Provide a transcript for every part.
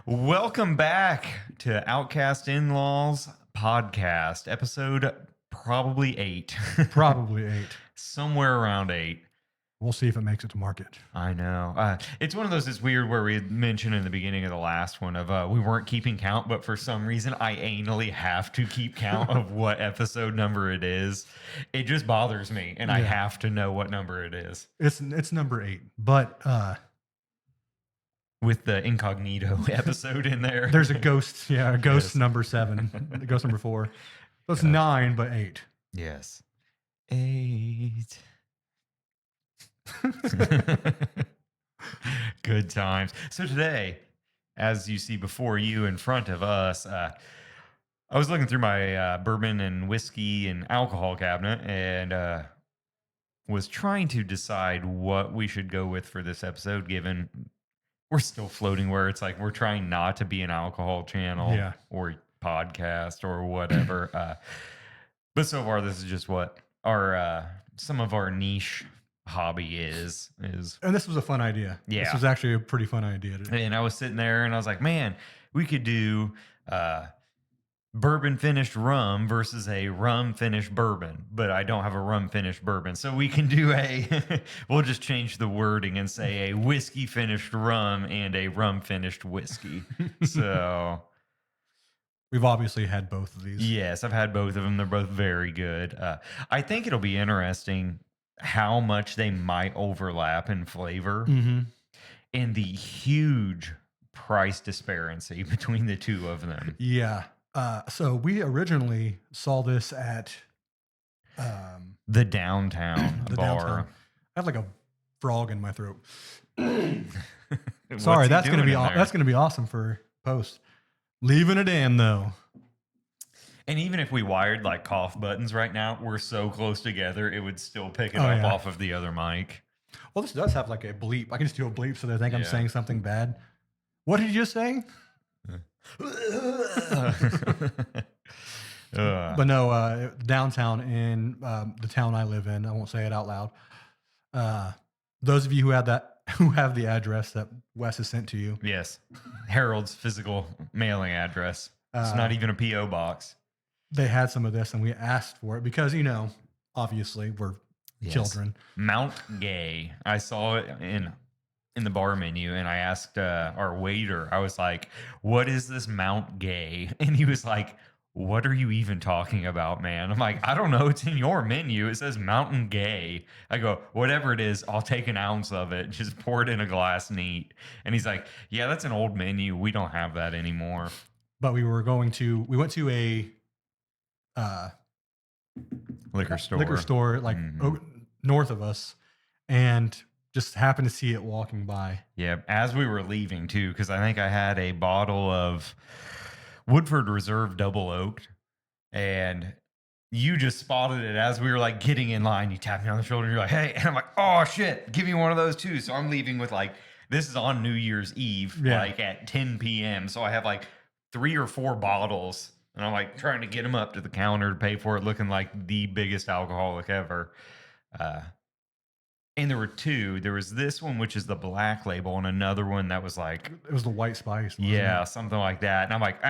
Welcome back to Outcast In-Laws podcast, episode probably 8. Probably 8. Somewhere around 8. We'll see if it makes it to market. I know. It's one of those that's weird where we had mentioned in the beginning of the last one of we weren't keeping count, but for some reason I anally have to keep count of what episode number it is. It just bothers me, and I have to know what number it is. It's number 8, but with the incognito episode in there. There's a ghost, ghost number 7, ghost number 4. So it's 9, but 8. Yes. 8. Good times. So today, as you see before you in front of us, I was looking through my bourbon and whiskey and alcohol cabinet and was trying to decide what we should go with for this episode, given we're still floating where it's like we're trying not to be an alcohol channel or podcast or whatever. But so far, this is just what our some of our niche hobby is. And this was a fun idea. Yeah. This was actually a pretty fun idea. And I was sitting there and I was like, man, we could do bourbon finished rum versus a rum finished bourbon, but I don't have a rum finished bourbon. So we can do we'll just change the wording and say a whiskey finished rum and a rum finished whiskey. So we've obviously had both of these. Yes, I've had both of them. They're both very good. I think it'll be interesting how much they might overlap in flavor and the huge price disparity between the two of them. Yeah. So we originally saw this at the downtown bar. Downtown. I have like a frog in my throat. Sorry, that's gonna be awesome for post. Leaving it in though. And even if we wired like cough buttons right now, we're so close together, it would still pick it up off of the other mic. Well, this does have like a bleep. I can just do a bleep so they think I'm saying something bad. What did you just say? But no, downtown in the town I live in, I won't say it out loud. Those of you who have the address that Wes has sent to you. Yes. Harold's physical mailing address. It's not even a P.O. box. They had some of this and we asked for it because, obviously we're children. Mount Gay. I saw it in the bar menu and I asked our waiter, I was like, what is this Mount Gay? And he was like, what are you even talking about, man? I'm like, I don't know. It's in your menu. It says Mountain Gay. I go, whatever it is, I'll take an ounce of it. Just pour it in a glass neat. And he's like, yeah, that's an old menu. We don't have that anymore. But we went to a liquor store like north of us and just happened to see it walking by. Yeah, as we were leaving too, because I think I had a bottle of Woodford Reserve Double Oaked, and you just spotted it as we were like getting in line. You tapped me on the shoulder and you're like, hey, and I'm like, oh shit, give me one of those too. So I'm leaving with like, this is on New Year's Eve, like at 10 p.m. So I have like 3 or 4 bottles. And I'm like trying to get them up to the counter to pay for it, looking like the biggest alcoholic ever. And there were 2. There was this one, which is the black label, and another one that was like... It was the white spice. Yeah, something like that. And I'm like,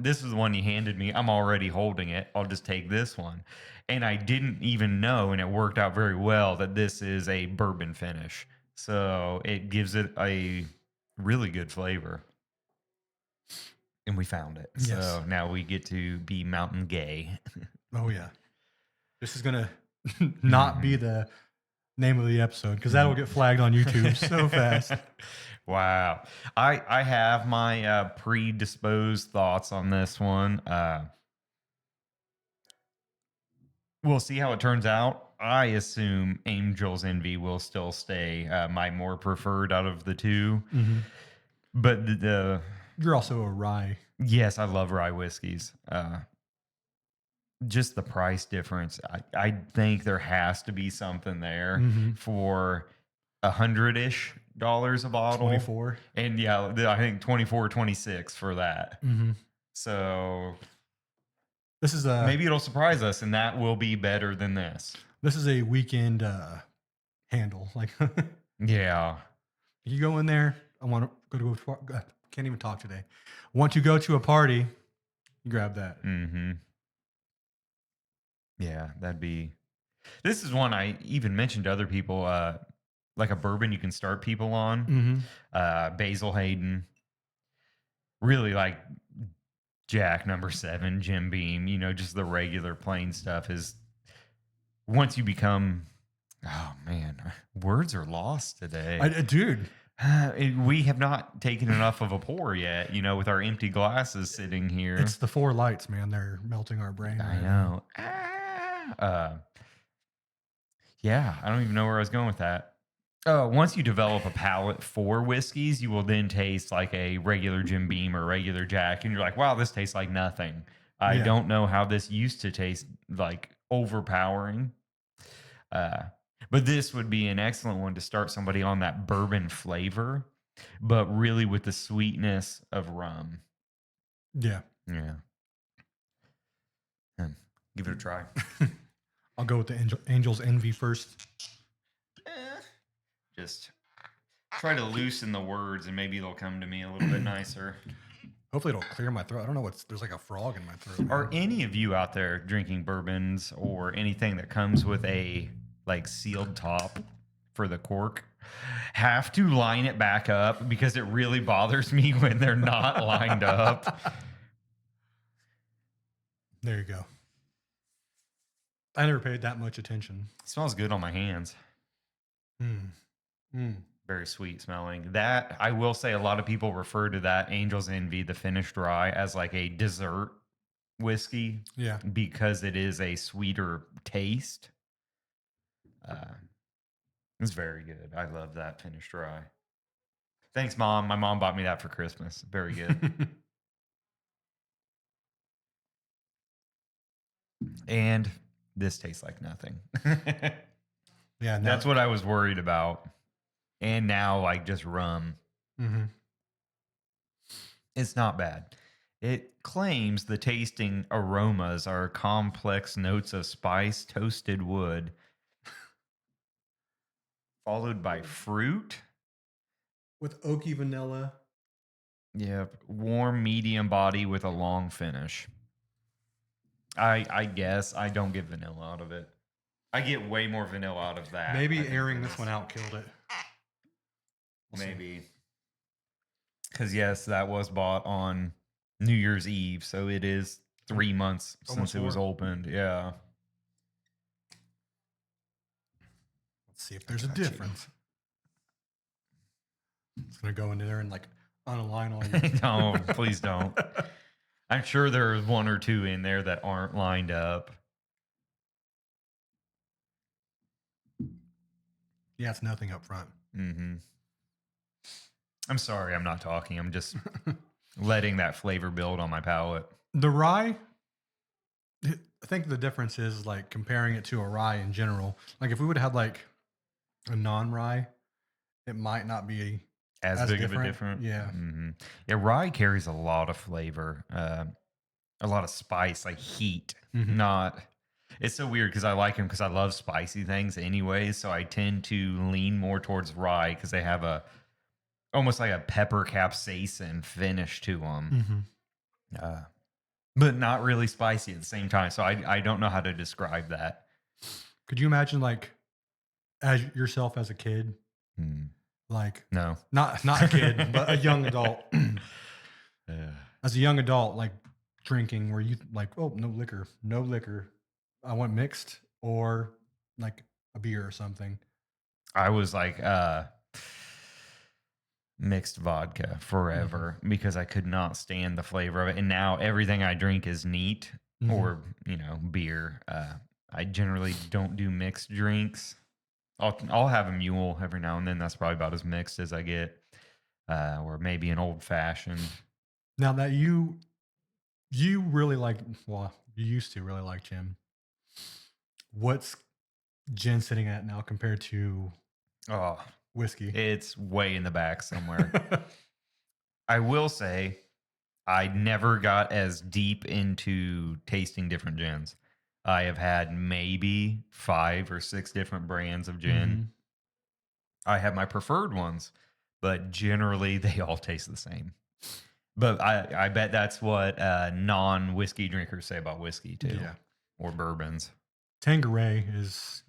this is the one you handed me. I'm already holding it. I'll just take this one. And I didn't even know, and it worked out very well, that this is a bourbon finish. So it gives it a really good flavor. And we found it. Yes. So now we get to be Mountain Gay. Oh, yeah. This is going to not be the name of the episode because that will get flagged on YouTube so fast. Wow. I have my predisposed thoughts on this one. We'll see how it turns out. I assume Angel's Envy will still stay my more preferred out of the 2. Mm-hmm. But you're also a rye. Yes, I love rye whiskeys. Just the price difference. I think there has to be something there for $100-ish a bottle. 24. And I think 24, 26 for that. So this is maybe it'll surprise us and that will be better than this. This is a weekend handle. Like, yeah. You go in there, I want to go Can't even talk today. Want to go to a party, you grab that. Mhm. Yeah, that'd be this is one I even mentioned to other people, like a bourbon you can start people on, Mhm. Basil Hayden, really like Jack number 7, Jim Beam, just the regular plain stuff is once you become oh man, words are lost today. Dude, We have not taken enough of a pour yet, with our empty glasses sitting it's here. the 4 lights, man. They're melting our brain I right now. know. Yeah, I don't even know where I was going with that. Once you develop a palate for whiskeys, you will then taste like a regular Jim Beam or regular Jack, and you're like, "Wow, this tastes like nothing." I Yeah. don't know how this used to taste like overpowering. Uh, but this would be an excellent one to start somebody on that bourbon flavor, but really with the sweetness of rum. Yeah. Yeah, and give it a try. I'll go with the Angel's Envy first. Eh, Just try to loosen the words, and maybe they'll come to me a little bit nicer. Hopefully it'll clear my throat. I don't know what's there's like a frog in my throat, Are man. any of you out there drinking bourbons or anything that comes with a like sealed top for the cork? Have to line it back up because it really bothers me when they're not lined up. There you go. I never paid that much attention. It smells good on my hands. Mm. Mm. Very sweet smelling. That I will say a lot of people refer to that Angel's Envy, the finished rye, as like a dessert whiskey Yeah. because it is a sweeter taste. Uh, it's very good. I love that finished rye. Thanks, Mom. My mom bought me that for Christmas. Very good. And this tastes like nothing. Yeah. Now. That's what I was worried about. And now, like, just rum. Mhm. It's not bad. It claims the tasting aromas are complex notes of spice, toasted wood, followed by fruit. With oaky vanilla. Yep. Warm, medium body with a long finish. I guess I don't get vanilla out of it. I get way more vanilla out of that. I Maybe think, airing than this one out killed it. We'll see. Maybe. Because, yes, that was bought on New Year's Eve. So it is 3 months Almost since it was 4. opened. Yeah. Let's see if there's a Got you. difference. It's gonna go into there and like unalign all your. Don't. Please don't. I'm sure there's one or two in there that aren't lined up. Yeah, it's nothing up front. Hmm. I'm sorry I'm not talking. I'm just letting that flavor build on my palate. The rye, I think the difference is like comparing it to a rye in general. Like if we would have had like a non-rye, it might not be As as big of a different. different. Yeah. Yeah, rye carries a lot of flavor, a lot of spice, like heat. Mhm. Not. It's so weird because I like them because I love spicy things anyways. So I tend to lean more towards rye because they have a almost like a pepper capsaicin finish to them, Mhm. but not really spicy at the same time. So I don't know how to describe that. Could you imagine like as yourself as a kid, Hmm. like No. not a kid, but a young adult, Uh, as a young adult, like drinking where you like, oh, no liquor, no liquor. I want mixed or like a beer or something. I was like mixed vodka Mhm. forever because I could not stand the flavor of it. And now everything I drink is neat Mhm. or, beer. I generally don't do mixed drinks. I'll have a mule every now and then. That's probably about as mixed as I get. Or maybe an old fashioned. Now that you really like, well, you used to really like gin. What's gin sitting at now compared to Oh, whiskey? it's way in the back somewhere. I will say I never got as deep into tasting different gins. I have had maybe 5 or 6 different brands of gin. Mhm. I have my preferred ones, but generally they all taste the same. But I bet that's what non-whiskey drinkers say about whiskey too, Yeah. or bourbons. Tanqueray is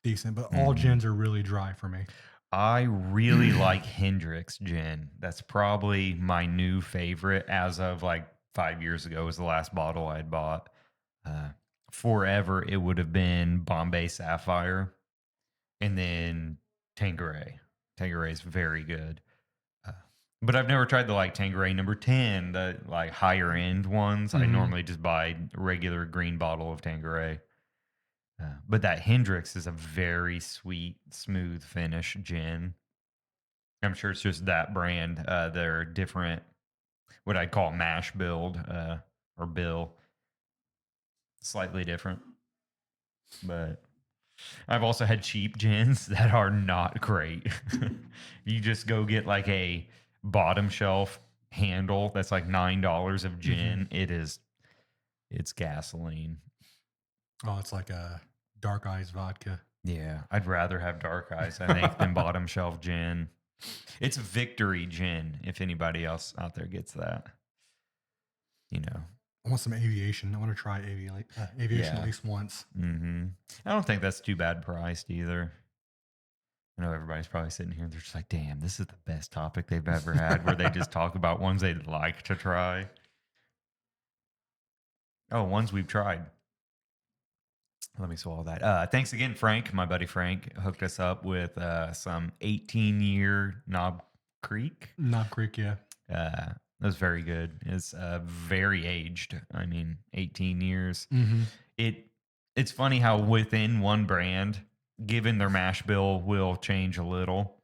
decent, but all Mhm. gins are really dry for me. I really like Hendrick's gin. That's probably my new favorite as of like 5 years ago was the last bottle I had bought. Uh, Forever, it would have been Bombay Sapphire and then Tanqueray. Tanqueray is very good. Uh, but I've never tried the like Tanqueray number 10, the like higher end ones. I Hmm. normally just buy a regular green bottle of Tanqueray. But that Hendrix is a very sweet, smooth finish gin. I'm sure it's just that brand. They're different, what I'd call mash build or bill, slightly different. But I've also had cheap gins that are not great. You just go get like a bottom shelf handle that's like $9 of Hmm. gin. It's gasoline. Oh, it's like a dark eyes vodka. Yeah, I'd rather have dark eyes, I think, than bottom shelf gin. It's Victory gin, if anybody else out there gets that. You know, I want some aviation. I want to try aviation at yeah. least once. I don't think that's too bad priced either. I know everybody's probably sitting here and they're just like, damn, this is the best topic they've ever had where they just talk about ones they'd like to try. Oh, ones we've tried. Let me swallow that. Thanks again, Frank. My buddy Frank hooked us up with some 18-year Knob Creek. Knob Creek, yeah. That was very good. It's very aged. I mean, 18 years. Hmm. It it's funny how within one brand, given their mash bill will change a little,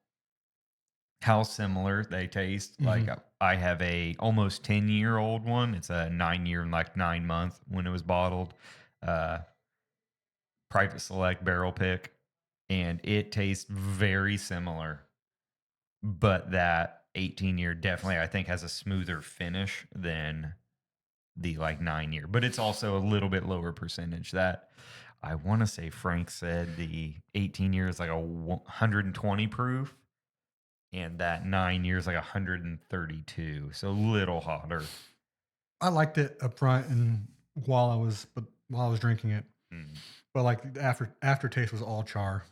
how similar they taste. Hmm. Like I have a almost 10-year-old one. It's a 9 year and like 9 month when it was bottled. Uh Private Select barrel pick, and it tastes very similar. But that 18-year definitely I think has a smoother finish than the like 9 year, but it's also a little bit lower percentage. That I want to say Frank said the 18 year is like a 120 proof, and that 9 year is like 132, so a little hotter. I liked it up front and while I was drinking it, Mm. but like the aftertaste was all char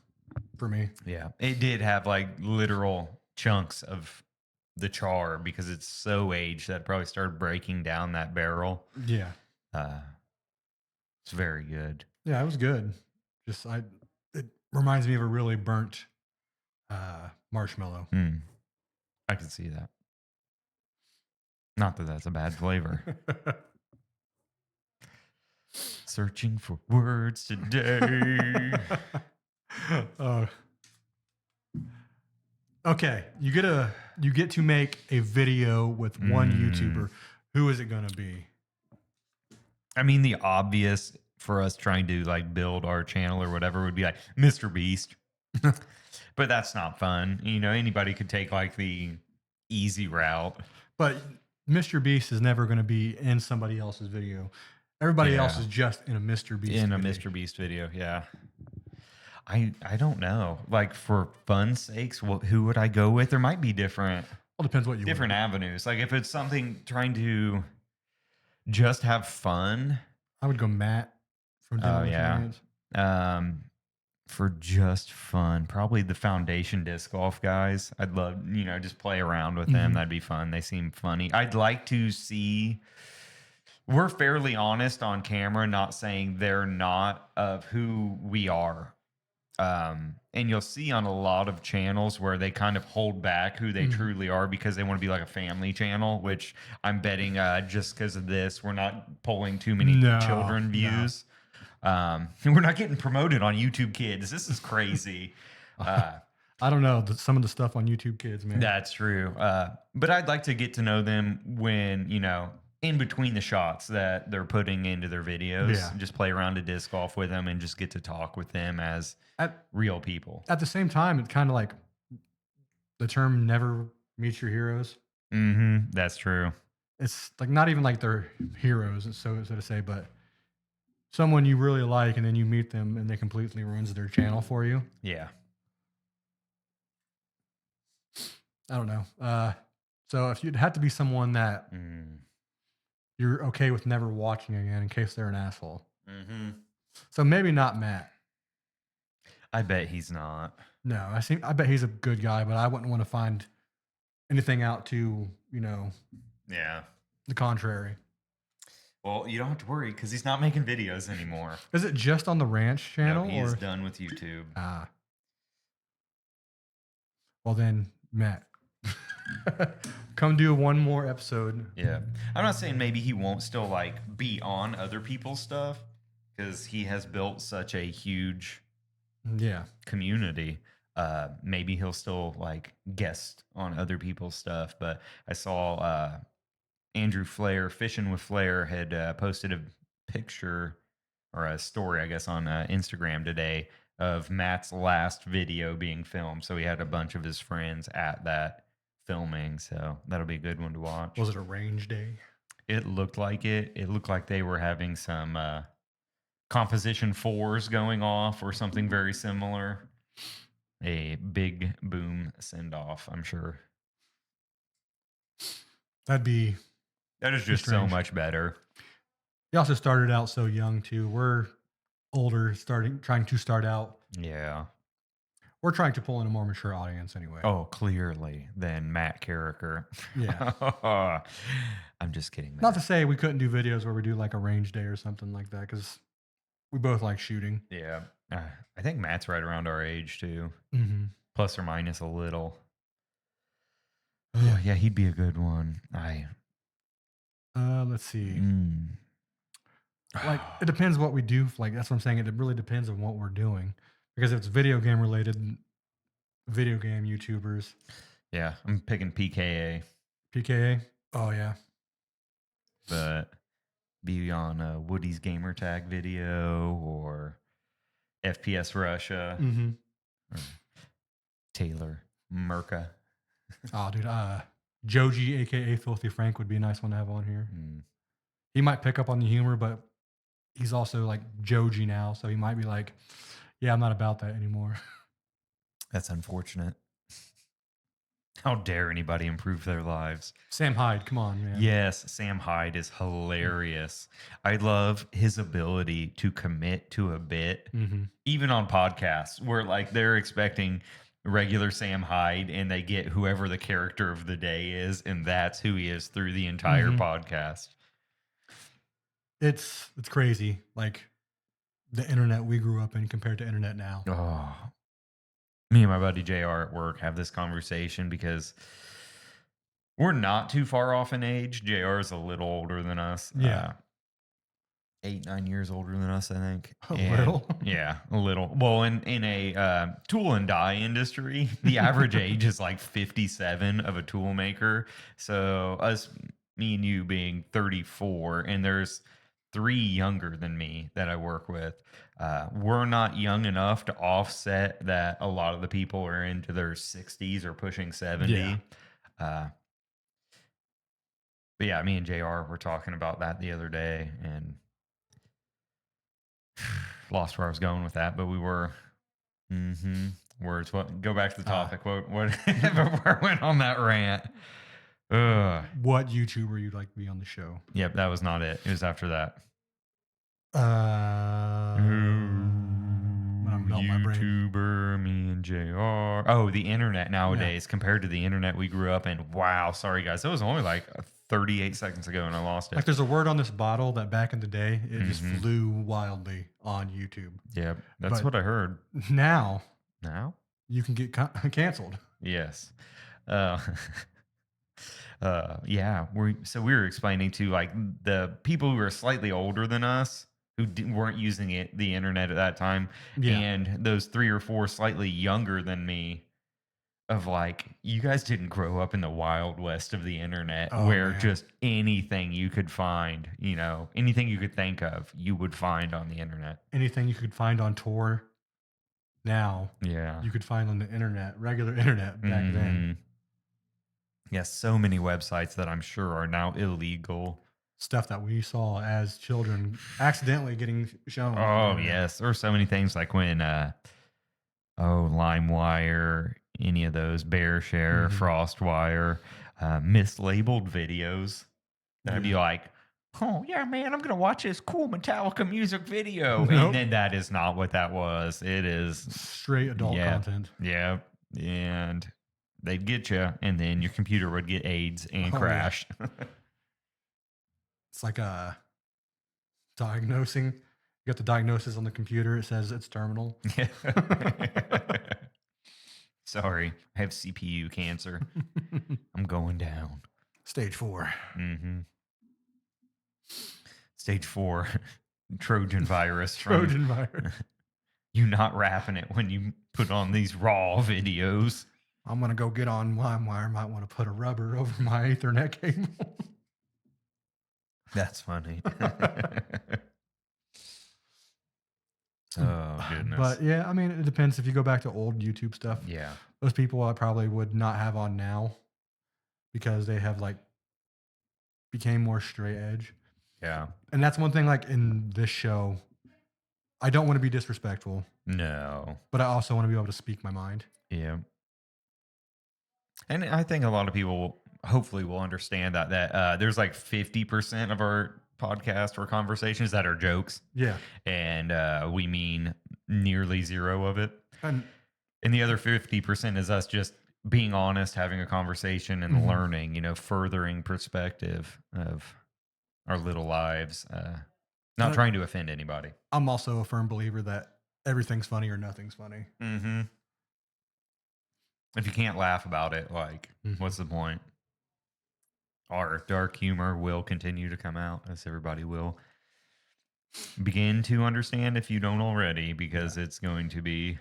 for me. Yeah, it did have like literal chunks of the char because it's so aged that it probably started breaking down that barrel. Yeah, Uh, it's very good. yeah, it was good. Just I, it reminds me of a really burnt marshmallow. Mm, I can see that. Not that that's a bad flavor. Searching for words today. uh, okay, you get to make a video with one Mm. YouTuber. Who is it going to be? I mean, the obvious for us trying to like build our channel or whatever would be like Mr. Beast. But that's not fun. You know, anybody could take like the easy route. But Mr. Beast is never going to be in somebody else's video. Everybody else Yeah. is just in a Mr. Beast In a video. Mr. Beast video. Yeah. I don't know. Like for fun's sakes, who would I go with? There might be All depends what you want. different avenues. Like if it's something trying to just have fun. I would go Matt from Oh Demolition yeah. Ranch. Um, for just fun, probably the Foundation Disc Golf guys. I'd love, just play around with them. Mhm. That'd be fun. They seem funny. I'd like to see. We're fairly honest on camera, not saying they're not of who we are. And you'll see on a lot of channels where they kind of hold back who they Mhm. truly are because they want to be like a family channel, which I'm betting just because of this, we're not pulling too many No, children no. views. We're not getting promoted on YouTube Kids. This is crazy. I don't know some of the stuff on YouTube Kids, man. That's true. But I'd like to get to know them when, in between the shots that they're putting into their videos, Yeah. just play around a disc golf with them and just get to talk with them as At real people. at the same time, it's kind of like the term "never meet your heroes." That's true. It's like not even like they're heroes, so to say, but someone you really like, and then you meet them, and they completely ruins their channel for you. Yeah. I don't know. So if you'd have to be someone that Mm. you're okay with never watching again in case they're an asshole. Mhm. So maybe not Matt. I bet he's not. No, I bet he's a good guy, but I wouldn't want to find anything out to, Yeah. the contrary. Well, you don't have to worry because he's not making videos anymore. Is it just on the ranch No, channel he is or done with YouTube. ah, well then, Matt. Come do one more episode. Yeah. I'm not saying maybe he won't still like be on other people's stuff because he has built such a huge Yeah. community. Maybe he'll still like guest on other people's stuff. But I saw Andrew Flair, Fishing with Flair, had posted a picture or a story, I guess, on Instagram today of Matt's last video being filmed. So he had a bunch of his friends at that filming. So that'll be a good one to watch. Was it a range day? It looked like it. It looked like they were having some composition fours going off or something very similar. A big boom send off, I'm sure. That'd be That is just so strange. much better. He also started out so young too. We're older, trying to start out. Yeah. We're trying to pull in a more mature audience anyway. Oh, clearly than Matt Carricker. Yeah. I'm just kidding, Matt. Not to say we couldn't do videos where we do like a range day or something like that, because we both like shooting. Yeah. I think Matt's right around our age too, Mm-hmm. plus or minus a little. Oh, Yeah. yeah, he'd be a good one. Let's see. Mm. Like it depends what we do. Like that's what I'm saying. It really depends on what we're doing. Because if it's video game related, video game YouTubers, Yeah, I'm picking PKA, PKA. Oh yeah. but be on a Woody's gamer tag video or FPS Russia Mm-hmm. or Taylor Merca. Oh, dude. Joji, aka Filthy Frank, would be a nice one to have on here. Mm. He might pick up on the humor, but he's also like Joji now, so he might be like, "Yeah, I'm not about that anymore." That's unfortunate. How dare anybody improve their lives? Sam Hyde, come on, man. Yes, Sam Hyde is hilarious. I love his ability to commit to a bit, Mm-hmm. even on podcasts where like they're expecting regular Sam Hyde and they get whoever the character of the day is, and that's who he is through the entire Mhm. podcast. It's crazy, like the internet we grew up in compared to internet now. Oh, me and my buddy JR at work have this conversation because we're not too far off in age. JR is a little older than us. Yeah. 8, 9 years older than us, I think. A And- little? Yeah, a little. Well, in a tool and die industry, the average age is like 57 of a tool maker. So me and you being 34, and there's 3 younger than me that I work with. We're not young enough to offset that a lot of the people are into their 60s or pushing 70. Yeah. But yeah, me and JR were talking about that the other day and lost where I was going with that, but we were. Words. What? Go back to the topic. What? Before I went on that rant. Ugh. What YouTuber you'd like to be on the show? Yep, that was not it. It was after that. Melt my brain. YouTuber, me and JR. Oh, the internet nowadays compared to the internet we grew up in. Wow. Sorry, guys. That was only like 38 seconds ago and I lost it. Like there's a word on this bottle that back in the day, it just flew wildly on YouTube. Yep. That's But- what I heard. Now Now? you can get canceled. Yes. Yeah. We were explaining to like the people who are slightly older than us who weren't using the internet at that time, Yeah. and those 3 or 4 slightly younger than me. Of like, you guys didn't grow up in the wild west of the internet Oh, where man. just anything you could find, anything you could think of, you would find on the internet. Anything you could find on tour now, Yeah. you could find on the internet, regular internet back then. Mhm. Yeah, so many websites that I'm sure are now illegal. Stuff that we saw as children accidentally getting shown. on the Oh, internet. yes. There were so many things like when, LimeWire, any of those, BearShare, Mhm. FrostWire, mislabeled videos. And I'd be Yeah. like, "Oh yeah, man, I'm gonna watch this cool Metallica music video," and Nope. then that is not what that was. It is, Straight adult yeah, content. yeah, and they'd get you, and then your computer would get AIDS and Oh yeah. crash. It's like diagnosing. You got the diagnosis on the computer. It says it's terminal. Yeah. Sorry, I have CPU cancer. I'm going down. Stage 4. Hmm. Stage 4, Trojan virus from Trojan virus. you not wrapping it when you put on these raw videos. I'm gonna go get on LimeWire. Might want to put a rubber over my Ethernet cable. That's funny. Oh goodness. But yeah, I mean, it depends. If you go back to old YouTube stuff, Yeah. those people I probably would not have on now because they have like became more straight edge. Yeah. And that's one thing. Like in this show, I don't want to be disrespectful, No. but I also want to be able to speak my mind. Yeah. And I think a lot of people hopefully will understand that there's like 50% of our podcast or conversations that are jokes, Yeah, and we mean nearly zero of it. and And the other 50% is us just being honest, having a conversation and mhm. learning, furthering perspective of our little lives. Not And trying to offend anybody. I'm also a firm believer that everything's funny or nothing's funny. Mm-hmm. If you can't laugh about it, like, Mhm. what's the point? Our dark humor will continue to come out, as everybody will begin to understand if you don't already, Yeah. because it's going to be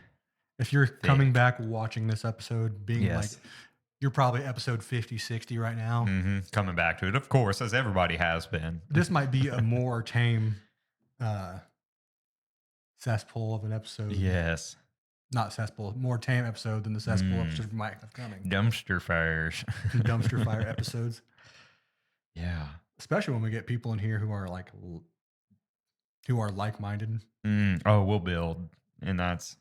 If you're coming thick. back watching this episode, being like, Yes. you're probably episode 50, 60 right now. Hmm. Coming back to it, of course, as everybody has been. This might be a more tame uh, cesspool of an episode. Yes. Not cesspool, more tame episode than the cesspool Mm. episode we might have coming. Dumpster fires. Dumpster fire episodes, Yeah. especially when we get people in here who are like minded. Oh, we'll build. And that's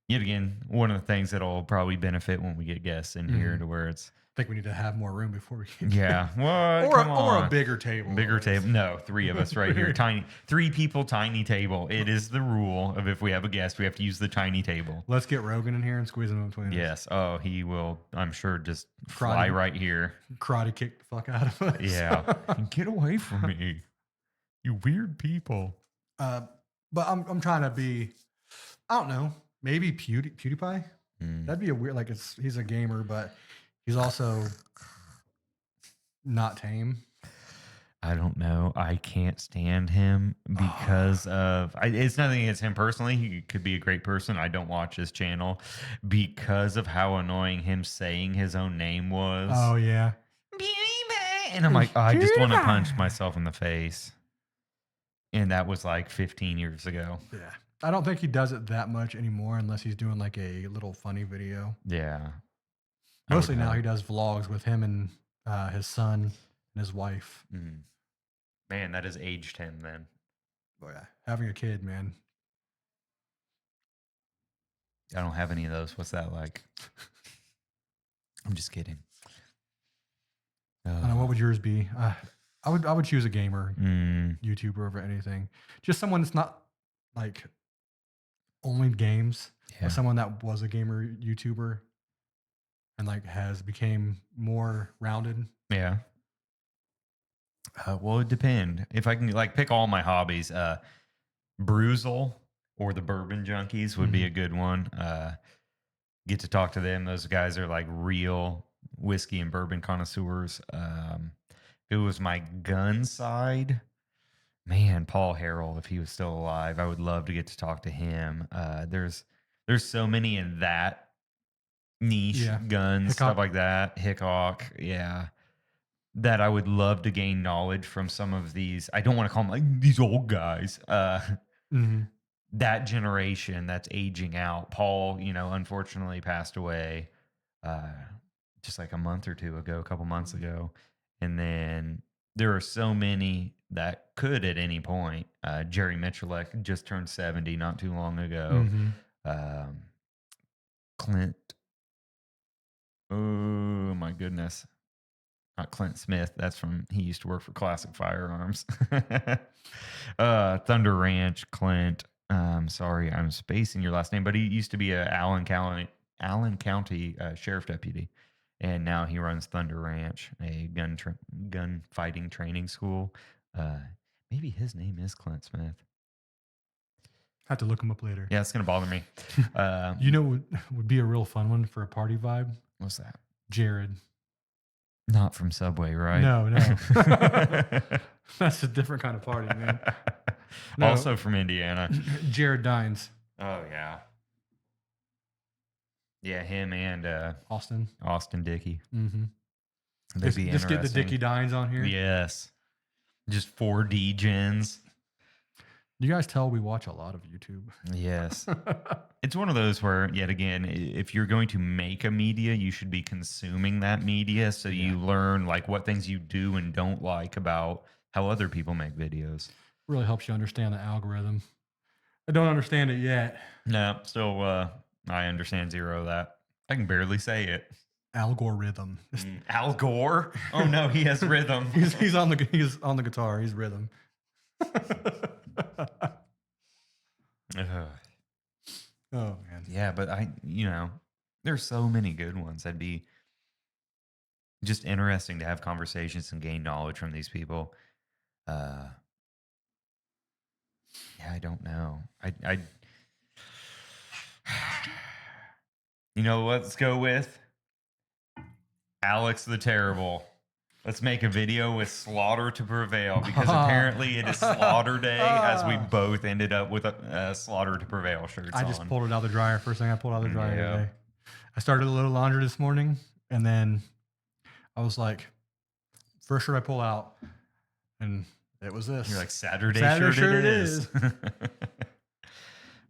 yet again one of the things that'll probably benefit when we get guests in here, Mhm. to where it's, I think we need to have more room before we can yeah, what? or Come or a on. bigger table. Bigger at table. least. No, three of us right here. Tiny, three people, tiny table. It is the rule of if we have a guest, we have to use the tiny table. Let's get Rogan in here and squeeze him in between us. Yes. Oh, he will, I'm sure, just fly Karate, right here. karate kick the fuck out of us. Yeah. Get away from me, you weird people. uh, but I'm trying to be. I don't know. Maybe PewDiePie. Mm. That'd be a weird. Like he's a gamer, but he's also not tame. I don't know. I can't stand him because of it's nothing against him personally. He could be a great person. I don't watch his channel because of how annoying him saying his own name was. Oh yeah. And I'm like, I just want to punch PewDiePie. myself in the face. And that was like 15 years ago. Yeah. I don't think he does it that much anymore unless he's doing like a little funny video. Yeah. Mostly now he does vlogs with him and his son and his wife. Mm. Man, that has aged him then. Oh yeah. Having a kid, man. I don't have any of those. What's that like? I'm just kidding. I don't know, what would yours be? I would choose a gamer Mm, YouTuber over anything. Just someone that's not like only games, yeah. but someone that was a gamer YouTuber and like has became more rounded. Yeah. Well, it depend. If I can like pick all my hobbies, Bruzel or the Bourbon Junkies would be a good one. Get to talk to them. Those guys are like real whiskey and bourbon connoisseurs. It was my gun side. Man, Paul Harrell, if he was still alive, I would love to get to talk to him. There's so many in that niche, Yeah. guns, stuff Hickok. like that. Hickok, yeah. That I would love to gain knowledge from some of these. I don't want to call them like these old guys. Mhm. That generation that's aging out. Paul, unfortunately passed away uh, just like a month or two ago, a couple months ago. And then there are so many that could at any point. Jerry Mitrelek just turned 70 not too long ago. Mhm. Um, Clint Oh my goodness. Not Clint Smith. That's from he used to work for Classic Firearms. Thunder Ranch, Clint. Sorry, I'm spacing your last name, but he used to be a Allen County sheriff deputy, and now he runs Thunder Ranch, a gun fighting training school. Uh, Maybe his name is Clint Smith. I have to look him up later. Yeah, it's gonna bother me. You know what would be a real fun one for a party vibe? What's that? Jared. Not from Subway, right? No, no. That's a different kind of party, man. No. Also from Indiana. Jared Dines. Oh yeah. Yeah, him and Austin. Dickey. Mm-hmm. They'd be Just get the interesting. Dickie Dines on here. Yes. Just 4D gens. You guys tell we watch a lot of YouTube. Yes. It's one of those where, yet again, if you're going to make a media, you should be consuming that media so you learn like what things you do and don't like about how other people make videos. Really helps you understand the algorithm. I don't understand it yet. No, still, I understand zero of that. I can barely say it. Algorithm. Al Gore? Oh no, he has rhythm. he's on the guitar. He's rhythm. Oh man. Yeah, but there's so many good ones. That'd be just interesting to have conversations and gain knowledge from these people. Yeah, I don't know. You know what? Let's go with Alex the Terrible. Let's make a video with Slaughter to Prevail because apparently it is Slaughter Day as we both ended up with a Slaughter to Prevail shirts I just pulled it out of the dryer. First thing I pulled out of the dryer today. I started a little laundry this morning, and then I was like, first shirt I pull out, and it was this. You're like, Saturday shirt shirt it is.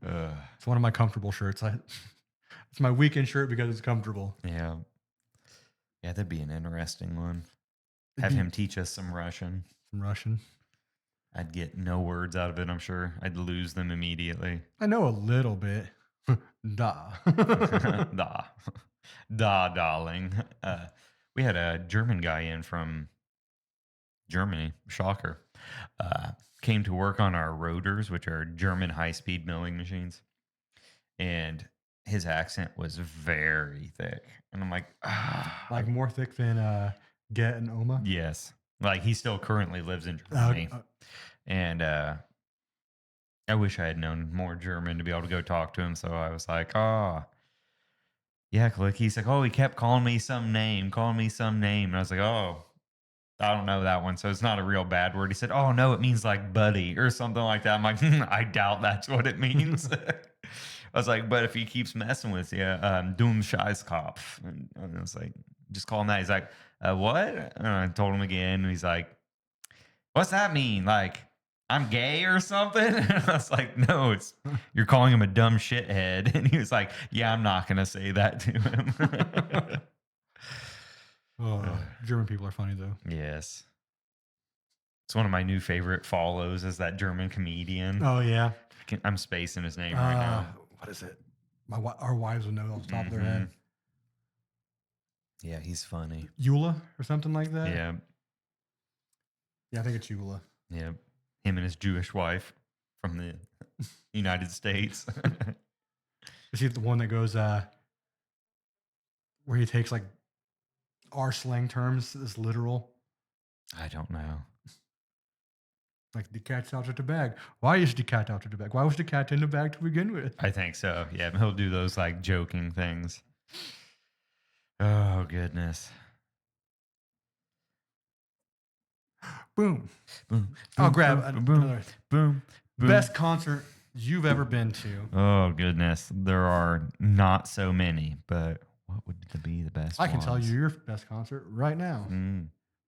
It's one of my comfortable shirts. It's my weekend shirt because it's comfortable. Yeah. Yeah, that'd be an interesting one. Have him teach us some Russian. Some Russian. I'd get no words out of it, I'm sure. I'd lose them immediately. I know a little bit. Da. Da. Da, darling. We had a German guy in from Germany. Shocker. Came to work on our rotors, which are German high-speed milling machines. And his accent was very thick. And I'm like, like more thick than Get and Oma? Yes. Like he still currently lives in Germany. And I wish I had known more German to be able to go talk to him. So I was like, yeah, click. He's like, he kept calling me some name. And I was like, I don't know that one. So it's not a real bad word. He said, oh, no, it means like buddy or something like that. I'm like, I doubt that's what it means. I was like, but if he keeps messing with you, Doom Scheißkopf. And I was like, just call him that. He's like, what? And I told him again. And he's like, what's that mean? Like, I'm gay or something? And I was like, no, you're calling him a dumb shithead. And he was like, yeah, I'm not going to say that to him. German people are funny, though. Yes. It's one of my new favorite follows is that German comedian. Oh, yeah. I'm spacing his name right now. What is it? Our wives would know off the top of their head. Yeah, he's funny. Eula or something like that? Yeah. Yeah, I think it's Eula. Yeah. Him and his Jewish wife from the United States. Is he the one that goes, where he takes like our slang terms as literal? I don't know. Like the cat's out of the bag. Why is the cat out of the bag? Why was the cat in the bag to begin with? I think so. Yeah, he'll do those like joking things. Oh, goodness. Boom. Boom. I'll grab boom, boom. Best concert you've ever been to. Oh, goodness. There are not so many, but what would be the best I can tell you your best concert right now.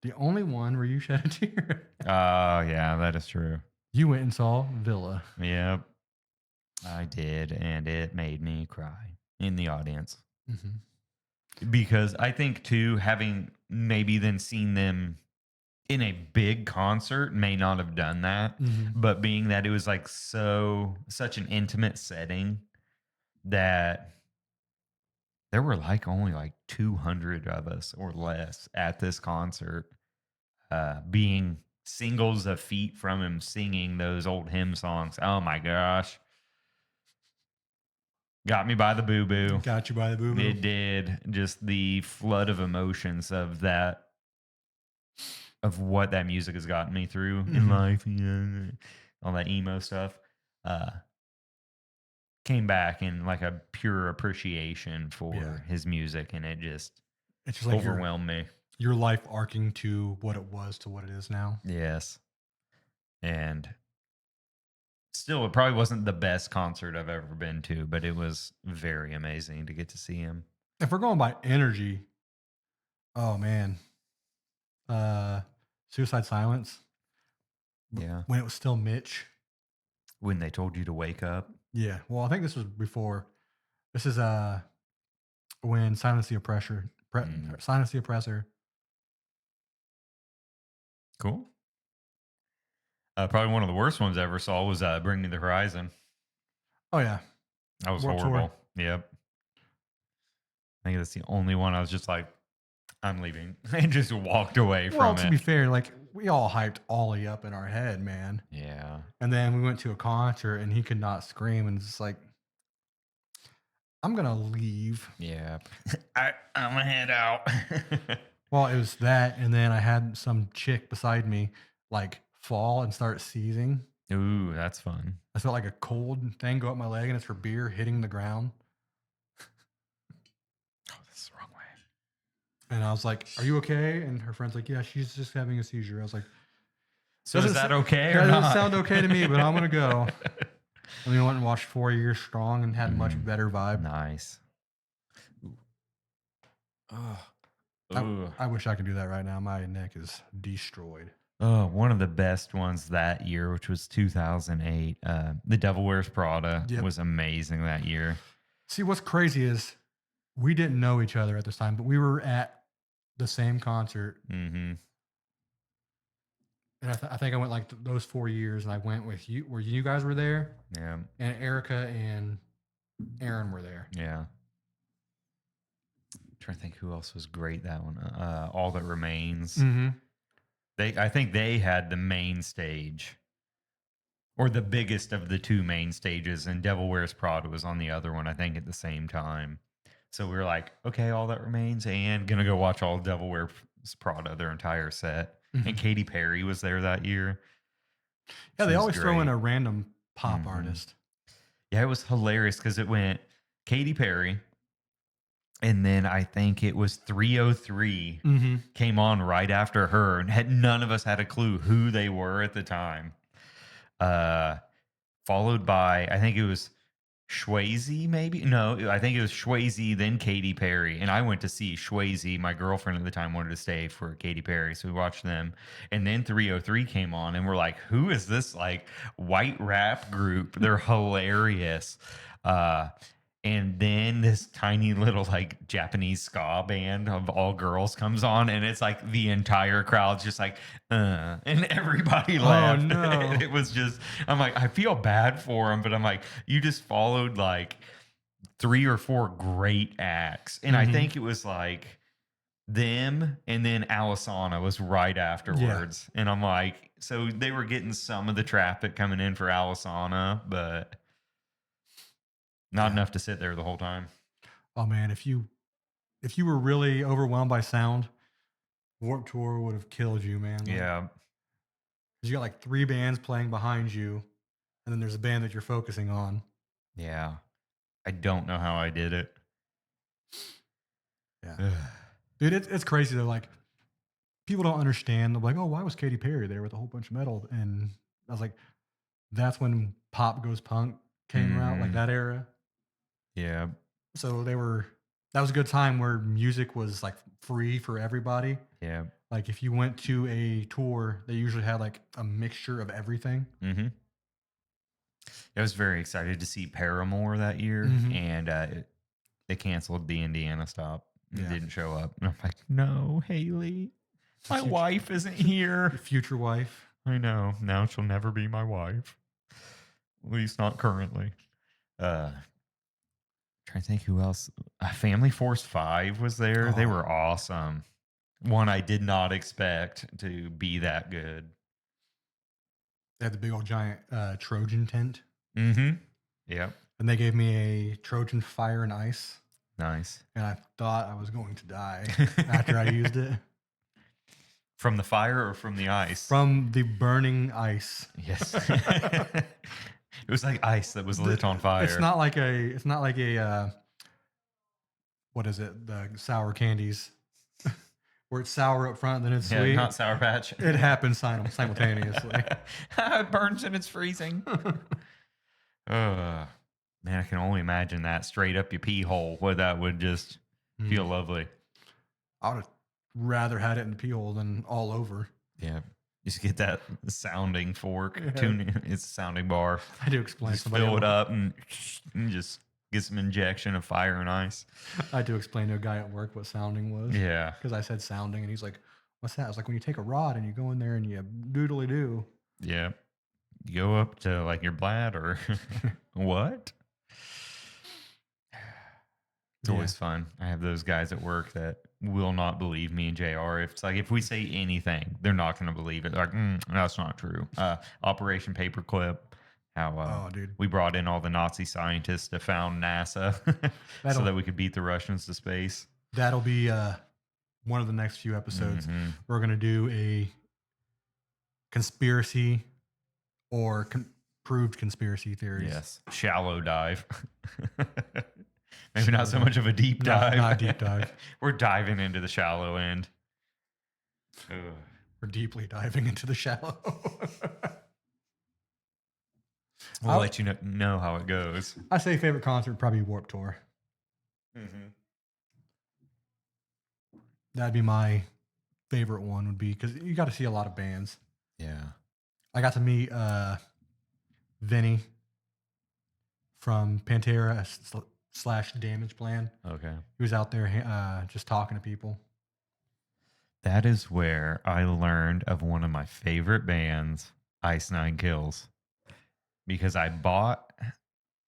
The only one where you shed a tear. Oh, yeah, that is true. You went and saw Villa. Yep. I did, and it made me cry in the audience. Mm-hmm. Because I think, too, having maybe then seen them in a big concert may not have done that, but being that it was like such an intimate setting that there were like only like 200 of us or less at this concert, being singles of feet from him singing those old hymn songs. Oh my gosh. Got me by the boo boo. Got you by the boo boo. It did. Just the flood of emotions of that, of what that music has gotten me through in Hmm. life. All that emo stuff. Uh, Came back in like a pure appreciation Yeah, for his music, and it just it's just like overwhelmed me. your life arcing to what it was to what it is now. Yes. And still, it probably wasn't the best concert I've ever been to, but it was very amazing to get to see him. If we're going by energy, oh man, uh, Suicide Silence Yeah. when it was still Mitch. When they told you to wake up. Yeah, well, I think this was before. This is when Mm, Silence the Oppressor. cool. Probably one of the worst ones I ever saw was Bring Me the Horizon. Oh yeah, That was Warped Tour. horrible. Yep. I think that's the only one I was just like, I'm leaving. And just walked away Well, from to it. be fair, like we all hyped Ollie up in our head, man, Yeah. and then we went to a concert and he could not scream, and it's just like I'm gonna leave. Yeah. I'm going to head out. Well, it was that, and then I had some chick beside me like fall and start seizing. Ooh, that's fun. I felt like a cold thing go up my leg, and it's her beer hitting the ground. Oh, this is the wrong way. And I was like, "Are you okay?" And her friend's like, "Yeah, she's just having a seizure." I was like, So is "Doesn't that s- okay or that doesn't not? sound okay to me, but I'm gonna go." And we went and watched 4 Years Strong and had much Mm, better vibe. nice. Ooh. Oh, I, ooh. I wish I could do that right now. My neck is destroyed. Oh, one of the best ones that year, which was 2008. The Devil Wears Prada Yep. was amazing that year. See, what's crazy is we didn't know each other at this time, but we were at the same concert. Mm-hmm. And I think I went like those 4 years, and I went with you, where you guys were there, Yeah. and Erica and Aaron were there. Yeah. Trying to think who else was great that one. All That Remains. Mm-hmm. I think they had the main stage, or the biggest of the two main stages, and Devil Wears Prada was on the other one, I think, at the same time. So we were like, okay, All That Remains, and gonna go watch all Devil Wears Prada, their entire set. Mm-hmm. And Katy Perry was there that year. Yeah, She they was always throw in great. a random pop Hmm. artist. Yeah, it was hilarious because it went Katy Perry, and then I think it was 303 Mm-hmm. came on right after her, and had none of us had a clue who they were at the time. Uh, Followed by, I think it was Swayze, maybe. No, I think it was Swayze, then Katy Perry, and I went to see Swayze. My girlfriend at the time wanted to stay for Katy Perry, so we watched them. And then 303 came on, and we're like, "Who is this like white rap group? They're hilarious." Uh, and then this tiny little like Japanese ska band of all girls comes on, and it's like the entire crowd's just like, and everybody Oh laughed. no. It was just, I'm like, I feel bad for him, but I'm like, you just followed like three or four great acts. And I Mm-hmm. think it was like them, and then Alisana was right Yeah. afterwards. And I'm like, so they were getting some of the traffic coming in for Alisana, but not Yeah. enough to sit there the whole time. Oh man, if you were really overwhelmed by sound, Warped Tour would have killed you, man. Like, Yeah. 'cause you got like three bands playing behind you, and then there's a band that you're focusing on. Yeah. I don't know how I did it. Yeah. Dude, it's crazy though. Like people don't understand. They're like, oh, why was Katy Perry there with a whole bunch of metal? And I was like, that's when pop goes punk came out, like Hmm. that era. Yeah. So that was a good time where music was like free for everybody. Yeah. Like if you went to a tour, they usually had like a mixture of everything. Hmm. I was very excited to see Paramore that year, Mm-hmm. and they canceled the Indiana stop and Yeah. didn't show up. And I'm like, no, Haley, The my future, wife isn't your here. future wife. I know. Now she'll never be my wife. At least not currently. Uh, Trying to think who else. Family Force 5 was there. They Oh, were awesome. One I did not expect to be that good. they had the big old giant Trojan tent, Mhm. Yep. and they gave me a Trojan Fire and Ice, Nice. and I thought I was going to die after I used it From the fire or from the ice? from the burning ice. Yes. It was like ice that was lit on It's fire. not like a what is it? The sour candies where it's sour up front, then it's Yeah, sweet. not Sour Patch. It happens simultaneously. It burns and it's freezing. Man, I can only imagine that straight up your pee hole, where that would just feel Mm. lovely. I would have rather had it in the pee hole than all over. Yeah. Just get that sounding fork, Yeah. tune it's a sounding bar. I had to explain Just somebody fill it else. up and just get some injection of fire and ice. I had to explain to a guy at work what sounding was Yeah. because I said sounding, and he's like, "What's that?" I was like, "When you take a rod and you go in there and you doodly do." Yeah. You go up to like your bladder. What? It's Yeah. always fun. I have those guys at work that will not believe me and JR. If it's like if we say anything, they're not going to believe it. They're like, no, that's not true. Operation Paperclip. How Oh, dude, we brought in all the Nazi scientists to found NASA so that'll that we could beat the Russians to space. that'll be one of the next few episodes. Mhm. We're gonna do a conspiracy or proved conspiracy theories. Yes, shallow dive. Maybe not so much of a deep dive. Not a deep dive. We're diving into the shallow end. Ugh. We're deeply diving into the shallow. We'll I'll- let you know how it goes. I say favorite concert probably Warped Tour. Mm-hmm. That'd be my favorite one. Would be because you got to see a lot of bands. Yeah. I got to meet Vinny from Pantera slash Damage Plan. Okay. He was out there just talking to people. That is where I learned of one of my favorite bands, Ice Nine Kills, because I bought,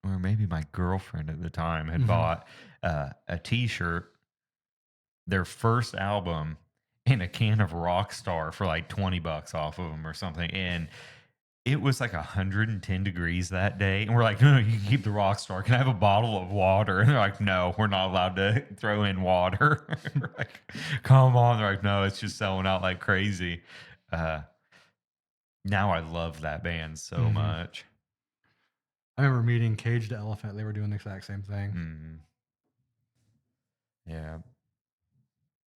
or maybe my girlfriend at the time had Mhm. bought a T-shirt, their first album, and a can of Rockstar for like $20 off of them or something, and it was like 110 degrees that day. And we're like, no, you can keep the Rockstar. Can I have a bottle of water? And they're like, no, we're not allowed to throw in water. We're like, come on. They're like, no, it's just selling out like crazy. Now I love that band so Mhm. much. I remember meeting Cage the Elephant. They were doing the exact same thing. Mhm. Yeah.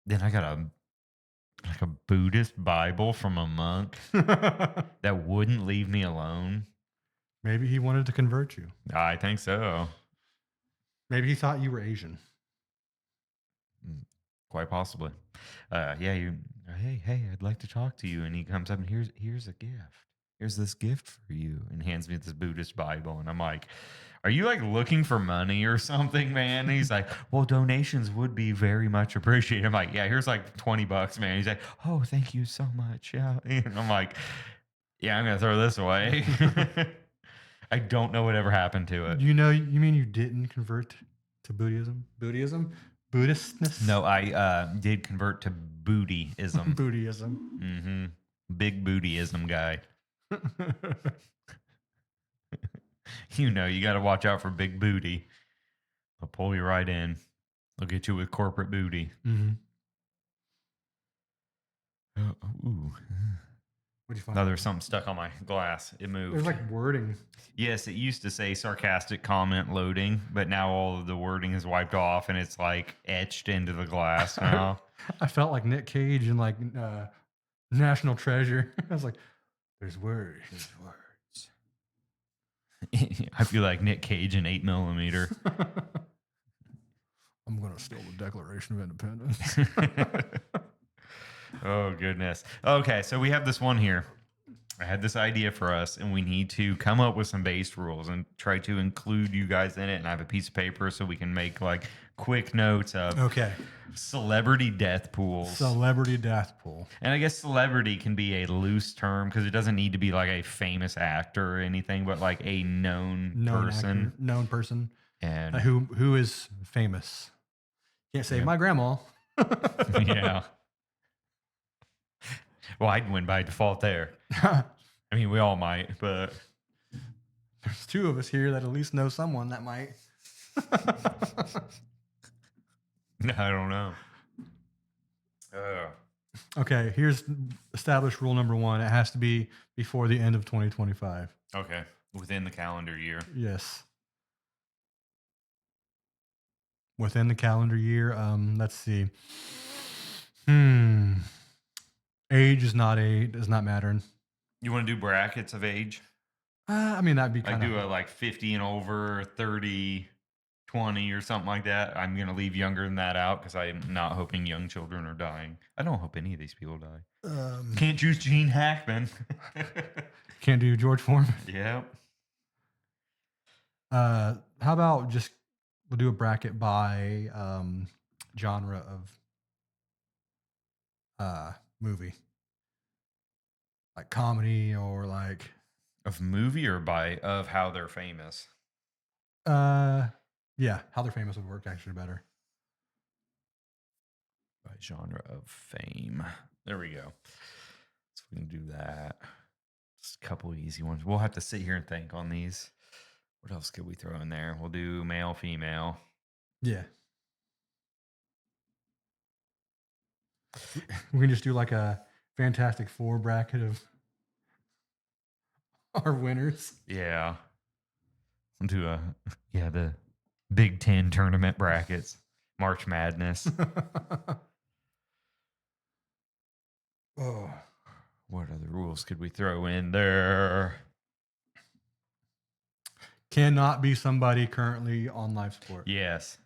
Then I got a Buddhist Bible from a monk that wouldn't leave me alone. Maybe he wanted to convert you. I think so. Maybe he thought you were Asian. Quite possibly. Yeah, hey, I'd like to talk to you. And he comes up and here's a gift. Here's this gift for you, and hands me this Buddhist Bible. And I'm like, are you like looking for money or something, man? And he's like, well, donations would be very much appreciated. I'm like, yeah, here's like $20, man. He's like, oh, thank you so much. Yeah. And I'm like, yeah, I'm gonna throw this away. I don't know whatever happened to it. You mean you didn't convert to Buddhism? Buddhistness? No, I did convert to bootyism. Buddhism. Mm-hmm. Big bootyism guy. You know, you got to watch out for big booty. They'll pull you right in. They'll get you with corporate booty. Mm-hmm. Ooh. What'd you find? No, there's something stuck on my glass. It moved. There's like wording. Yes, it used to say sarcastic comment loading, but now all of the wording is wiped off and it's like etched into the glass now. I felt like Nick Cage in like National Treasure. I was like, there's words. I feel like Nick Cage in 8mm. I'm gonna steal the Declaration of Independence. Oh, goodness. Okay, so we have this one here. I had this idea for us, and we need to come up with some base rules and try to include you guys in it. And I have a piece of paper so we can make like quick notes of Okay. celebrity death pools. Celebrity death pool. And I guess celebrity can be a loose term because it doesn't need to be like a famous actor or anything, but like a known person. Known person. And Who is famous? Can't say yeah, my grandma. yeah. Well, I'd win by default there. I mean, we all might, but There's two of us here that at least know someone that might. I don't know. Uh, Okay, here's established rule number one. It has to be before the end of 2025. okay, within the calendar year. Yes. Within the calendar year. Let's see. Hmm. Age is not does not matter. You want to do brackets of age? I mean, that'd be Like kind of do a like 50 and over, 30, 20 or something like that. I'm going to leave younger than that out because I'm not hoping young children are dying. I don't hope any of these people die. Can't choose Gene Hackman. can't do George Foreman. Yep. How about just we'll do a bracket by genre of movie, like comedy or like Of movie or by of how they're famous? yeah, how they're famous would work actually better. By genre of fame. There we go. So we can do that. Just a couple easy ones. We'll have to sit here and think on these. What else could we throw in there? We'll do male, female. Yeah. We can just do like a Fantastic Four bracket of our winners. Yeah. We'll do the Big Ten tournament brackets. March Madness. Oh. What other rules could we throw in there? Cannot be somebody currently on life support. Yes.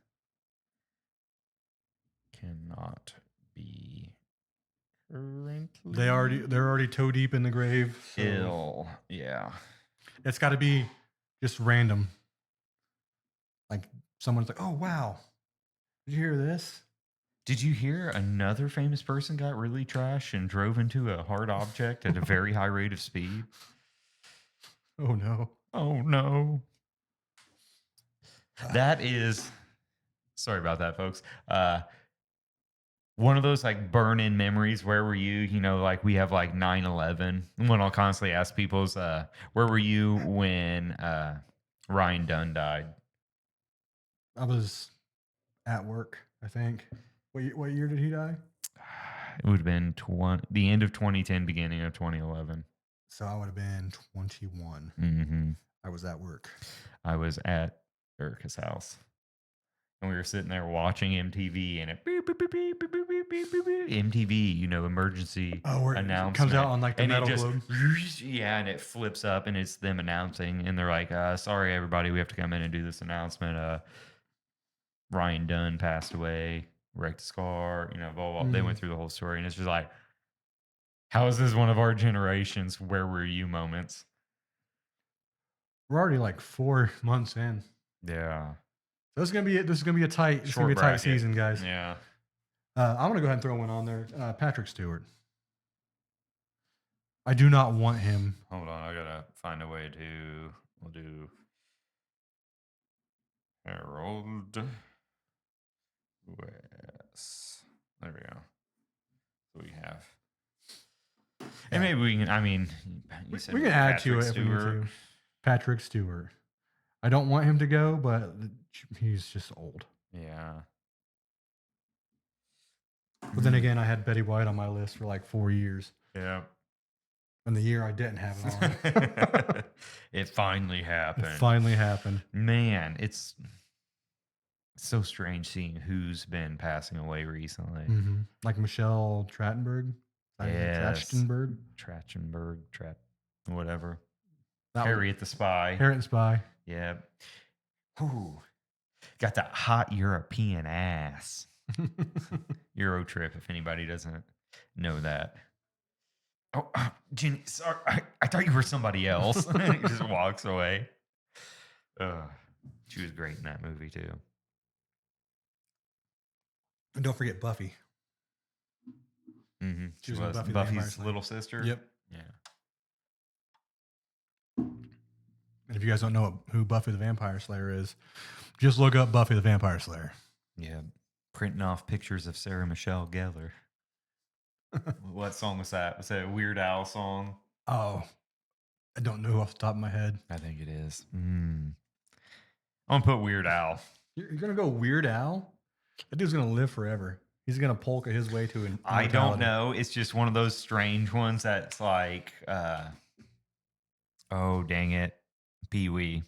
Cannot be currently They're already toe deep in the grave. So ill. Yeah. it's got to be just random. Like someone's like, "Oh wow, did you hear this?" Did you hear another famous person got really trashed and drove into a hard object at a very high rate of speed? Oh no. Oh no. That is sorry about that, folks. One of those like burn in memories. Where were you? You know, like we have like 9/11. One I'll constantly ask people is where were you when Ryan Dunn died? I was at work, I think. What year did he die? It would have been the end of 2010, beginning of 2011. So I would have been 21. Mm-hmm. I was at work. I was at Erica's house. And we were sitting there watching MTV, and it beep, beep, beep, beep, beep, beep, beep, beep, beep, beep. MTV, you know, emergency Oh, where it announcement comes out on like the and metal it just globe. yeah, and it flips up, and it's them announcing, and they're like, "Sorry, everybody, we have to come in and do this announcement. Ryan Dunn passed away, wrecked his car, you know, blah blah." They went through the whole story, and it's just like, how is this one of our generation's "Where were you" moments? We're already like 4 months in. Yeah, So this is gonna be a tight. It's gonna short be a tight bracket. season, guys. Yeah. I'm gonna go ahead and throw one on there. Patrick Stewart. I do not want him. Hold on, I gotta find a way to. We'll do Harold West. There we go. So we have, and maybe we can. I mean, you said We can add to Patrick it if we need Stewart. to. Patrick Stewart. I don't want him to go, but he's just old. Yeah. But then again, I had Betty White on my list for like 4 years. Yeah. And the year I didn't have it on. It finally happened. It finally happened. Man, it's so strange seeing who's been passing away recently. Mm-hmm. Like Michelle Trachtenberg. Yes. Trachtenberg. Whatever. That Harriet the Spy. Harriet the Spy. Yeah. Ooh. Got that hot European ass. Euro trip, if anybody doesn't know that. Oh, Jenny, sorry. I thought you were somebody else. He just walks away. She was great in that movie, too. And don't forget Buffy. Mm-hmm. She was in was Buffy the Vampire Buffy's Slayer. little sister. Yep. Yeah. And if you guys don't know who Buffy the Vampire Slayer is, just look up Buffy the Vampire Slayer. Yeah. Printing off pictures of Sarah Michelle Gellar. What song was that? Was that a Weird Al song? Oh, I don't know off the top of my head. I think it is. I'm going to put Weird Al. You're going to go Weird Al? That dude's going to live forever. He's going to polka his way to an I don't know. It's just one of those strange ones that's like, oh, dang it. Pee Wee.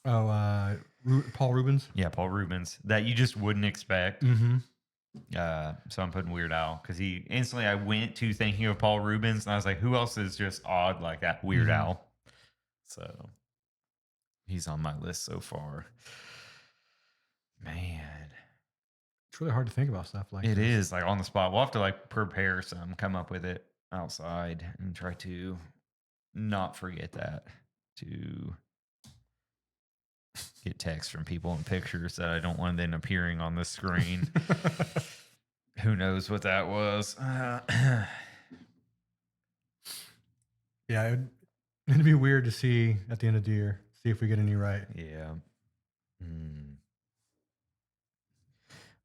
Oh, Paul Rubens? Yeah, Paul Rubens. That you just wouldn't expect. Mm-hmm. So I'm putting Weird Al because he instantly I went to thinking of Paul Rubens and I was like, who else is just odd like that? Weird Al. So he's on my list so far. Man. It's really hard to think about stuff like It this. is like on the spot. We'll have to like prepare some, come up with it outside and try to not forget that to get texts from people and pictures that I don't want then appearing on the screen. Who knows what that was? Yeah, it'd be weird to see at the end of the year, see if we get any right. Yeah.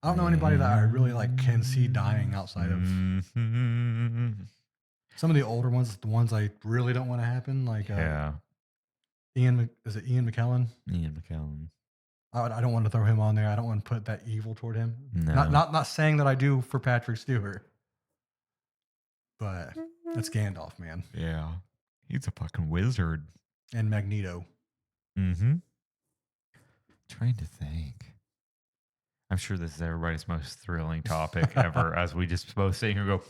I don't know anybody that I really like can see dying outside of some of the older ones, the ones I really don't want to happen. Like Ian McKellen? Ian McKellen. I don't want to throw him on there. I don't want to put that evil toward him. No. Not saying that I do for Patrick Stewart, but that's Gandalf, man. Yeah. He's a fucking wizard. And Magneto. Trying to think. I'm sure this is everybody's most thrilling topic ever as we just both sit here and go,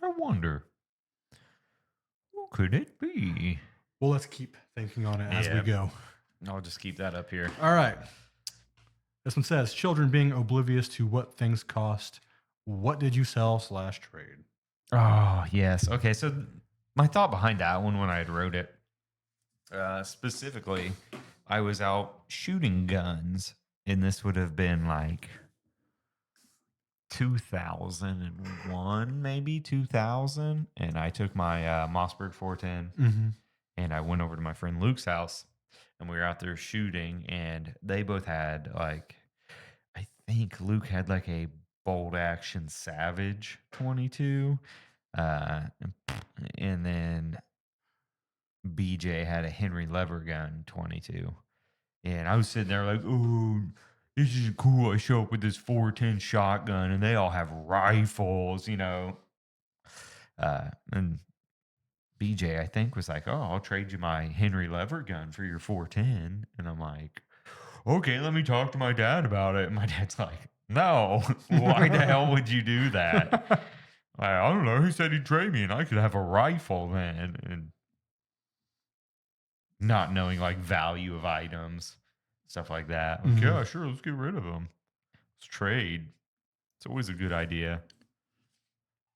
I wonder, what could it be? Well, let's keep thinking on it as we go. I'll just keep that up here. All right. This one says, children being oblivious to what things cost. What did you sell/trade? Oh, yes. Okay, so my thought behind that one when I had wrote it, specifically, I was out shooting guns, and this would have been like 2001, maybe 2000, and I took my Mossberg 410, and I went over to my friend Luke's house, and we were out there shooting, and they both had like, I think Luke had like a bolt action Savage 22, and then BJ had a Henry Lever gun 22. And I was sitting there like, oh, this is cool. I show up with this 410 shotgun and they all have rifles, you know. And BJ, I think, was like, oh, I'll trade you my Henry Lever gun for your 410. And I'm like, okay, let me talk to my dad about it. And my dad's like, no, why the hell would you do that? I don't know. He said he'd trade me and I could have a rifle then. And not knowing like value of items, stuff like that. Like, yeah, sure, let's get rid of them. Let's trade. It's always a good idea.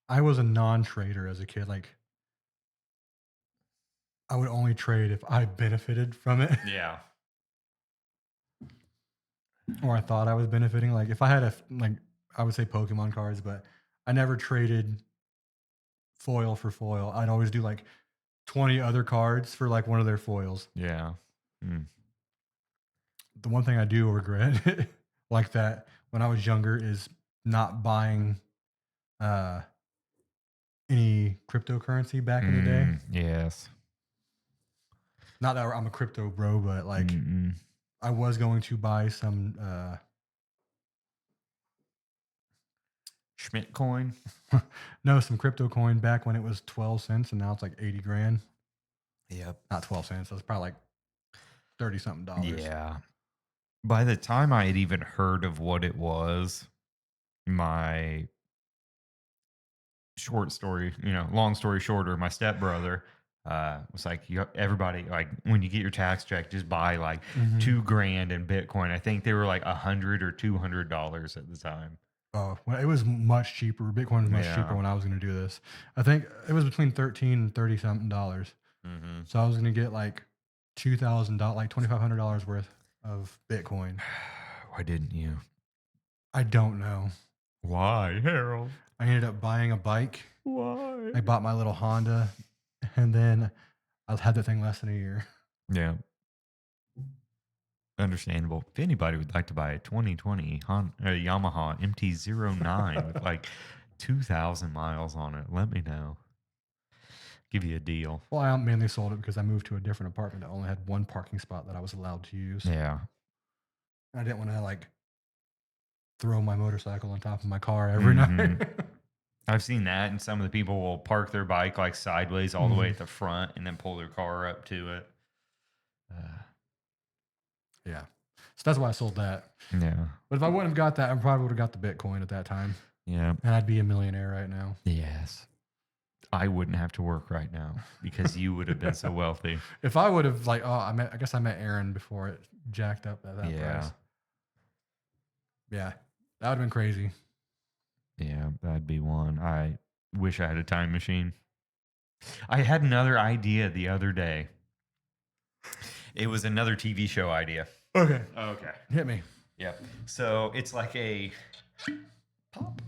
I was a non-trader as a kid. Like, I would only trade if I benefited from it. Yeah. Or I thought I was benefiting. Like, if I had I would say Pokemon cards, but I never traded foil for foil. I'd always do like 20 other cards for like one of their foils. Yeah. The one thing I do regret like that when I was younger is not buying any cryptocurrency back in the day. Yes. Not that I'm a crypto bro, but like I was going to buy some Schmidt coin. No, some crypto coin back when it was 12 cents and now it's like 80 grand. Yep. Not 12 cents. That's probably like 30 something dollars. Yeah. By the time I had even heard of what it was, my short story, long story shorter, my stepbrother was like, everybody, like when you get your tax check, just buy like $2,000 in Bitcoin. I think they were like $100 or $200 at the time. Oh, well, it was much cheaper. Bitcoin was much cheaper when I was going to do this. I think it was between 13 and 30 something dollars. So I was going to get like $2,000, like $2,500 worth of Bitcoin. Why didn't you? I don't know. Why, Harold? I ended up buying a bike. Why? I bought my little Honda, and then I had that thing less than a year. Yeah. Understandable. If anybody would like to buy a 2020 Yamaha MT-09 with like 2,000 miles on it, let me know. Give you a deal. Well, I mainly sold it because I moved to a different apartment that only had one parking spot that I was allowed to use. Yeah. I didn't want to like throw my motorcycle on top of my car every night. I've seen that, and some of the people will park their bike like sideways all the way at the front and then pull their car up to it. Yeah. So that's why I sold that. Yeah. But if I wouldn't have got that, I probably would have got the Bitcoin at that time. Yeah. And I'd be a millionaire right now. Yes. I wouldn't have to work right now because you would have been so wealthy. If I would have I guess I met Aaron before it jacked up at that price. Yeah. That would have been crazy. Yeah, that'd be one. I wish I had a time machine. I had another idea the other day. It was another TV show idea. Okay. Okay. Hit me. Yeah. So it's like a pop.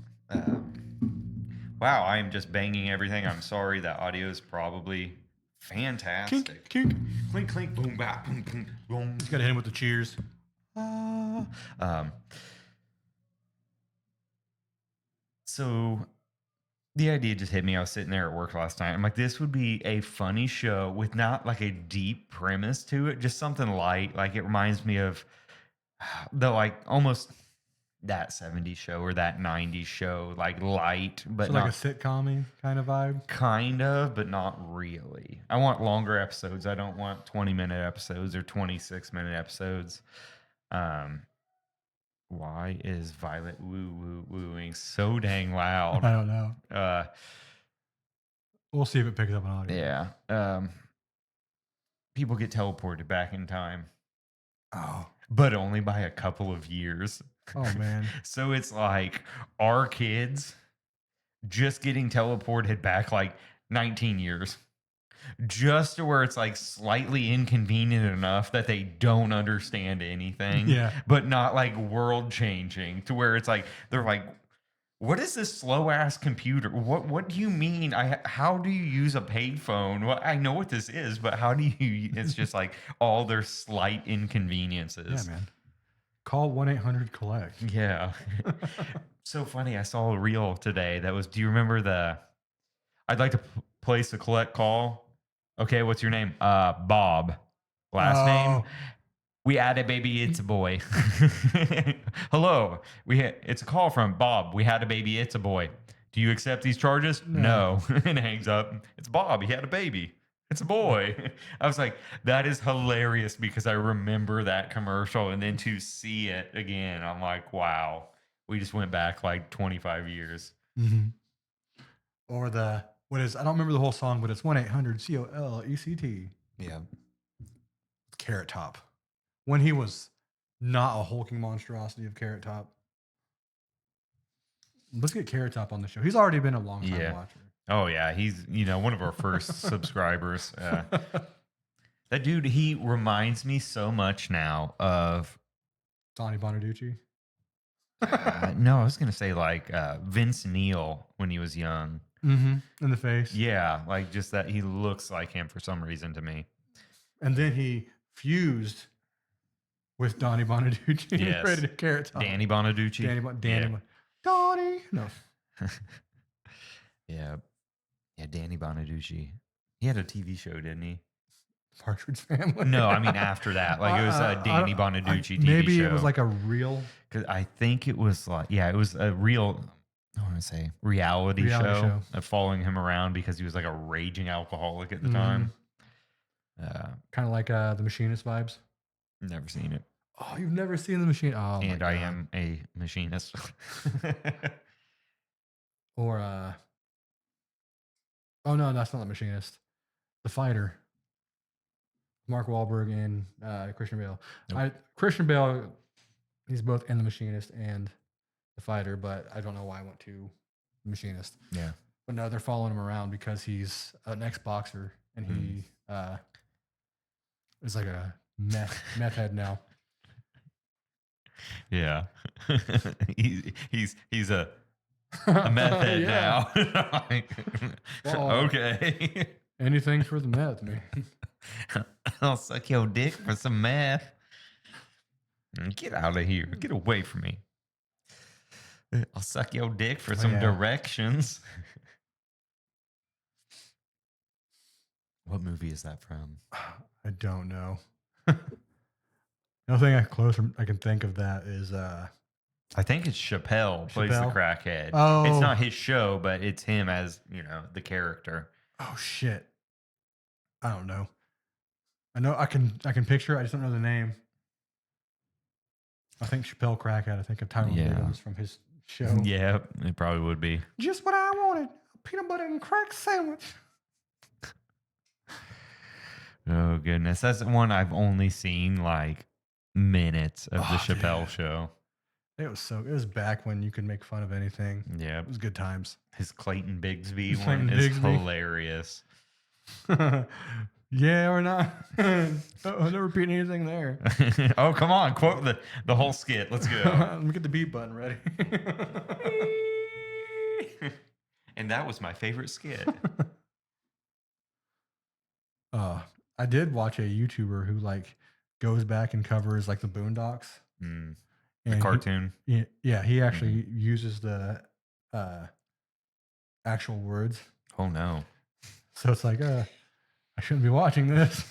Wow, I am just banging everything. I'm sorry. That audio is probably fantastic. Kink, kink. Clink, clink, boom, bap, boom, boom, boom. Just got to hit him with the cheers. So the idea just hit me. I was sitting there at work last night. I'm like, this would be a funny show with not like a deep premise to it, just something light. Like it reminds me of the like almost that 70s show or that 90s show, like light, but so not like a sitcom-y kind of vibe. kind of, but not really. I want longer episodes. I don't want 20-minute episodes or 26-minute episodes. Why is Violet wooing so dang loud? I don't know. We'll see if it picks up on audio. Yeah. People get teleported back in time. Oh. But only by a couple of years. Oh, man. So it's like our kids just getting teleported back like 19 years. Just to where it's like slightly inconvenient enough that they don't understand anything. Yeah. But not like world changing to where it's like, they're like, what is this slow ass computer? What do you mean? How do you use a payphone? Well, I know what this is, but how do you? It's just like all their slight inconveniences. Yeah, man. Call 1-800-collect. Yeah. So funny. I saw a reel today that was. Do you remember the? I'd like to place a collect call. Okay, what's your name? Bob. Last name. We had a baby, it's a boy. Hello, it's a call from Bob. We had a baby, it's a boy. Do you accept these charges? No. And hangs up. It's Bob. He had a baby. It's a boy. I was like, that is hilarious because I remember that commercial, and then to see it again, I'm like, wow, we just went back like 25 years. Mm-hmm. Or I don't remember the whole song, but it's 1-800-COLECT. Yeah. Carrot Top. When he was not a hulking monstrosity of Carrot Top. Let's get Carrot Top on the show. He's already been a long time watcher. Oh, yeah. He's, one of our first subscribers. That dude, he reminds me so much now of... Donnie Bonaducci? No, I was going to say like Vince Neil when he was young. Mm-hmm. In the face. Yeah, like just that he looks like him for some reason to me. And then he fused with Donnie Bonaducci. Yes. Created a Carrot Top. Danny Bonaducci. Donnie. No. Yeah. Yeah, Danny Bonaducci. He had a TV show, didn't he? Partridge Family. No, I mean after that. Like it was a Danny Bonaducci TV maybe show. It was like a real. Because I think it was like, it was a real, I want to say, reality show of following him around because he was like a raging alcoholic at the time. Kind of like The Machinist vibes. Never seen it. Oh, you've never seen The Machine? Oh, and I am a machinist. Or, oh no, that's not The Machinist. The Fighter. Mark Wahlberg and Christian Bale. Nope. Christian Bale, he's both in The Machinist and The Fighter, but I don't know why I went to The Machinist. Yeah. But no, they're following him around because he's an ex-boxer and he is like a meth head now. Yeah. he's a meth head now. Well, okay. Anything for the meth, man. I'll suck your dick for some meth. Get out of here. Get away from me. I'll suck your dick for Oh, some yeah. directions. What movie is that from? I don't know. The only thing I can think of that is I think it's Chappelle plays the Chappelle. crackhead. It's Oh, not his show, but it's him as, the character. oh shit. I don't know. I know I can picture it. I just don't know the name. I think Chappelle Crackhead. I think of Tyrone Yeah. Biggums from his show. Yeah, it probably would be. Just what I wanted. A peanut butter and crack sandwich. Oh goodness. That's one I've only seen like minutes of the Oh, Chappelle dude. show. It was back when you could make fun of anything. Yeah. It was good times. His Clayton Bigsby one Clayton is Bigsby. hilarious. Yeah or not? I'm not repeating anything there. Oh, come on. Quote the whole skit. Let's go. Let me get the beat button ready. And that was my favorite skit. uh, I did watch a YouTuber who like goes back and covers like the Boondocks. The And cartoon. he actually uses the actual words. Oh no. So it's like, I shouldn't be watching this.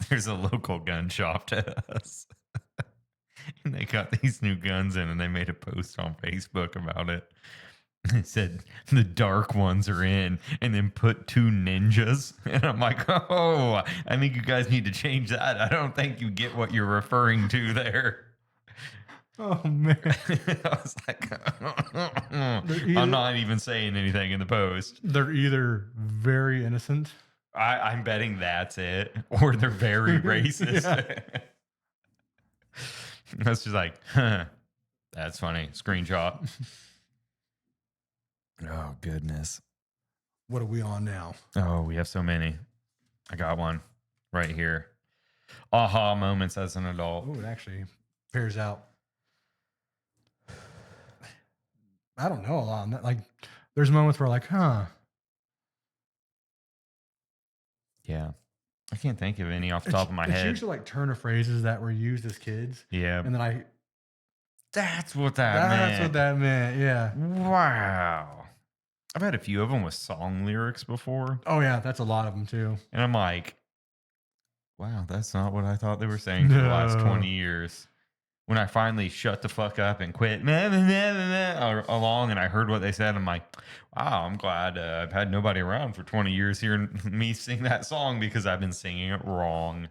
There's a local gun shop to us. And they got these new guns in and they made a post on Facebook about it. It said the dark ones are in and then put 2 ninjas. And I'm like, oh, I think you guys need to change that. I don't think you get what you're referring to there. Oh man. I was like, I'm not even saying anything in the post. They're either very innocent. I'm betting that's it. Or they're very racist. That's just like, huh, that's funny. Screenshot. Oh, goodness. What are we on now? Oh, we have so many. I got one right here. Aha moments as an adult. Oh, it actually pairs out. I don't know a lot. Like, there's moments where like, huh. Yeah. I can't think of any off the It's, top of my it's head. usually like turn of phrases that were used as kids. Yeah. And then That's what that meant. that's what that meant. Yeah. Wow. I've had a few of them with song lyrics before. Oh yeah, that's a lot of them too. And I'm like, wow, that's not what I thought they were saying for the last 20 years. When I finally shut the fuck up and quit along and I heard what they said, I'm like, wow, I'm glad I've had nobody around for 20 years hearing me sing that song because I've been singing it wrong.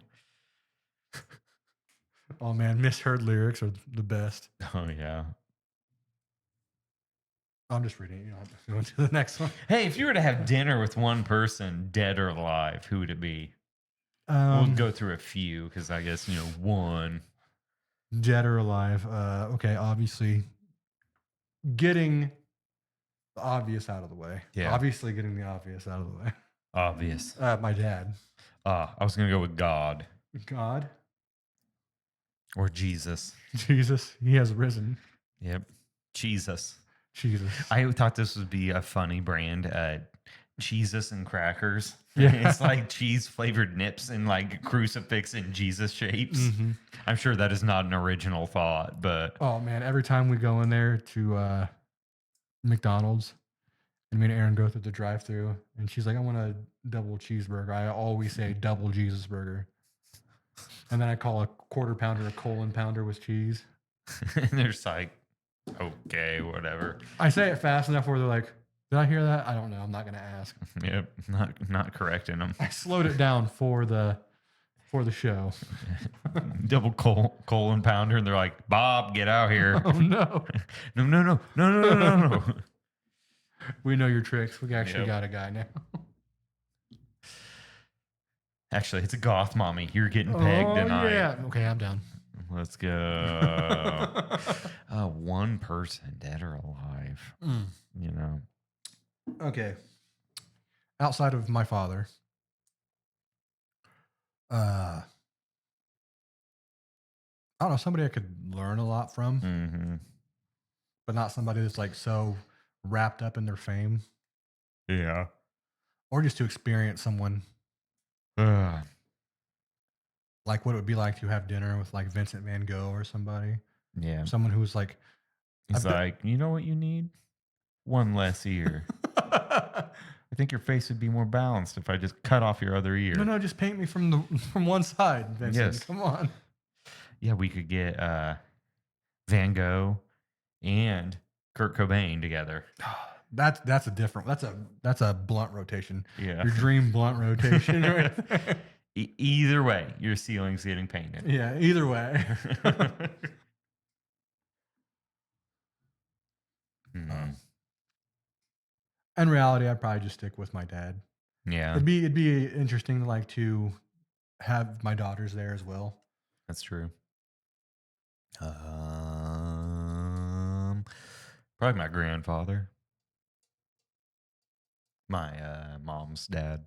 Oh man, misheard lyrics are the best. Oh, yeah. I'm just reading it. You know, going to the next one. Hey, if you were to have dinner with one person, dead or alive, who would it be? We'll go through a few because I guess, one. Dead or alive. Okay, obviously getting the obvious out of the way. Yeah. Obviously getting the obvious out of the way. Obvious. My dad. I was going to go with God God. or Jesus. Jesus. He has risen. Yep. Jesus. Jesus. I thought this would be a funny brand. Jesus and crackers. Yeah. It's like cheese flavored nips and like crucifix in Jesus shapes. Mm-hmm. I'm sure that is not an original thought, but Oh man, every time we go in there to McDonald's and me and Aaron go through the drive through and she's like, I want a double cheeseburger. I always say double Jesus burger. And then I call a quarter pounder a colon pounder with cheese. and they're just like, okay, whatever. I say it fast enough where they're like, did I hear that? I don't know. I'm not gonna ask. Yep, not correcting them. I slowed it down for the show. Double colon pounder, and they're like, Bob, get out here. Oh no. No. We know your tricks. We actually Yep. got a guy now. Actually, it's a goth mommy. You're getting pegged tonight. Yeah. Okay, I'm down. Let's go. One person, dead or alive. Okay. Outside of my father, I don't know, somebody I could learn a lot from, Mm-hmm. but not somebody that's like so wrapped up in their fame. Yeah. or just to experience someone, Ugh. like what it would be like to have dinner with like Vincent Van Gogh or somebody, Yeah. someone who's like a He's bit. like, you know what you need? One less ear. I think your face would be more balanced if I just cut off your other No, ear. no, just paint me from the from one side, Vincent. Yes. Come on. Yeah, we could get Van Gogh and Kurt Cobain together. That's a different. That's a blunt rotation. Yeah. Your dream blunt rotation, right there. Either way, your ceiling's getting painted. Yeah. Either way. Mhm. In reality, I'd probably just stick with my dad. Yeah, It'd be interesting, like to have my daughters there as well. that's true. Um, Probably my grandfather, my mom's dad.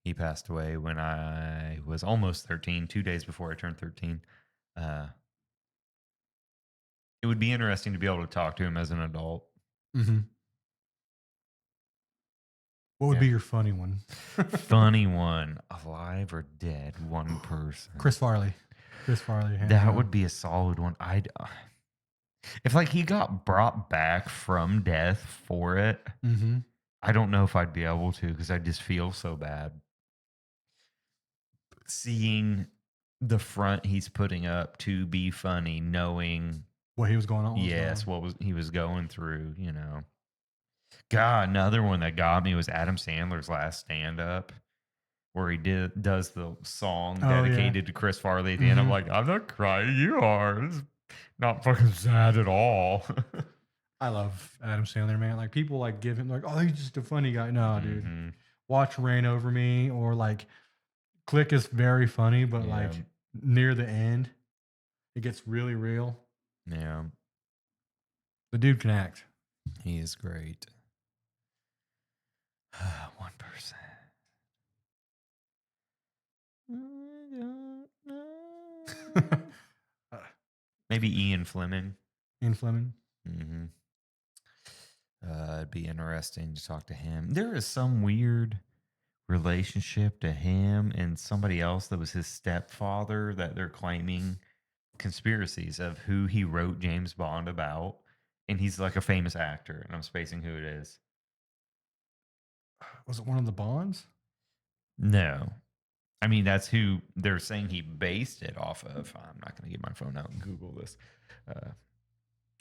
He passed away when I was almost 13, 2 days before I turned 13. Uh, it would be interesting to be able to talk to him as an adult. Mm-hmm. What would Yeah. be your funny one? Funny one, alive or dead, one person. Chris Farley. Chris Farley. hands That down. would be a solid one. If like he got brought back from death for it, Mm-hmm. I don't know if I'd be able to because I just feel so bad. Seeing the front he's putting up to be funny, knowing What he was going on. yes, what was he was going through, you know. God, another one that got me was Adam Sandler's last stand up where he does the song Oh, yeah. dedicated to Chris Farley at the end. I'm Mhm. like, I'm not crying, you are. It's not fucking sad at all. I love Adam Sandler, man. Like people like give him like, oh, he's just a funny guy. No, dude. Mhm. Watch Rain Over Me or like Click is very funny, but Yeah. like near the end, it gets really real. Yeah, The dude can act. he is great. One person. Maybe Ian Fleming. Ian Fleming. Mm-hmm. It'd be interesting to talk to him. There is some weird relationship to him and somebody else that was his stepfather that they're claiming conspiracies of who he wrote James Bond about. And he's like a famous actor, and I'm spacing who it is. Was it one of the Bonds? No. I mean, that's who they're saying he based it off of. I'm not going to get my phone out and Google this.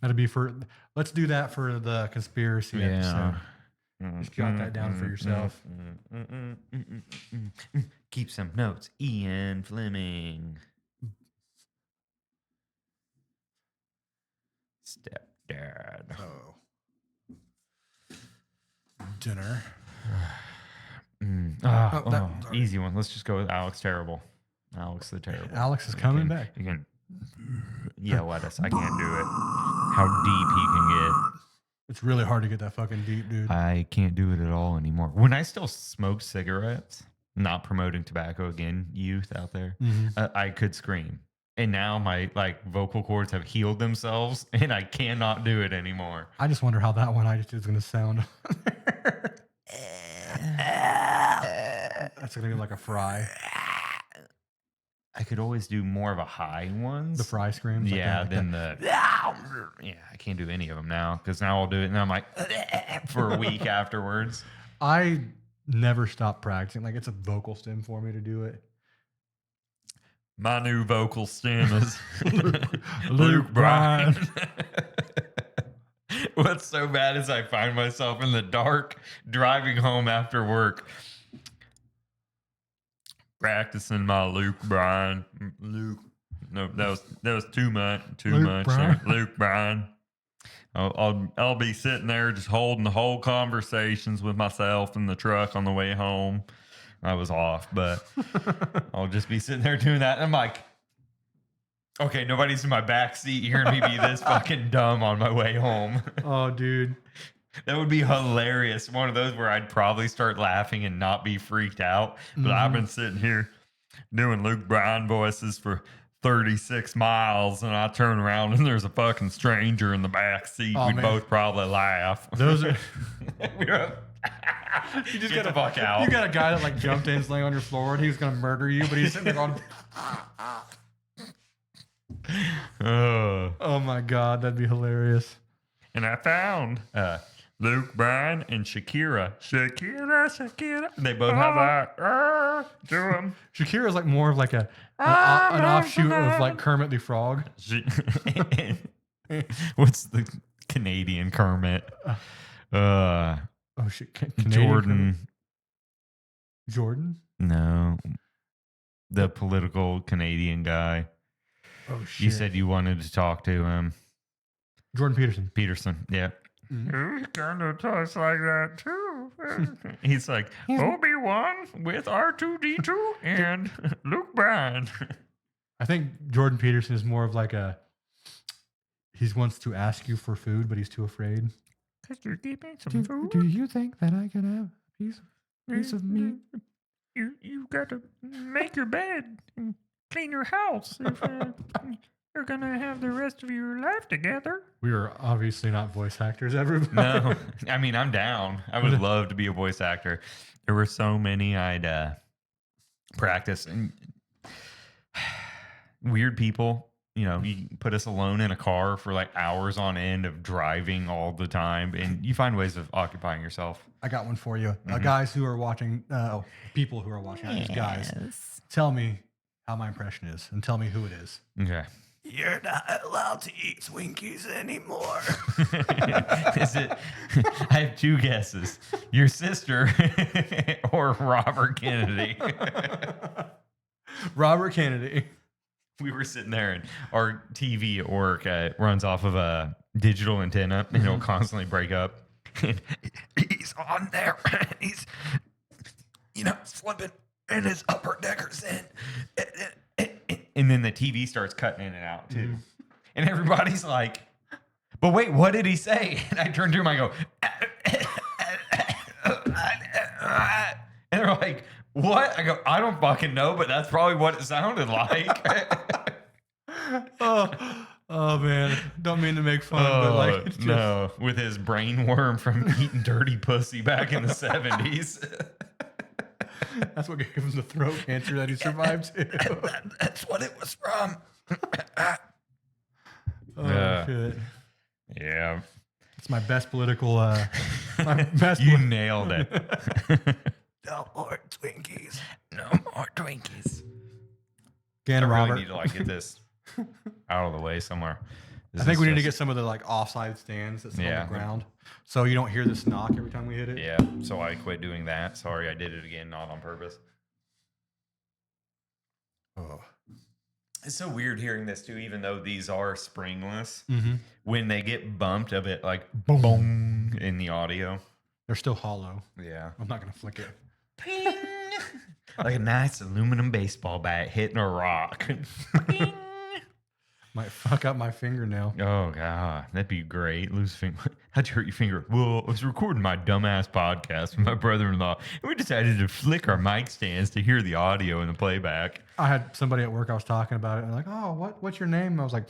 That'd be for. Let's do that for the conspiracy episode. Yeah. Just jot that down for yourself. Keep some notes. Ian Fleming. Stepdad. Oh. Dinner. Easy one. Let's just go with Alex Terrible. Alex the Terrible. Alex is coming back. You can yell at us. I can't do it. How deep he can It's really hard to get that fucking deep, dude. get. I can't do it at all anymore. When I still smoked cigarettes, not promoting tobacco again, youth out there, I could scream. And now my like vocal cords have healed themselves, and I cannot do it anymore. I just wonder how that one I just did is going to sound. That's going to be like a fry. I could always do more of a high ones. The fry screams. like Yeah, that, like then that. yeah, I can't do any of them now because now I'll do it and I'm like for a week afterwards. I never stop practicing. Like it's a vocal stem for me to do it. My new vocal stem is Luke Bryan. What's so bad is I find myself in the dark driving home after work, practicing my Luke Bryan. Luke, no, that was too much. Luke Bryan. Luke Bryan. I'll be sitting there just holding the whole conversations with myself in the truck on the way home. I was off, but I'll just be sitting there doing that. And I'm like, okay, nobody's in my back seat hearing me be this fucking dumb on my way home. Oh, dude. That would be hilarious. One of those where I'd probably start laughing and not be freaked out. But I've been sitting here doing Luke Bryan voices for 36 miles, and I turn around and there's a fucking stranger in the back seat. Oh, We'd man. both probably laugh. Those are You just Get the fuck out. You got a guy that like jumped in, is laying on your floor, and he's gonna murder you, but he's sitting there going, "Oh my god, that'd be hilarious." And I found Luke Bryan and Shakira. Shakira. They both have that. Do them. Shakira's like more of like an offshoot of like Kermit the Frog. What's the Canadian Kermit? Oh shit, Jordan. Jordan? No, the political Canadian guy. Oh shit! You said you wanted to talk to him. Jordan Peterson. Peterson, yeah. Mm-hmm. He kind of talks like that too. He's like Obi-Wan with R2-D2 and Luke Bryan. I think Jordan Peterson is more of like he wants to ask you for food, but he's too afraid. Because you're keeping some food. Do you think that I could have a piece of meat? You got to make your bed and clean your house if you're going to have the rest of your life together. We are obviously not voice actors, everybody. No, I mean, I'm down. I would love to be a voice actor. There were so many I'd practice. And weird people, you know, you put us alone in a car for like hours on end of driving all the time, and you find ways of occupying yourself. I got one for you. Guys who are watching, people who are watching, not just guys, tell me how my impression is and tell me who it is. Okay. You're not allowed to eat Twinkies anymore. Is it? I have two guesses: your sister or Robert Kennedy. Robert Kennedy. We were sitting there, and our TV at work runs off of a digital antenna, and it'll constantly break up. And he's on there, and he's, flipping in his upper deckers in. And then the TV starts cutting in and out too. Mm-hmm. And everybody's like, but wait, what did he say? And I turn to him, I go, and they're like, what? I go, I don't fucking know, but that's probably what it sounded like. Oh man, don't mean to make fun, but like, it's just... no, with his brain worm from eating dirty pussy back in the 70s. That's what gave him the throat cancer that he survived too. That's what it was from. Shit. Yeah. It's my best political. You nailed it. No more Twinkies. No more Twinkies. Again, I Robert. really need to like get this out of the way somewhere. I think we need to get some of the like offside stands that sit on the ground, so you don't hear this knock every time we hit it. Yeah, so I quit doing that. Sorry, I did it again, not on purpose. Oh, it's so weird hearing this too, even though these are springless. Mm-hmm. When they get bumped a bit, like boom in the audio, they're still hollow. Yeah, I'm not gonna flick it. Ping. Like a nice aluminum baseball bat hitting a rock. Ping. Might fuck up my fingernail. Oh, God. That'd be great. Lose a finger. How'd you hurt your finger? Well, I was recording my dumbass podcast with my brother-in-law, and we decided to flick our mic stands to hear the audio in the playback. I had somebody at work, I was talking about it, and like, oh, what's your name? And I was like,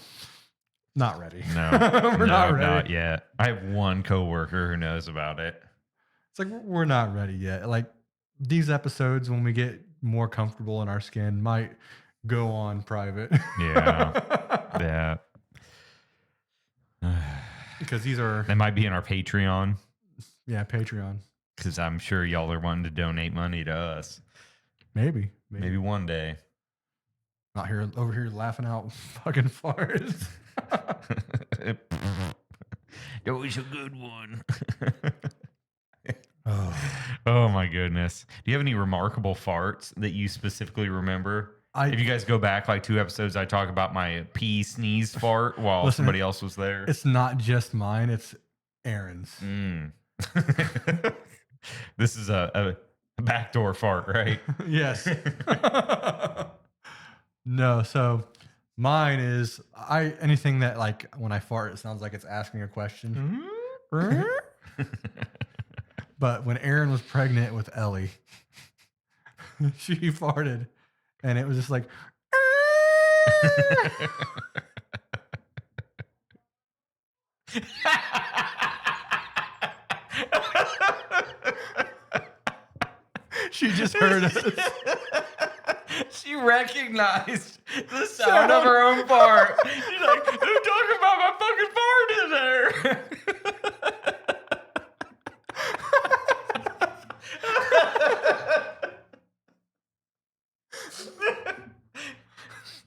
not ready. No. We're not ready. Not yet. I have one coworker who knows about it. It's like, we're not ready yet. Like, these episodes, when we get more comfortable in our skin, might go on private. Yeah. Because these are... They might be in our Patreon. Yeah, Patreon. Because I'm sure y'all are wanting to donate money to us. Maybe one day. Not over here laughing out fucking farts. That was a good one. Oh my goodness. Do you have any remarkable farts that you specifically remember? If you guys go back like 2 episodes, I talk about my pee sneeze fart while somebody else was there. It's not just mine, it's Aaron's. This is a backdoor fart, right? Yes. No, so mine is anything that like when I fart, it sounds like it's asking a question. But when Aaron was pregnant with Ellie, she farted, and it was just like. She just heard us. She recognized the sound of her own fart. She's like, "Who talking about my fucking fart in there?"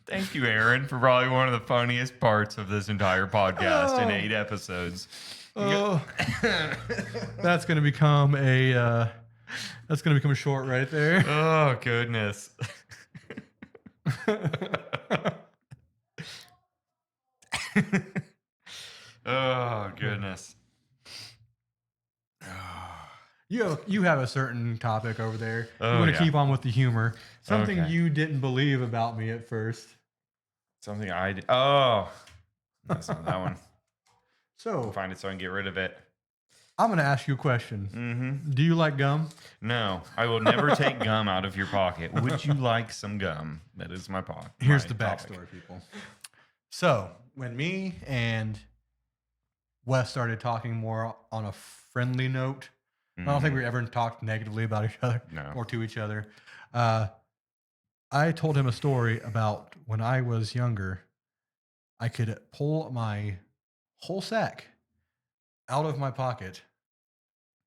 Thank you, Aaron, for probably one of the funniest parts of this entire podcast in 8 episodes. Oh, that's gonna become a short right there. Oh, goodness. Oh, goodness. You have a certain topic over there. You Oh, want to yeah. keep on with the humor. Something Okay. you didn't believe about me at first. Something I did. Oh, that's not that one. So Find it so I can get rid of it. I'm going to ask you a question. Mm-hmm. Do you like gum? No, I will never take gum out of your pocket. Would you like some gum? That is my pocket. Here's the backstory, people. So when me and Wes started talking more on a friendly note, I don't think we ever talked negatively about each other or to each other. I told him a story about when I was younger, I could pull my whole sack out of my pocket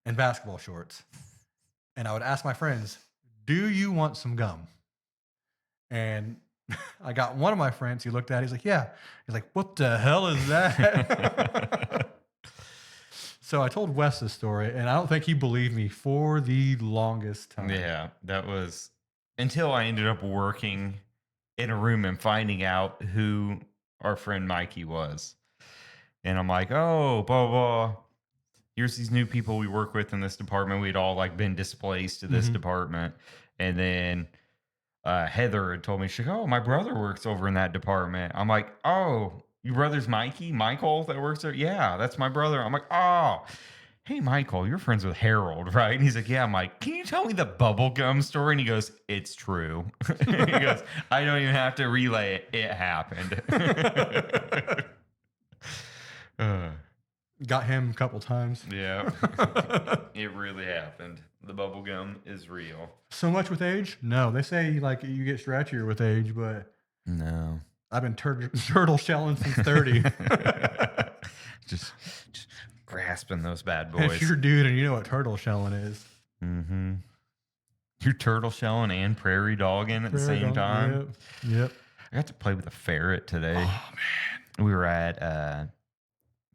in basketball shorts. And I would ask my friends, "Do you want some gum?" And I got one of my friends, he looked at it, he's like, "Yeah." He's like, "What the hell is that?" So I told Wes this story, and I don't think he believed me for the longest time. Yeah, that was until I ended up working in a room and finding out who our friend Mikey was. And I'm like, "Oh, blah, blah. Here's these new people we work with in this department." We'd all like been displaced to this department. And then Heather had told me, she's like, "Oh, my brother works over in that department." I'm like, "Oh, your brother's Michael that works there?" "Yeah, that's my brother." I'm like, "Oh, hey, Michael, you're friends with Harold, right?" And he's like, "Yeah." I'm like, "Can you tell me the bubblegum story?" And he goes, "It's true." He goes, "I don't even have to relay it. It happened." Uh, Got him a couple times. yeah, it really happened. The bubblegum is real. So much with age? No, they say like you get stretchier with age, but No. I've been turtle shelling since 30. just grasping those bad If boys. you're a dude and you know what turtle shelling is. Mm-hmm. You're turtle shelling and prairie dogging at the same time. Yep. I got to play with a ferret today. Oh man. We were at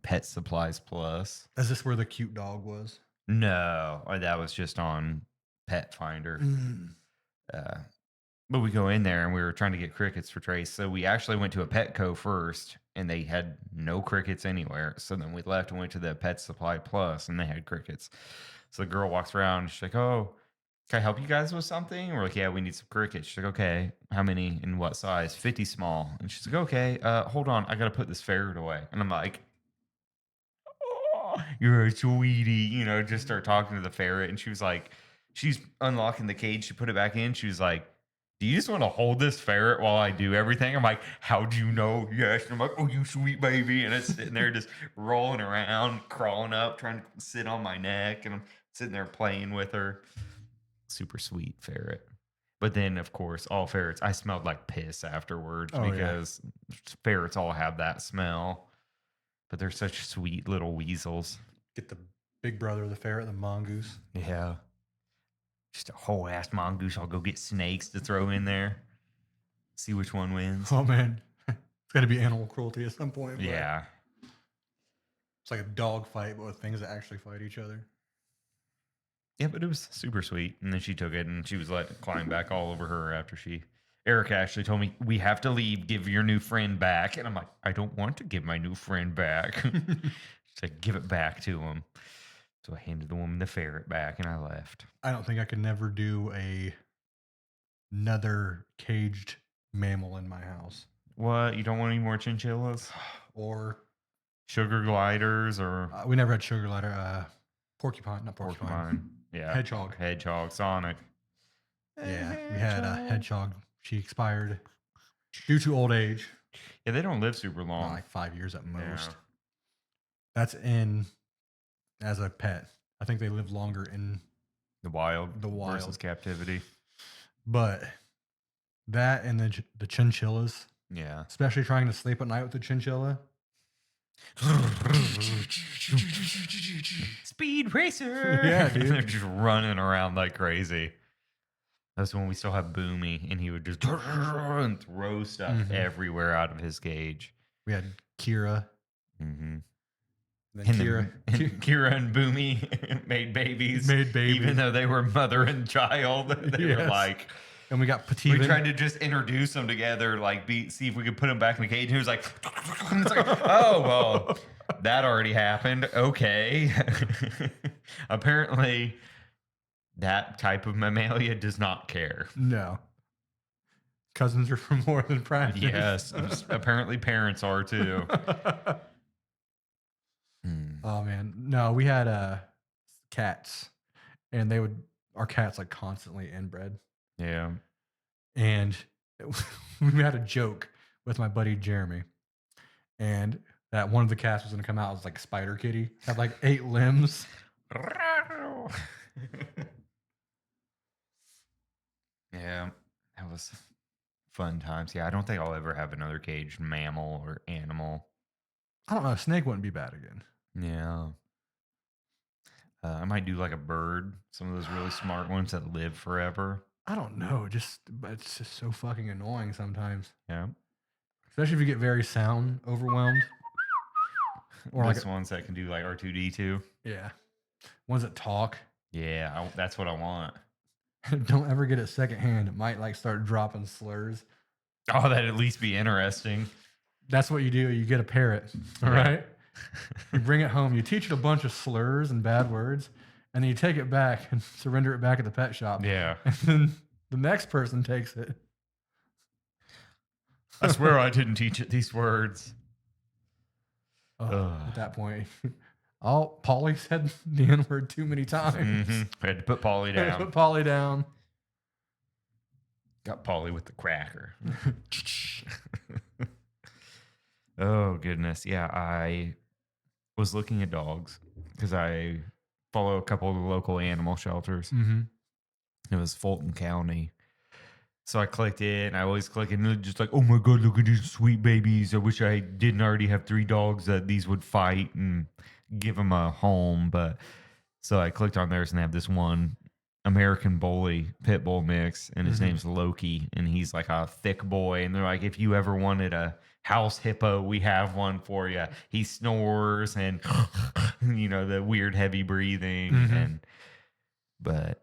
Pet Supplies Plus. Is this where the cute dog was? No, that was just on Pet Finder. But we go in there and we were trying to get crickets for Trace. So we actually went to a Petco first and they had no crickets anywhere. So then we left and went to the Pet Supply Plus and they had crickets. So the girl walks around. She's like, "Oh, can I help you guys with something?" And we're like, "Yeah, we need some crickets." She's like, "Okay, how many and what size?" 50 small. And she's like, "Okay, hold on. I got to put this ferret away." And I'm like, "Oh, you're a sweetie." Just start talking to the ferret. And she was like, she's unlocking the cage to put it back in. She was like, "Do you just want to hold this ferret while I do everything?" I'm like, "How'd you know?" "Yes." And I'm like, "Oh, you sweet baby." And it's sitting there just rolling around, crawling up, trying to sit on my neck. And I'm sitting there playing with her. Super sweet ferret. But then, of course, all ferrets, I smelled like piss afterwards because ferrets all have that smell. But they're such sweet little weasels. Get the big brother of the ferret, the mongoose. Yeah. Just a whole ass mongoose. I'll go get snakes to throw in there. See which one wins. Oh man. It's gotta be animal cruelty at some point. Yeah. It's like a dog fight, but with things that actually fight each other. Yeah, but it was super sweet. And then she took it and she was like climb back all over her after Erica actually told me, "We have to leave, give your new friend back." And I'm like, "I don't want to give my new friend back." She's like, "Give it back to him." So I handed the woman the ferret back and I left. I don't think I could never do another caged mammal in my house. What? You don't want any more chinchillas? Or Sugar gliders or we never had sugar glider. Porcupine, not porcupine. porcupine? Yeah. Hedgehog. Sonic. Yeah, we had a hedgehog. She expired due to old age. Yeah, they don't live super long. Like 5 years at most. Yeah. That's in as a pet. I think they live longer in The wild The versus wild. captivity. But that and the chinchillas, Yeah. especially trying to sleep at night with the chinchilla. Speed racer. Yeah, And they're dude. just running around like crazy. That's when we still have Boomy, and he would just and throw stuff Mhm. everywhere out of his cage. We had Kira. Mm-hmm. And then And Kira, then and Kira and Boomy made babies, made even babies. though they were mother and child. They were Yes. like, And we got we Pativan. tried to just introduce them together, like see if we could put them back in the cage. And he was like, and it's like, oh well, that already happened. Okay. Apparently, that type of mammalia does not care. No. Cousins are for more than practice. Yes, apparently parents are too. Oh man, no, we had cats, and our cats like constantly inbred, Yeah. and we had a joke with my buddy Jeremy, and that one of the cats was gonna come out as like Spider Kitty, had like 8 limbs. Yeah, that was fun times. Yeah, I don't think I'll ever have another caged mammal or animal. I don't know, a snake wouldn't be bad again. Yeah. I might do like a bird, some of those really smart ones that live forever. I don't know, but it's just so fucking annoying sometimes, Yeah. especially if you get very sound overwhelmed, or like Those ones that can do like R2D2. yeah, ones that talk. Yeah, that's what I want. Don't ever get it secondhand. It might like start dropping slurs. Oh, that'd at least be interesting. That's what you do. You get a parrot, all Yeah. right? You bring it home. You teach it a bunch of slurs and bad words, and then you take it back and surrender it back at the pet shop. Yeah. And then the next person takes it. I swear I didn't teach it these words. At that point, Polly said the N word too many times. I had to put Polly down. Put Polly down. Got Polly with the cracker. Oh, goodness. Yeah, I was looking at dogs because I follow a couple of the local animal shelters. Mm-hmm. It was Fulton County. So I clicked it, and I always click it, and it's just like, oh my God, look at these sweet babies. I wish I didn't already have 3 dogs that these would fight and give them a home. But so I clicked on theirs, and they have this one American Bully pit bull mix, and his name's Loki, and he's like a thick boy. And they're like, if you ever wanted a house hippo, we have one for you. He snores and, the weird heavy breathing. But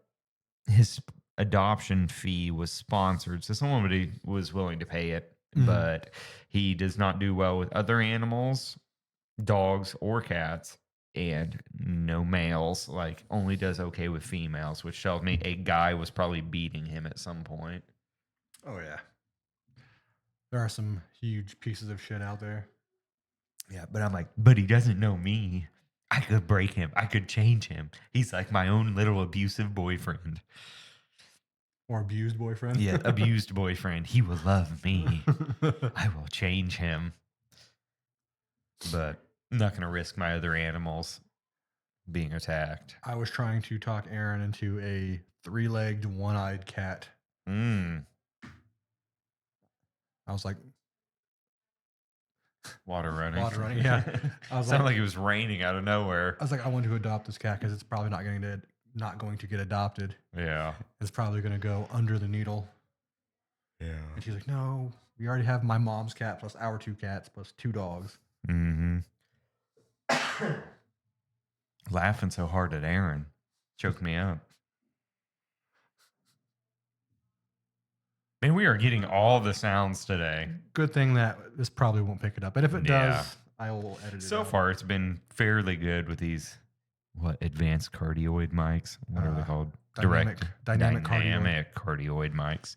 his adoption fee was sponsored, so somebody was willing to pay it, but he does not do well with other animals, dogs or cats, and no males, like only does okay with females, which tells me a guy was probably beating him at some point. Oh, yeah. There are some huge pieces of shit out there. Yeah, but I'm like, but he doesn't know me. I could break him. I could change him. He's like my own little abusive boyfriend. Or abused boyfriend. Yeah, abused boyfriend. He will love me. I will change him. But I'm not going to risk my other animals being attacked. I was trying to talk Aaron into a 3-legged, one-eyed cat. I was like, water running. Water running, yeah. I was Sounded like it was raining out of nowhere. I was like, I want to adopt this cat because it's probably not going to get adopted. Yeah. It's probably going to go under the needle. Yeah. And she's like, no, we already have my mom's cat plus our 2 cats plus 2 dogs. Laughing so hard at Aaron choked me up. Man, we are getting all the sounds today. Good thing that this probably won't pick it up. And if it does, I will edit it So out. far, it's been fairly good with these, advanced cardioid mics? What are they called? Dynamic cardioid mics.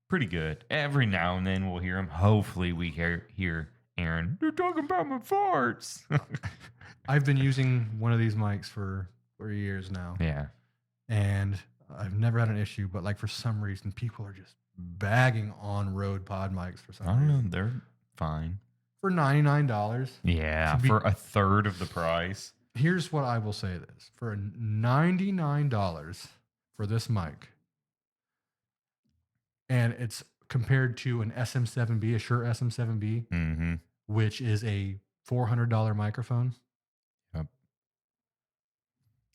Pretty good. Every now and then we'll hear them. Hopefully we hear Aaron, they're talking about my farts. I've been using one of these mics for 3 years now. Yeah. And I've never had an issue, but like for some reason, people are just bagging on Rode pod mics for some I don't know. reason. They're fine. For $99. Yeah. For a third of the price. Here's what I will say this for $99 for this mic, and it's compared to an SM7B, a Shure SM7B, Mhm. which is a $400 microphone. Yep.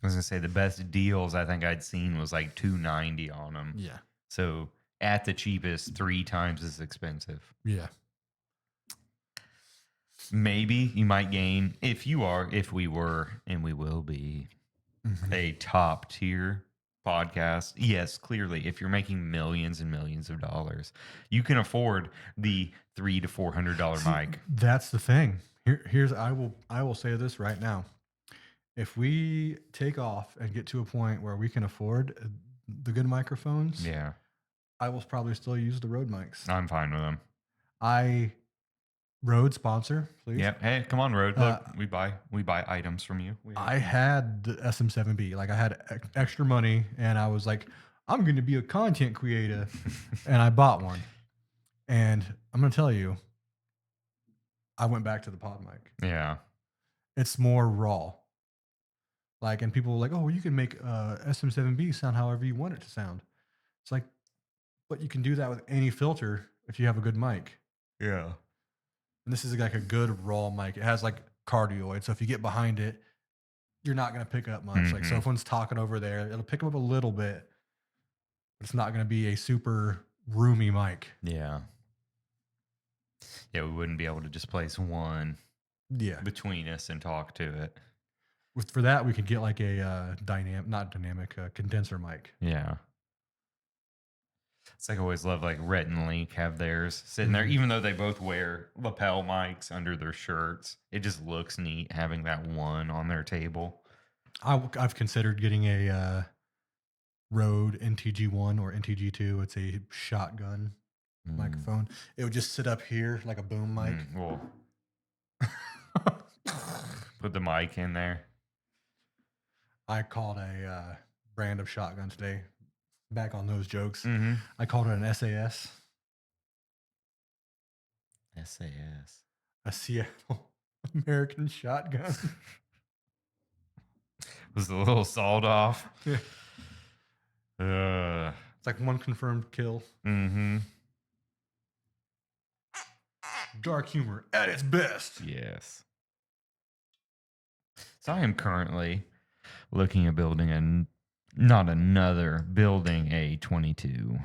I was gonna say the best deals I think I'd seen was like 290 on them. Yeah. So at the cheapest, 3 times as expensive. Yeah. Maybe you might gain if we were, and we will be Mhm. a top tier podcast. Yes, clearly, if you're making millions and millions of dollars, you can afford the $300 to $400 See, mic. that's the thing. Here's I will say this right now. If we take off and get to a point where we can afford the good microphones, Yeah, I will probably still use the Rode mics. I'm fine with them. I Rode sponsor, please. Yeah. Hey, come on, Road. Uh, Look, we buy items from you. We I had the SM7B. Like I had extra money, and I was like, I'm going to be a content creator, and I bought one. And I'm going to tell you, I went back to the pod mic. Yeah. It's more raw. Like, and people were like, oh, well, you can make SM7B sound however you want it to sound. It's like, but you can do that with any filter if you have a good mic. Yeah. And this is like a good raw mic. It has like cardioid. So if you get behind it, you're not going to pick up much. Like, so Mhm. if one's talking over there, it'll pick up a little bit. But it's not going to be a super roomy mic. Yeah. Yeah, we wouldn't be able to just place one Yeah. between us and talk to it. For that, we could get like a not dynamic, condenser mic. Yeah. It's like I always love like Rhett and Link have theirs sitting there, Mhm. even though they both wear lapel mics under their shirts. It just looks neat having that one on their table. I've considered getting a Rode NTG1 or NTG2. It's a shotgun Mm, microphone. It would just sit up here like a boom mic. Well, put the mic in there. I called a brand of shotgun today. Back on those jokes. Mm-hmm. I called it an SAS, SAS. a Seattle American shotgun. Was a little sawed off. Yeah. Uh, It's like one confirmed kill. mm-hmm. Dark humor at its best. Yes. So I am currently looking at building a 22.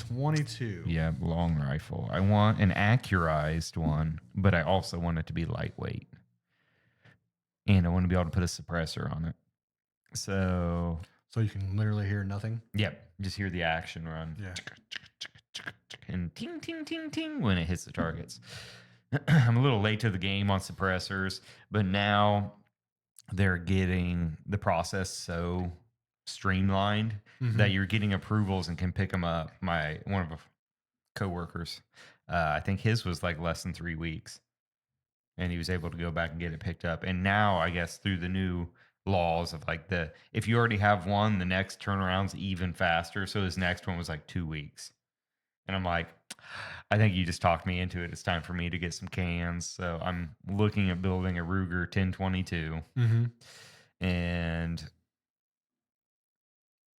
22. Yeah, long rifle. I want an accurized one, but I also want it to be lightweight. And I want to be able to put a suppressor on it. So, So you can literally hear nothing. yep, just hear the action run. Yeah. And ting, ting, ting, ting when it hits the targets. I'm a little late to the game on suppressors, but now they're getting the process so streamlined that you're getting approvals and can pick them up. One of the coworkers, I think his was like less than 3 weeks, and he was able to go back and get it picked up. And now I guess through the new laws of like if you already have one, the next turnaround's even faster. So his next one was like 2 weeks. And I'm like, I think you just talked me into it. It's time for me to get some cans. So I'm looking at building a Ruger 1022. Mm-hmm. And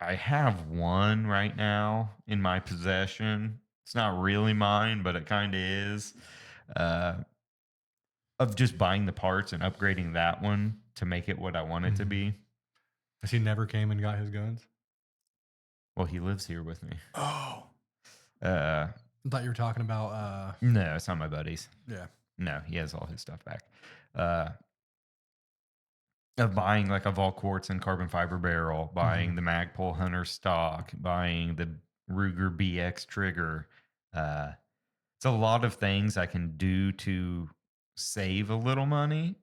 I have one right now in my possession. It's not really mine, but it kind of is. Uh, of just buying the parts and upgrading that one to make it what I want it to be. Has he never came and got his guns? Well, he lives here with me. Oh. Uh, I thought you were talking about no, it's not my buddy's. yeah. No, he has all his stuff back. Of buying like a Volquartz and carbon fiber barrel, buying the Magpul Hunter stock, buying the Ruger BX trigger. It's a lot of things I can do to save a little money,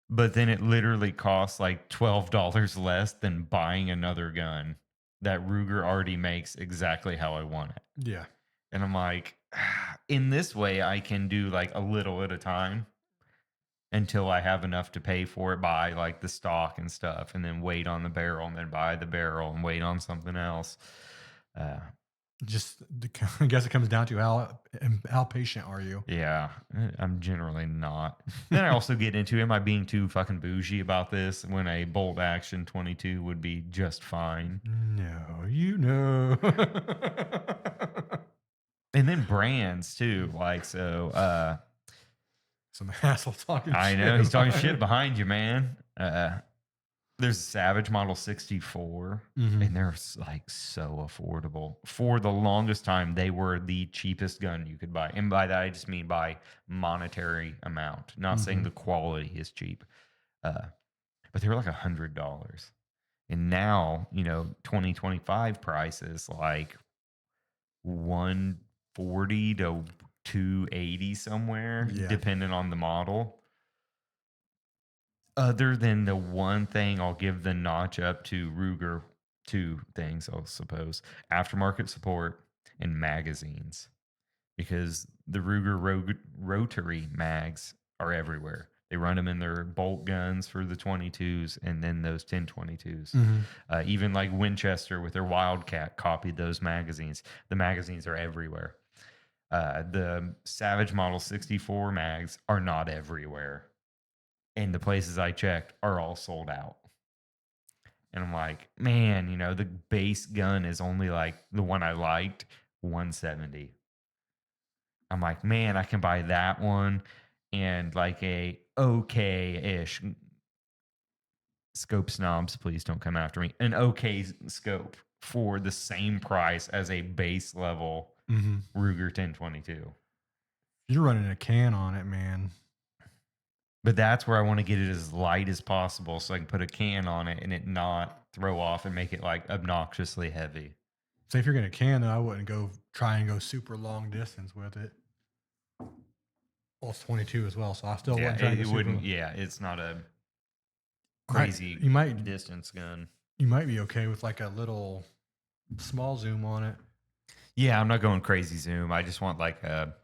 but then it literally costs like $12 less than buying another gun that Ruger already makes exactly how I want it. Yeah. And I'm like, in this way, I can do like a little at a time until I have enough to pay for it, buy like the stock and stuff, and then wait on the barrel, and then buy the barrel and wait on something else. Just I guess it comes down to how patient are you? Yeah, I'm generally not. Then I also get into, am I being too fucking bougie about this when a bolt action 22 would be just fine? No, you know. And then brands too, like Some asshole talking I know shit he's talking about shit it. behind you, man. There's a Savage Model 64, Mhm. and they're like so affordable. For the longest time, they were the cheapest gun you could buy. And by that, I just mean by monetary amount, not saying Mhm. the quality is cheap. Uh, but they were like $100. And now, 2025 prices like 140 to 280 somewhere, Yeah. depending on the model. Other than the one thing I'll give the notch up to Ruger, two things, I'll suppose: aftermarket support and magazines, because the Ruger rotary mags are everywhere. They run them in their bolt guns for the 22s and then those 1022s. Mhm. Even like Winchester with their Wildcat copied those magazines. The magazines are everywhere. The Savage Model 64 mags are not everywhere, and the places I checked are all sold out. And I'm like, man, the base gun is only like the one I liked, 170. I'm like, man, I can buy that one and like a okay-ish scope snobs, please don't come after me. An okay scope for the same price as a base level Mhm. Ruger 1022. You're running a can on it, man. But that's where I want to get it as light as possible so I can put a can on it and it not throw off and make it like obnoxiously heavy. Say if you're gonna can, though, I wouldn't try and go super long distance with it. Well, it's 22 as well, so I still Yeah, wouldn't try and go it wouldn't. super. Yeah, it's not a Might crazy you might distance gun. you might be okay with like a little small zoom on it. Yeah, I'm not going crazy zoom. I just want like a.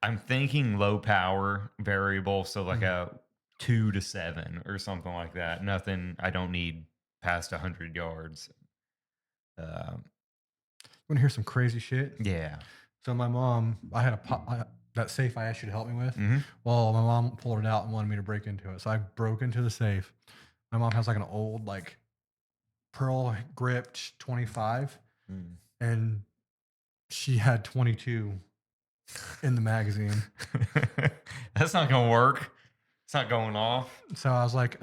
I'm thinking low power variable, so like Mm. a 2 to 7 or something like that. Nothing. I don't need past 100 yards. Um, Want to hear some crazy shit? yeah. So my mom, I had that safe I asked you to help me with. Hmm. Well, my mom pulled it out and wanted me to break into it, so I broke into the safe. My mom has like an old like pearl gripped 25, Mm. and she had 22 in the magazine. That's not gonna work. It's not going off. So I was like,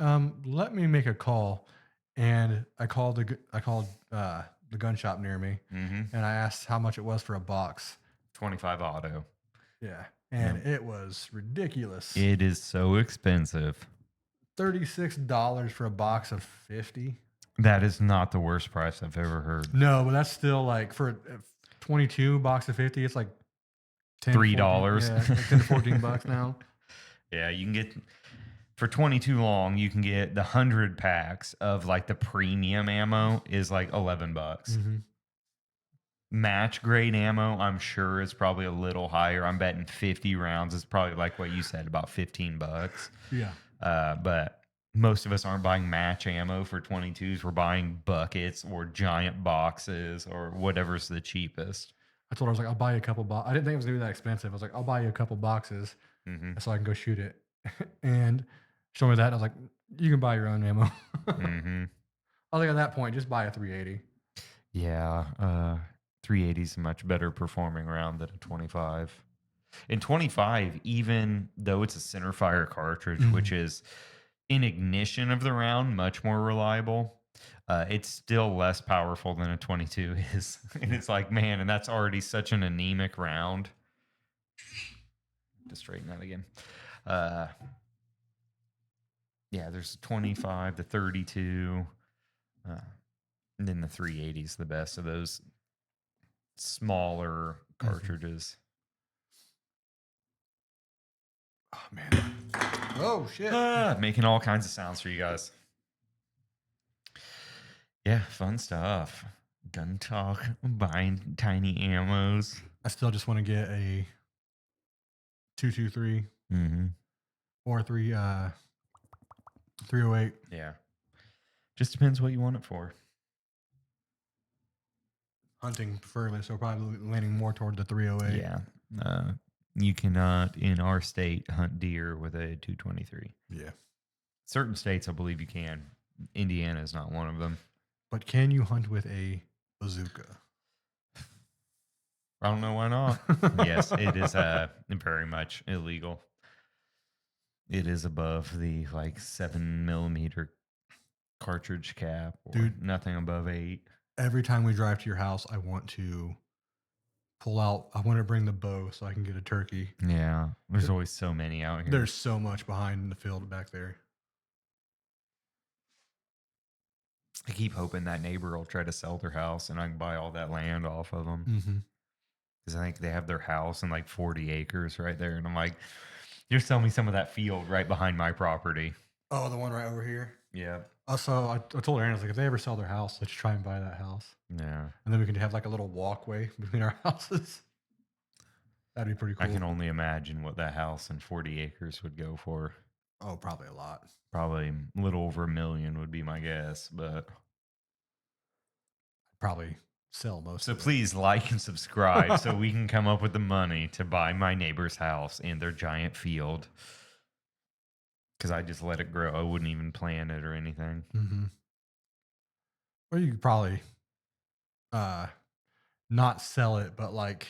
let me make a call, and I called the gun shop near me, Hmm. and I asked how much it was for a box. 25 auto. Yeah, and Yep. it was ridiculous. It is so expensive. $36 for a box of 50. That is not the worst price I've ever heard. No, but that's still like for a 22 box of 50, it's like 10, Three 14. dollars. Yeah, like 10 to 14 bucks now. Yeah, you can get for 22 long. You can get the 100 packs of like the premium ammo is like $11. Hmm. Match grade ammo, I'm sure is probably a little higher. I'm betting 50 rounds is probably like what you said, about $15. Yeah. But most of us aren't buying match ammo for 22s. We're buying buckets or giant boxes or whatever's the cheapest. I told her, I was like, I'll buy you a couple boxes. I didn't think it was going to be that expensive. I was like, I'll buy you a couple boxes Hmm. so I can go shoot it. And she told me that. And I was like, you can buy your own ammo. Hmm. I was like, at that point, just buy a 380. Yeah, 380 is a much better performing round than a 25. In 25, even though it's a center fire cartridge, which Mhm. is in ignition of the round much more reliable, it's still less powerful than a 22 is. And Yeah. it's like, man, and that's already such an anemic round. To straighten that again. Uh, yeah, there's 25, the 32, uh, and then the 380 is the best of those smaller Mhm. cartridges. Oh, man. Oh, shit. Making all kinds of sounds for you guys. Yeah, fun stuff. Gun talk, buying tiny ammos. I still just want to get a 223 Mm-hmm. or 308. Yeah, just depends what you want it for. hunting preferably, so probably leaning more toward the 308. Yeah. Uh, you cannot in our state hunt deer with a 223. Yeah. Certain states, I believe you can. Indiana is not one of them. But can you hunt with a bazooka? I don't know why not. Yes, it is very much illegal. It is above the like 7 millimeter cartridge cap or Dude, nothing above 8. every time we drive to your house, I want to I want to bring the bow so I can get a turkey. Yeah, there's always so many out here. There's so much behind in the field back there. I keep hoping that neighbor will try to sell their house and I can buy all that land off of them. Mm-hmm. Because I think they have their house and like 40 acres right there. And I'm like, just sell me some of that field right behind my property. Oh, the one right over here? Yeah. Also, I told Aaron, I was like, if they ever sell their house, let's try and buy that house. Yeah. And then we can have like a little walkway between our houses. That'd be pretty cool. I can only imagine what that house and 40 acres would go for. Oh, probably a lot. Probably a little over $1 million would be my guess, but probably sell most so of it. Please like and subscribe so we can come up with the money to buy my neighbor's house and their giant field. Because I just let it grow. I wouldn't even plant it or anything. Mm-hmm. Or you could probably not sell it, but like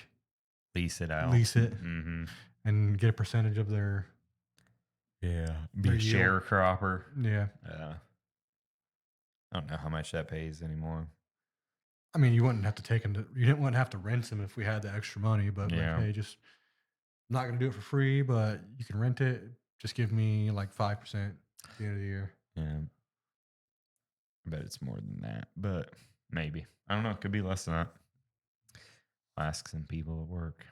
lease it out. Lease it. Mm-hmm. And get a percentage of their Be their a yield. sharecropper. Yeah. I don't know how much that pays anymore. I mean, you wouldn't have to you didn't want to have to rent them if we had the extra money, but Yeah. like, hey, just I'm not going to do it for free, but you can rent it. Just give me like 5% at the end of the year. Yeah. I bet it's more than that, but maybe. I don't know. It could be less than that. I'll ask some people at work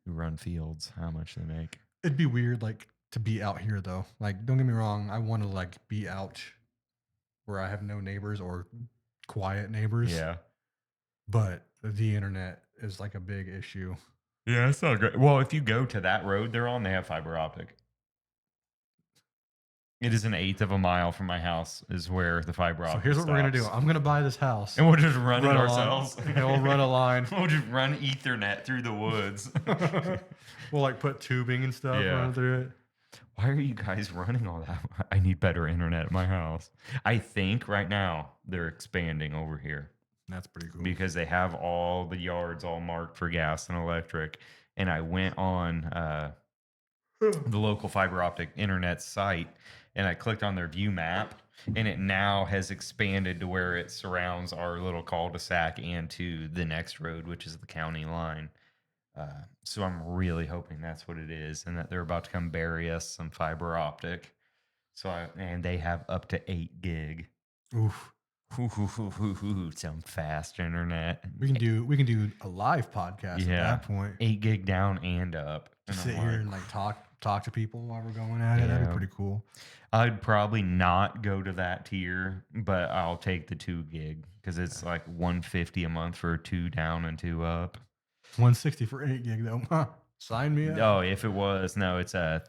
who run fields how much they make. It'd be weird, like, to be out here, though. Like, don't get me wrong. I want to, like, be out where I have no neighbors or quiet neighbors. Yeah. But the internet is, like, a big issue. Yeah, it's not great. Well, if you go to that road they're on, they have fiber optic. It is 1/8 of a mile from my house is where the fiber optic So here's what we're going to do. stops. I'm going to buy this house. And we'll just run it ourselves. And we'll run a line. We'll just run Ethernet through the woods. We'll, like, put tubing and stuff running through it. Why are you guys running all that? I need better internet at my house. I think right now they're expanding over here. That's pretty cool. Because they have all the yards all marked for gas and electric. And I went on the local fiber optic internet site and I clicked on their view map and it now has expanded to where it surrounds our little cul-de-sac and to the next road, which is the county line. So I'm really hoping that's what it is and that they're about to come bury us some fiber optic. And they have up to 8 gig. Oof. Some fast internet. We can do a live podcast at that point. 8 gig down and up. Just sit here and like talk to people while we're going at it. That'd be pretty cool. I'd probably not go to that tier, but I'll take the 2 gig because it's like $150 a month for 2 down and 2 up. $160 for 8 gig though. Sign me up. Oh, if it was, no, it's a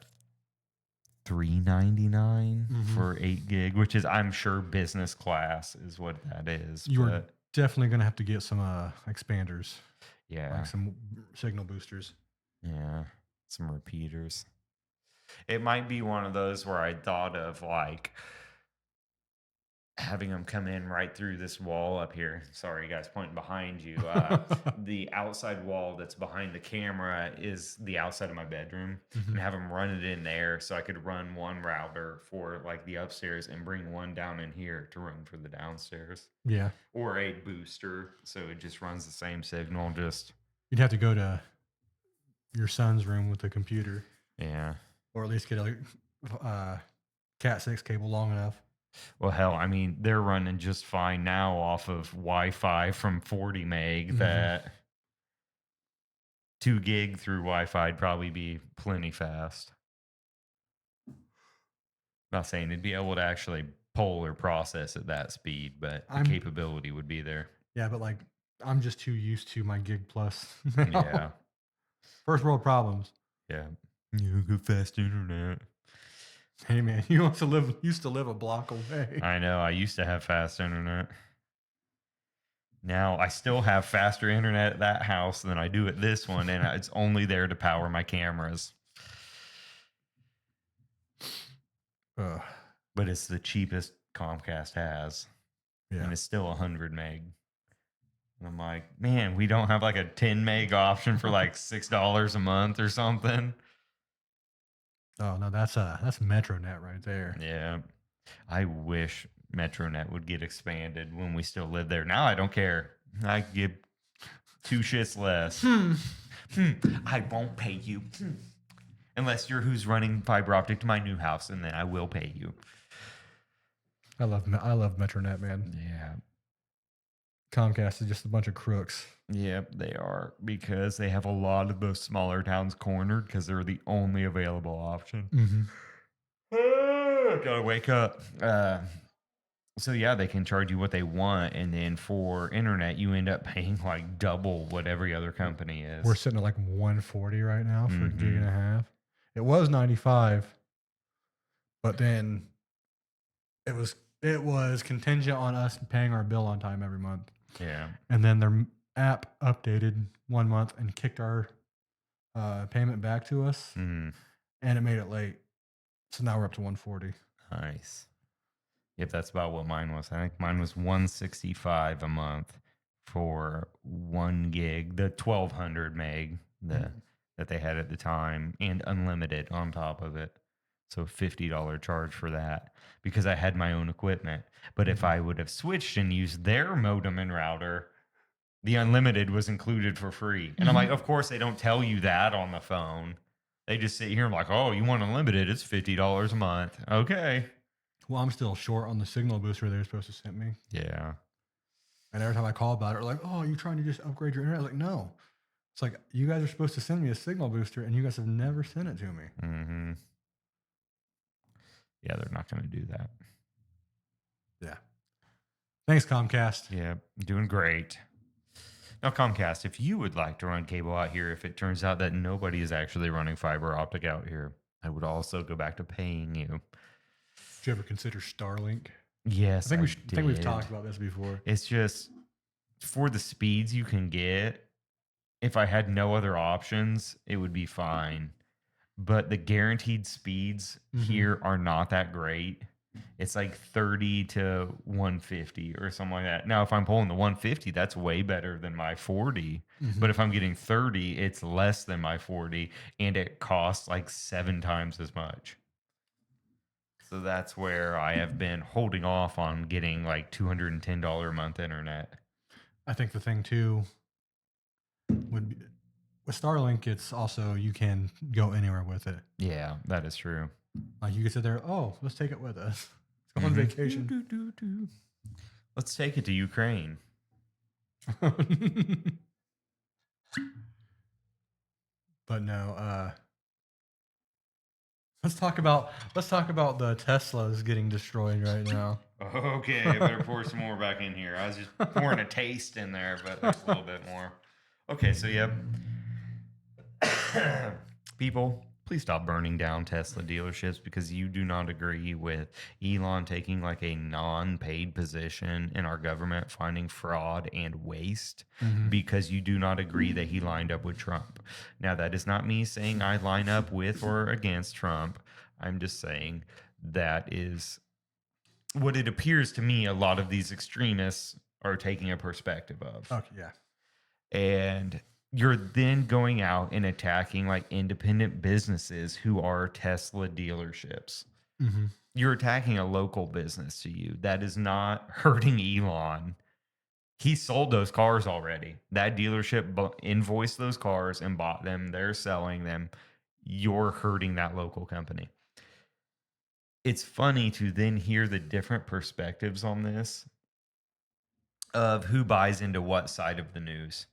$399 for 8 gig, which is I'm sure business class is what that is. You're definitely gonna have to get some expanders. Yeah, like some signal boosters. Yeah, some repeaters. It might be one of those where I thought of like having them come in right through this wall up here. Sorry, guys, pointing behind you. The outside wall that's behind the camera is the outside of my bedroom, and have them run it in there so I could run one router for like the upstairs and bring one down in here to run for the downstairs. Yeah. Or a booster, so it just runs the same signal. You'd have to go to your son's room with the computer. Yeah. Or at least get a Cat 6 cable long enough. Well, hell, I mean, they're running just fine now off of Wi-Fi from 40 meg. That 2 gig through Wi-Fi would probably be plenty fast. Not saying it'd be able to actually pull or process at that speed, but the capability would be there. Yeah, but like I'm just too used to my gig plus. Yeah. First world problems. Yeah. You good fast internet. Hey man, you used to live a block away. I know. I used to have fast internet. Now I still have faster internet at that house than I do at this one, and it's only there to power my cameras. Ugh. But it's the cheapest Comcast has, and Yeah. it's still 100 meg. And I'm like, man, we don't have like a 10 meg option for like $6 a month or something. Oh no, that's MetroNet right there. Yeah. I wish MetroNet would get expanded when we still live there. Now I don't care. I give two shits less. I won't pay you. Unless you're who's running fiber optic to my new house, and then I will pay you. I love MetroNet, man. Yeah. Comcast is just a bunch of crooks. Yep, they are, because they have a lot of those smaller towns cornered because they're the only available option. Gotta wake up. So yeah, they can charge you what they want, and then for internet, you end up paying like double what every other company is. We're sitting at like 140 right now for a gig and a half. It was 95, but then it was contingent on us paying our bill on time every month. Yeah. And then their app updated 1 month and kicked our payment back to us, and it made it late. So now we're up to 140. Nice. Yep, that's about what mine was. I think mine was 165 a month for 1 gig, the 1200 meg that they had at the time, and unlimited on top of it. So $50 charge for that because I had my own equipment. But if I would have switched and used their modem and router, the unlimited was included for free. And I'm like, of course they don't tell you that on the phone. They just sit here and like, oh, you want unlimited? It's $50 a month. Okay. Well, I'm still short on the signal booster they're supposed to send me. Yeah. And every time I call about it, they're like, oh, you trying to just upgrade your internet? I was like, no. It's like, you guys are supposed to send me a signal booster, and you guys have never sent it to me. Mm-hmm. Yeah, they're not going to do that. Yeah. Thanks, Comcast. Yeah, doing great. Now, Comcast, if you would like to run cable out here, if it turns out that nobody is actually running fiber optic out here, I would also go back to paying you. Did you ever consider Starlink? Yes, I think we've talked about this before. It's just for the speeds you can get. If I had no other options, it would be fine. But the guaranteed speeds here are not that great. It's like 30 to 150 or something like that. Now, if I'm pulling the 150, that's way better than my 40. But if I'm getting 30, it's less than my 40, and it costs like 7 times as much. So that's where I have been holding off on getting like $210 a month internet. I think the thing too would be with Starlink, it's also you can go anywhere with it. Yeah, that is true. Like you can sit there, oh, let's take it with us. Let's go on vacation. Let's take it to Ukraine. But no, let's talk about the Teslas getting destroyed right now. Okay, I better pour some more back in here. I was just pouring a taste in there, but there's a little bit more. Okay, so yep. People, please stop burning down Tesla dealerships because you do not agree with Elon taking like a non-paid position in our government, finding fraud and waste because you do not agree that he lined up with Trump. Now, that is not me saying I line up with or against Trump. I'm just saying that is what it appears to me a lot of these extremists are taking a perspective of. Okay, yeah. And you're then going out and attacking like independent businesses who are Tesla dealerships. You're attacking a local business to you. That is not hurting Elon. He sold those cars already. That dealership invoiced those cars and bought them. They're selling them. You're hurting that local company. It's funny to then hear the different perspectives on this of who buys into what side of the news.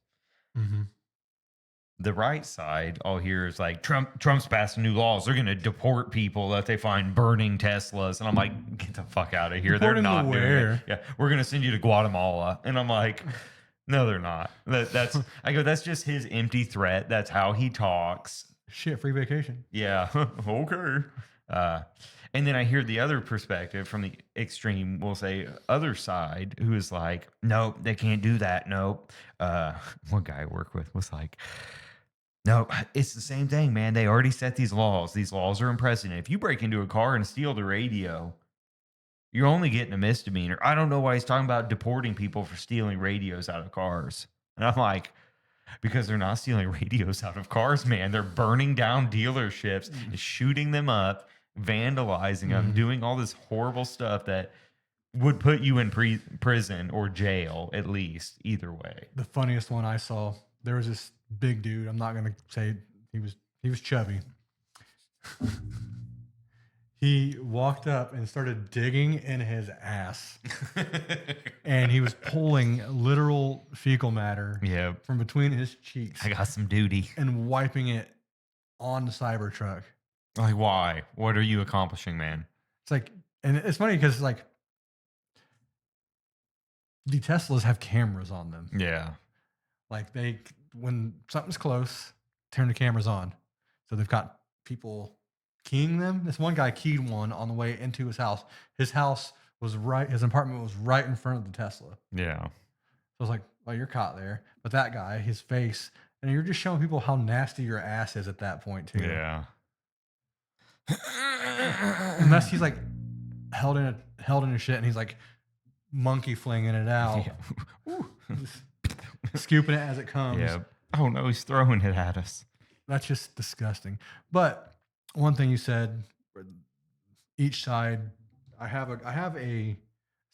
The right side, I'll hear is like Trump's passing new laws. They're going to deport people that they find burning Teslas, and I'm like, get the fuck out of here. They're not doing it. Yeah, we're going to send you to Guatemala, and I'm like, no, they're not. I go, that's just his empty threat. That's how he talks. Shit, free vacation. Yeah, okay. Uh, and then I hear the other perspective from the extreme, we'll say, other side, who is like, nope, they can't do that. Nope. Uh, one guy I work with was like, no, it's the same thing, man. They already set these laws. These laws are in precedent. If you break into a car and steal the radio, you're only getting a misdemeanor. I don't know why he's talking about deporting people for stealing radios out of cars. And I'm like, because they're not stealing radios out of cars, man. They're burning down dealerships, Mm. shooting them up, vandalizing them, Mhm. doing all this horrible stuff that would put you in prison or jail, at least, either way. The funniest one I saw, there was this big dude. I'm not gonna say he was chubby. He walked up and started digging in his ass, and he was pulling literal fecal matter Yeah, from between his cheeks I got some duty. and wiping it on the Cybertruck. Like, why? What are you accomplishing, man? It's like, and it's funny because like the Teslas have cameras on them. Yeah. Like when something's close, turn the cameras on. So they've got people keying them. This one guy keyed one on the way into his house. His house was right. His apartment was right in front of the Tesla. So Yeah. I was like, "Well, you're caught there." But that guy, his face, and you're just showing people how nasty your ass is at that point too. Yeah. Unless he's like held in a shit, and he's like monkey flinging it out, just scooping it as it comes. Yeah. Oh no, he's throwing it at us. That's just disgusting. But one thing you said, each side, I have a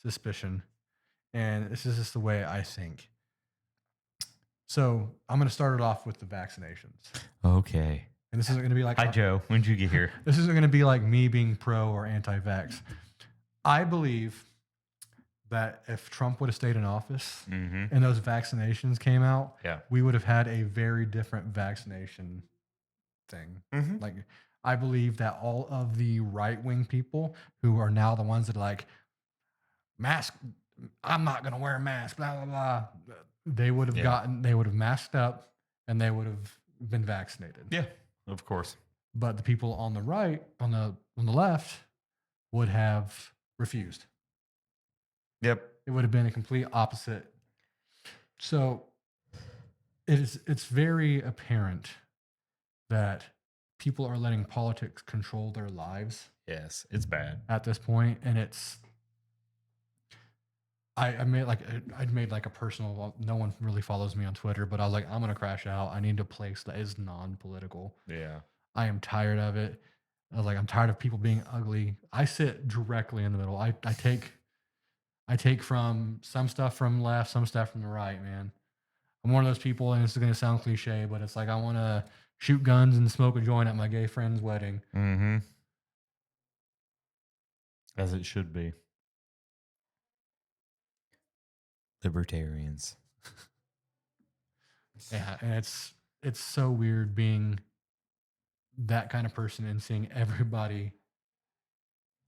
suspicion, and this is just the way I think. So I'm going to start it off with the vaccinations, Okay. and this isn't going to be like Hi, Joe. When'd you get here? this isn't going to be like me being pro or anti-vax. I believe that if Trump would have stayed in office Mm-hmm. and those vaccinations came out, Yeah. we would have had a very different vaccination thing. Mm-hmm. Like, I believe that all of the right wing people who are now the ones that are like, mask, I'm not going to wear a mask, blah, blah, blah, they would have Yeah. they would have masked up and they would have been vaccinated. Yeah. Of course. But the people on the right, on the left, would have refused. Yep. It would have been a complete opposite. So it's very apparent that people are letting politics control their lives Yes. It's bad. at this point, and it's I made like I'd made like a personal. Well, no one really follows me on Twitter, but I was like, I'm gonna crash out. I need a place that is non-political. Yeah. I am tired of it. I was like, I'm tired of people being ugly. I sit directly in the middle. I take from some stuff from left, some stuff from the right, man. I'm one of those people, and it's going to sound cliche, but it's like I want to shoot guns and smoke a joint at my gay friend's wedding. Mm-hmm. As it should be. Libertarians. Yeah, and it's so weird being that kind of person and seeing everybody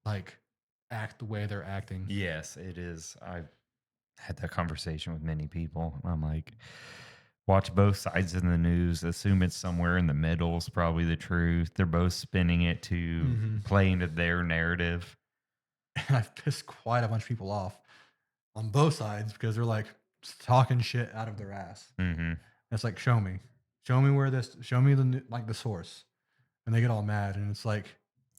like act the way they're acting. Yes, it is. I've had that conversation with many people. I'm like, watch both sides of the news. Assume it's somewhere in the middle is probably the truth. They're both spinning it to Mhm. play into their narrative. And I've pissed quite a bunch of people off on both sides because they're like talking shit out of their ass. Mm-hmm. It's like, show me show me like the source, and they get all mad, and it's like,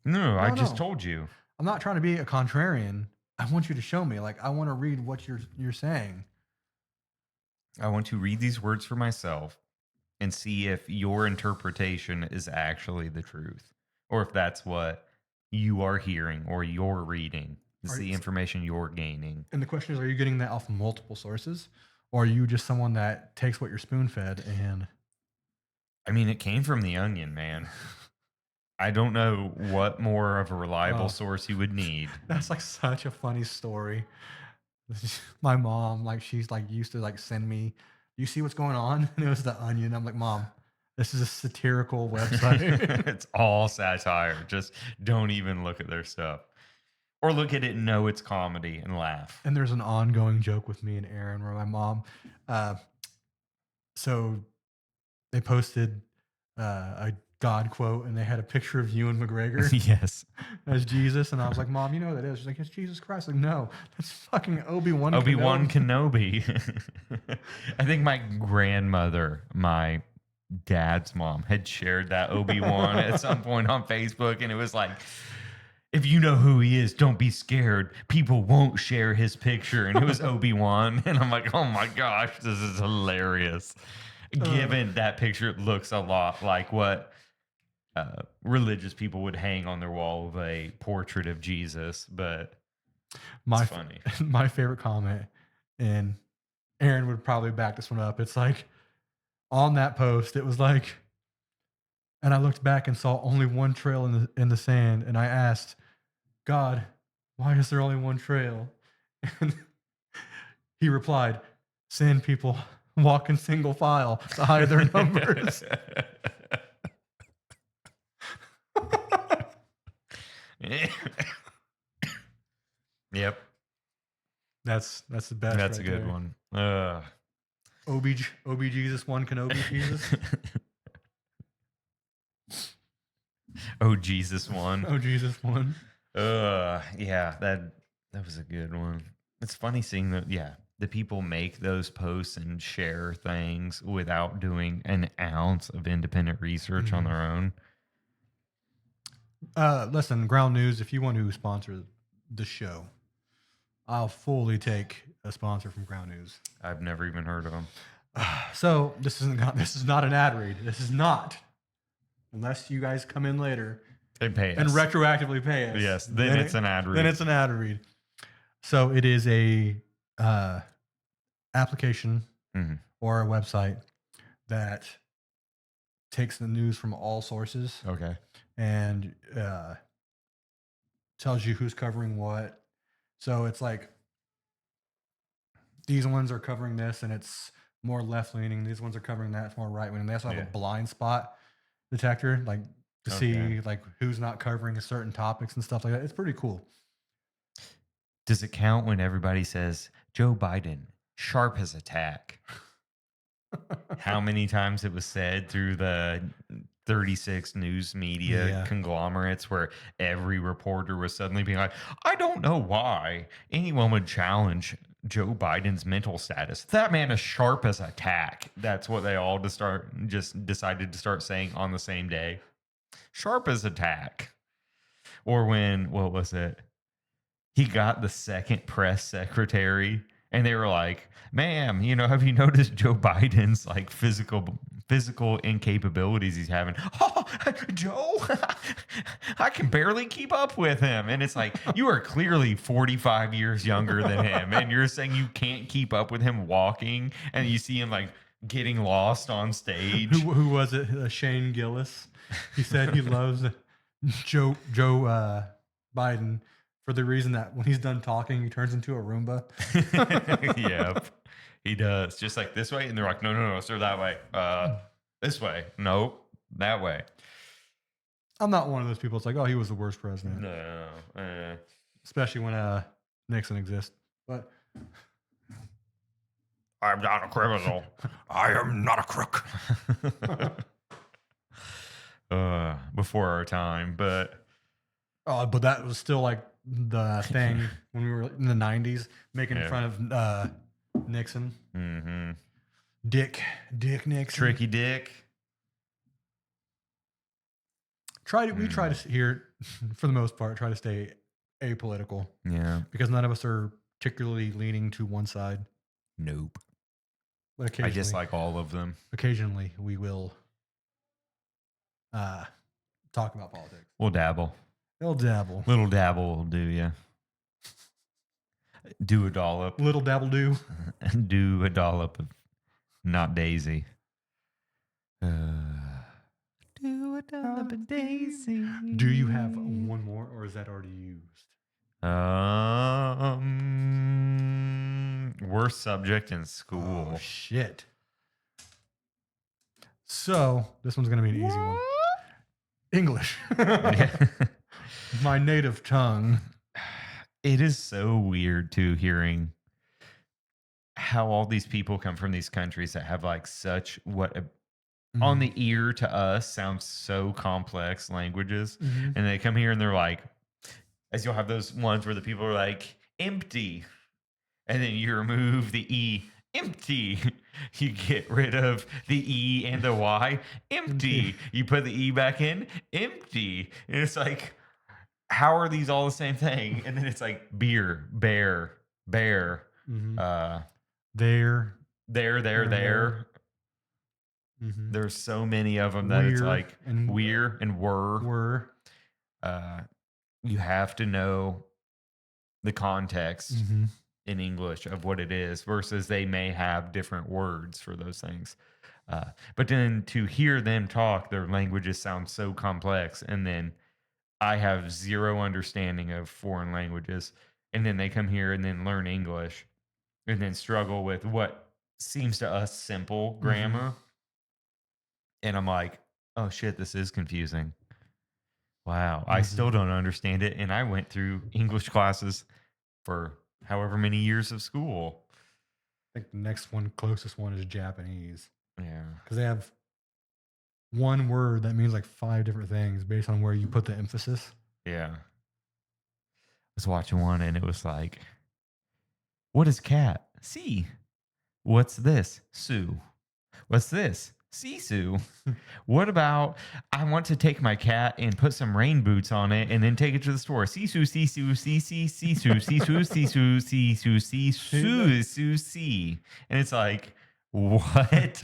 No, I no, just no, told you. I'm not trying to be a contrarian. I want you to show me. Like, I want to read what you're saying. I want to read these words for myself and see if your interpretation is actually the truth or if that's what you are hearing or you're reading. It's Are the you- information you're gaining. And the question is, are you getting that off multiple sources, or are you just someone that takes what you're spoon fed and I mean, it came from the Onion, man. I don't know what more of a reliable Oh. source you would need. That's like such a funny story. My mom, like, she's like used to like send me, you see what's going on? And it was the Onion. I'm like, Mom, this is a satirical website. It's all satire. Just don't even look at their stuff. Or look at it and know it's comedy and laugh. And there's an ongoing joke with me and Aaron where my mom, so they posted God quote, and they had a picture of Ewan McGregor Yes. as Jesus, and I was like, "Mom, you know who that is?" She's like, "It's Jesus Christ." Like, no, that's fucking Obi-Wan Obi-Wan Kenobi. Kenobi. I think my grandmother, my dad's mom, had shared that Obi-Wan at some point on Facebook, and it was like, if you know who he is, don't be scared. People won't share his picture. And it was Obi-Wan. And I'm like, oh my gosh, this is hilarious. Uh, Given that picture looks a lot like what religious people would hang on their wall of a portrait of Jesus, but it's my funny. my favorite comment, and Aaron would probably back this one up. It's like on that post, it was like, and I looked back and saw only one trail in the sand, and I asked God, "Why is there only one trail?" And he replied, "Sand people walk in single file to hide their numbers." Yep. That's the best. That's Right a good there. one. OB Jesus, one Kenobi Jesus. Oh, Jesus one. Oh Jesus, one. Yeah, that was a good one. It's funny seeing that, yeah, the people make those posts and share things without doing an ounce of independent research on Mhm. their own. Listen, Ground News, if you want to sponsor the show, I'll fully take a sponsor from Ground News. I've never even heard of them. So this is not an ad read. This is not, unless you guys come in later They pay and us. retroactively pay us. Yes, then it's an ad read. Then it's an ad read. So it is a application Mhm. or a website that takes the news from all sources Okay. and tells you who's covering what. So it's like these ones are covering this and it's more left leaning. These ones are covering that, it's more right wing. They also have Yeah. a blind spot detector, like to see Okay. like who's not covering certain topics and stuff like that. It's pretty cool. Does it count when everybody says Joe Biden sharp as a tack? How many times it was said through the 36 news media Yeah. conglomerates where every reporter was suddenly being like, I don't know why anyone would challenge Joe Biden's mental status. That man is sharp as a tack. That's what they all just decided to start saying on the same day. Sharp as a tack. Or when, what was it? He got the second press secretary and they were like, ma'am, have you noticed Joe Biden's like physical incapabilities he's having? Oh, Joe, I can barely keep up with him. And it's like, you are clearly 45 years younger than him. And you're saying you can't keep up with him walking and you see him like getting lost on stage. Who was it? Shane Gillis. He said he loves Joe Biden for the reason that when he's done talking, he turns into a Roomba. Yep. He does. Just like this way. And they're like, no, sir, that way. This way. Nope. That way. I'm not one of those people. It's like, oh, he was the worst president. No. Especially when Nixon exists. But I'm not a criminal. I am not a crook. Before our time, but that was still like the thing when we were in the 90s, making Yeah. fun of Nixon. mm-hmm. Dick Nixon. Tricky Dick. We try to here, for the most part, try to stay apolitical Yeah. because none of us are particularly leaning to one side. Nope. But I occasionally, dislike all of them. occasionally we will talk about politics. We'll dabble. Little dabble. Little dabble will do you. Do a dollop. Little dabble do. Do a dollop of not Daisy. Do a dollop of Daisy. Do you have one more, or is that already used? Worst subject in school. Oh, shit. So this one's gonna be an easy one. English. My native tongue. It is so weird too hearing how all these people come from these countries that have like such what on Mhm. the ear to us sound so complex languages. Mhm. And they come here and they're like, as you'll have those ones where the people are like, empty. And then you remove the E, empty. You get rid of the E and the Y, MT. empty. You put the E back in, empty. And it's like, how are these all the same thing? And then it's like beer, bear, bear, Mhm. uh, There. there, There. there. Mhm. There's so many of them that it's We're like and we're and were. were. Uh, you have to know the context Mhm. in English of what it is versus they may have different words for those things. But then to hear them talk, their languages sound so complex. And then I have zero understanding of foreign languages. And then they come here and then learn English and then struggle with what seems to us simple Mhm. grammar. And I'm like, oh shit, this is confusing. Wow. I Mhm. still don't understand it. And I went through English classes for however many years of school. I think the next one, closest one, is Japanese Yeah. because they have one word that means like 5 different things based on where you put the emphasis. Yeah. I was watching one and it was like, what is cat? See. What's this? Sue. What's this? Sisu. What about I want to take my cat and put some rain boots on it and then take it to the store. Sisu, sisu, sisi, sisu, sisu, sisu, sisu, See, that- sisu, sisu, si. And it's like, what?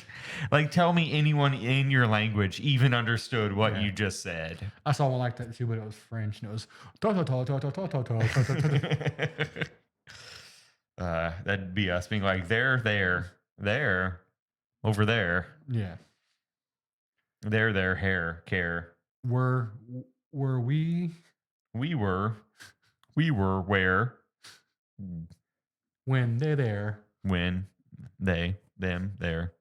Like, tell me anyone in your language even understood what yeah. you just said. I saw one like that too, but it was French and it was ta ta ta ta ta ta ta ta ta ta ta. That'd be us being like, there, over Yeah. there, hair, care. Were were We were, we were where, when they're there? when, they, them, there.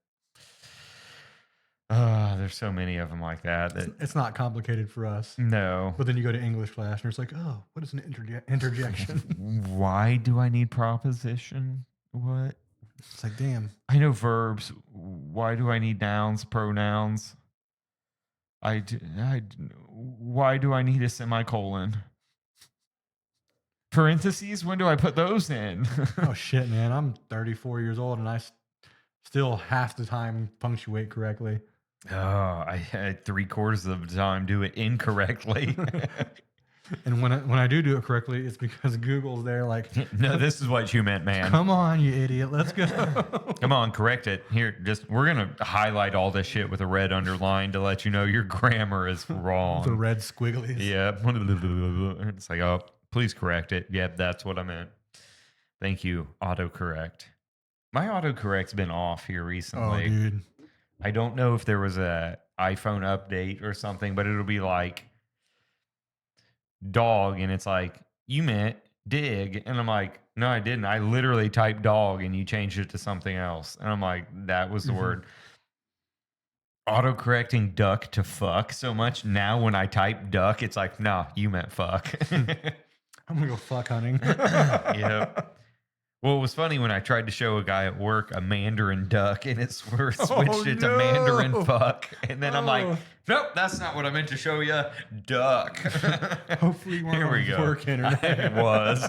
There's so many of them like that. It's not complicated for us. No. But then you go to English class and it's like, oh, what is an interjection? Why do I need proposition? What? It's like, damn. I know verbs. Why do I need nouns, pronouns? Why do I need a semicolon? Parentheses? When do I put those in? Oh shit, man. I'm 34 years old and still half the time punctuate correctly. Oh, I had 3/4 of the time do it incorrectly. And when I do it correctly, it's because Google's there like, No, this is what you meant, man. come on, you idiot, let's go. Come on, correct it. Here, we're gonna highlight all this shit with a red underline to let you know your grammar is The wrong. red squigglies. Yeah. It's like, oh, please correct it. Yep, that's what I meant. Thank you, autocorrect. My autocorrect's been off here Oh, recently. dude. I don't know if there was a iPhone update or something, but it'll be like dog, and it's like, you meant dig. And I'm like, no, I didn't. I literally typed dog and you changed it to something else. And I'm like, that was the Mhm. word. Auto correcting duck to fuck so much. Now when I type duck, it's like, nah, you meant fuck. I'm gonna go fuck hunting. Yep. Well, it was funny when I tried to show a guy at work a Mandarin duck and it switched it to Mandarin no. fuck. And then I'm like, Oh. nope, that's not what I meant to show you. Duck. Hopefully you weren't Here we on go. work internet. It was.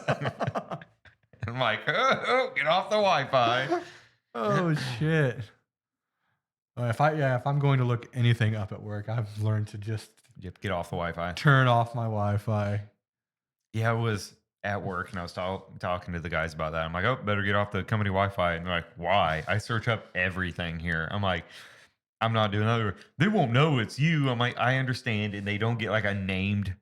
I'm like, oh, get off the Wi-Fi. Oh shit. If I'm going to look anything up at work, I've learned to just Yep, get off the Wi-Fi. turn off my Wi-Fi. Yeah, I was at work and I was talking to the guys about that. I'm like, oh, better get off the company Wi-Fi. And they're like, why? I search up everything here. I'm like, I'm not doing that. They won't know it's you. I'm like, I understand. And they don't get like a named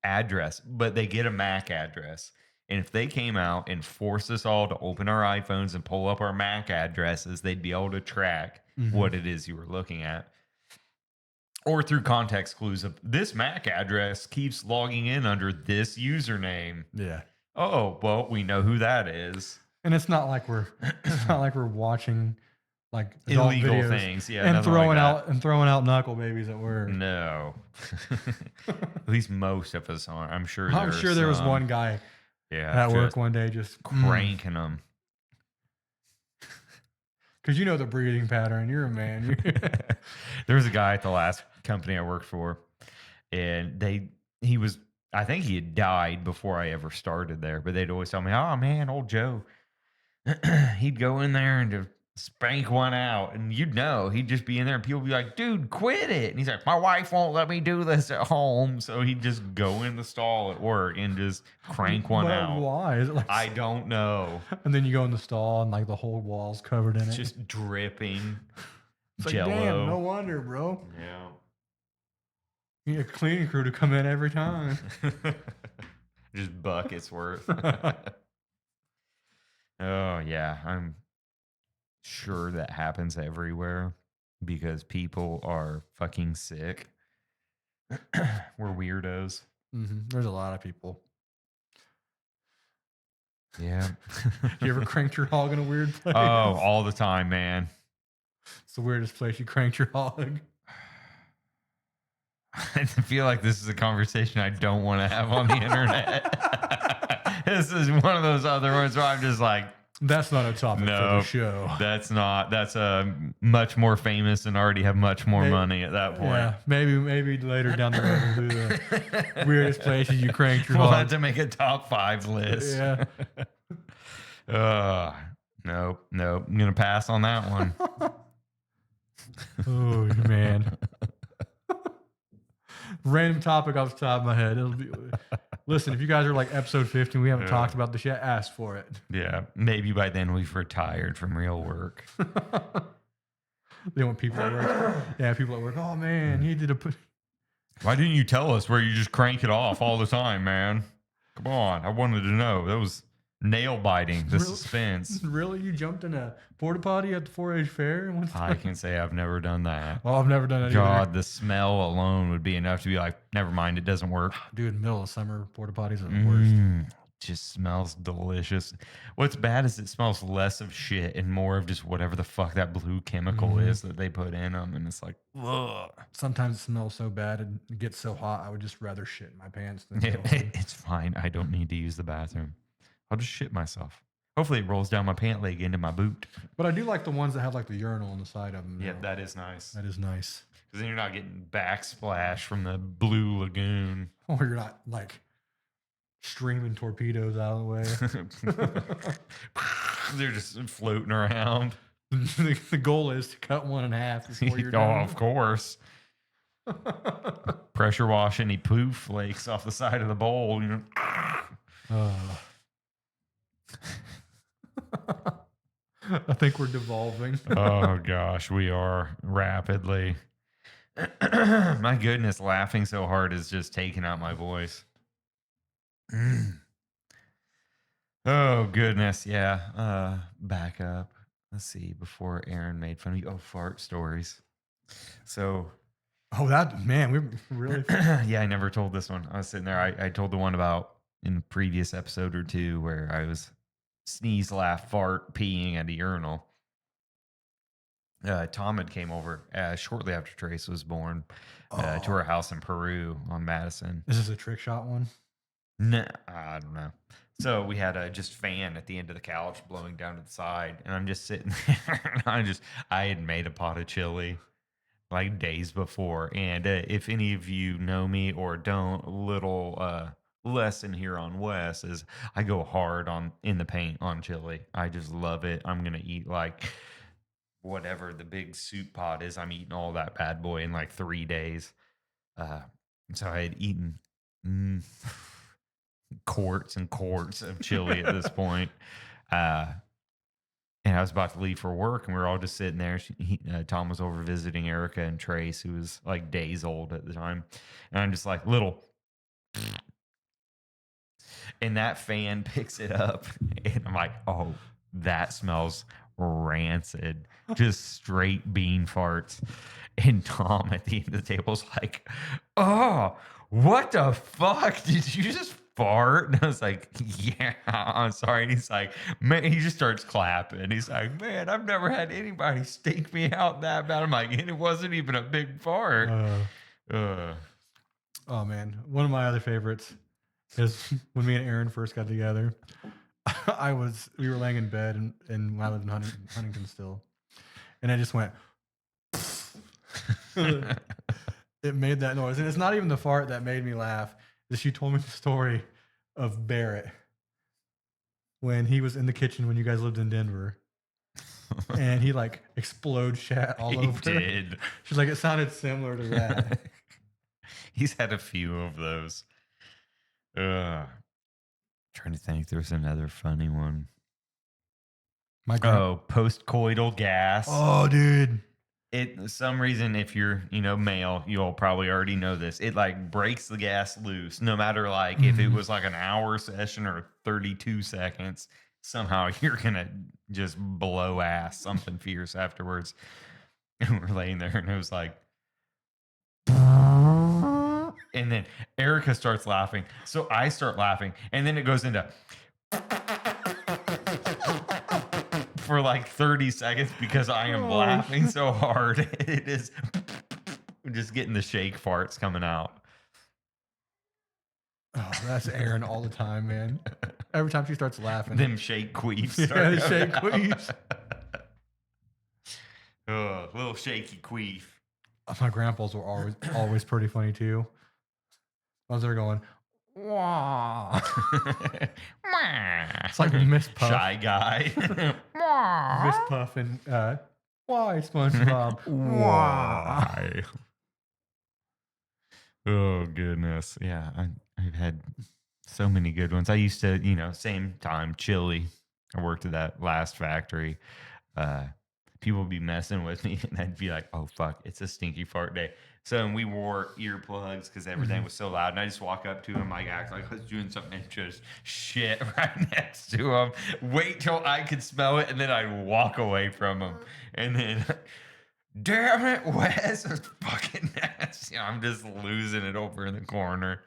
address, but they get a MAC address. And if they came out and forced us all to open our iPhones and pull up our MAC addresses, they'd be able to track what it is you were looking at. Or through context clues of this MAC address keeps logging in under this username. Yeah. Oh, well, we know who that is. And it's not like we're watching like adult Illegal videos things, yeah, and nothing like throwing out knuckle babies at work. No. At least most of us aren't. I'm sure There was one guy yeah, at work just one day just cranking them. Because you know the breathing pattern. You're a man. There was a guy at the last company I worked for, and he was, I think he had died before I ever started there, but they'd always tell me, "Oh man, old Joe, he'd go in there and just spank one out." And he'd just be in there and people would be like, "Dude, quit it." And he's like, "My wife won't let me do this at home." So he'd just go in the stall at work and just crank one But out. why? Is it like, I don't know. and then you go in the stall and like the whole wall's covered in It's it. just dripping It's like, jello. damn, no wonder, bro. Yeah. You need a cleaning crew to come in every time. Just buckets worth. Oh, yeah. I'm sure that happens everywhere because people are fucking sick. We're weirdos. There's a lot of people. Yeah. You ever cranked your hog in a weird place? Oh, all the time, man. It's the weirdest place you cranked your hog. I feel like this is a conversation I don't want to have on the internet. This is one of those other ones where I'm just like, that's not a topic for the show. That's not. That's much more famous and already have much more money at that point. Yeah, maybe later down the road we'll do the weirdest places you cranked your hog. We'll have to make a top 5 list. Yeah. Nope. I'm gonna pass on that one. Oh man. Random topic off the top of my head. Listen, if you guys are like episode 50 and we haven't talked about this yet, ask for it. Yeah, maybe by then we've retired from real work. They want people at work. Yeah, people at work. Oh man, he did Why didn't you tell us where you just crank it off all the time, man? Come on, I wanted to know. That was nail biting. The suspense. Really, you jumped in a porta potty at the 4-H fair? I can say I've never done that. Well, I've never done it God, either. the smell alone would be enough to be like, never mind, it doesn't work. Dude, middle of summer, porta potties are the worst. Just smells delicious. What's bad is it smells less of shit and more of just whatever the fuck that blue chemical is that they put in them. And it's like, ugh. Sometimes it smells so bad and it gets so hot, I would just rather shit in my pants than It's fine. I don't need to use the bathroom. I'll just shit myself. Hopefully it rolls down my pant leg into my boot. But I do like the ones that have like the urinal on the side of them. Yeah, that is nice. That is nice. Because then you're not getting backsplash from the blue lagoon. Or you're not like streaming torpedoes out of the way. They're just floating around. The goal is to cut one in half before you're done. Oh, of course. Pressure wash any poo flakes off the side of the bowl. You know? I think we're devolving. Oh gosh, we are rapidly. My goodness, laughing so hard is just taking out my voice. Oh goodness, yeah. Back up. Let's see. Before Aaron made fun of you. Oh, fart stories. So. Oh, that man, we really. Yeah, I never told this one. I was sitting there. I told the one about in the previous episode or two where I was sneeze, laugh, fart, peeing at a urinal. Tom had came over shortly after Trace was born to our house in Peru on Madison. Is this a trick shot one? No, I don't know. So we had a just fan at the end of the couch blowing down to the side, and I'm just sitting there. And I had made a pot of chili like days before, and if any of you know me or don't, a little lesson here on Wes is I go hard in the paint on chili. I just love it. I'm gonna eat like whatever the big soup pot is. I'm eating all that bad boy in like 3 days. So I had eaten quarts and quarts of chili at this point. And I was about to leave for work, and we were all just sitting there. Tom was over visiting Erica and Trace, who was like days old at the time. And I'm just like, little. And that fan picks it up. And I'm like, oh, that smells rancid. Just straight bean farts. And Tom at the end of the table is like, oh, what the fuck? Did you just fart? And I was like, yeah, I'm sorry. And he's like, man, he just starts clapping. He's like, man, I've never had anybody stink me out that bad. I'm like, and it wasn't even a big fart. Oh man, one of my other favorites is when me and Aaron first got together. We were laying in bed and I live in Huntington still. and it just went. It made that noise, and it's not even the fart that made me laugh. She told me the story of Barrett when he was in the kitchen when you guys lived in Denver, and he like explode shat all He over. did. She's like, it sounded similar to that. He's had a few of those. Trying to think, there's another funny one. Postcoital gas. Oh, dude. It some reason, if you're male, you'll probably already know this. It like breaks the gas loose, no matter like if it was like an hour session or 32 seconds. Somehow you're gonna just blow ass something fierce afterwards. And we're laying there, and it was like, and then Erica starts laughing, so I start laughing, and then it goes into for like 30 seconds because I am laughing so hard. It is just getting the shake farts coming out. Oh, that's Aaron all the time, man. Every time she starts laughing. Them shake queefs. Yeah, shake queefs. Oh, little shaky queef. My grandpas were always pretty funny too. I was there going, wah. It's like Miss Puff. Shy guy. Miss Puff and why SpongeBob? Why? Oh goodness. Yeah, I've had so many good ones. I used to, same time, chili. I worked at that last factory. People would be messing with me, and I'd be like, oh fuck, it's a stinky fart day. So we wore earplugs because everything was so loud, and I just walk up to him, like act like I was doing something, and just shit right next to him. Wait till I could smell it, and then I'd walk away from him. And then, damn it, Wes, it's fucking nasty. I'm just losing it over in the corner.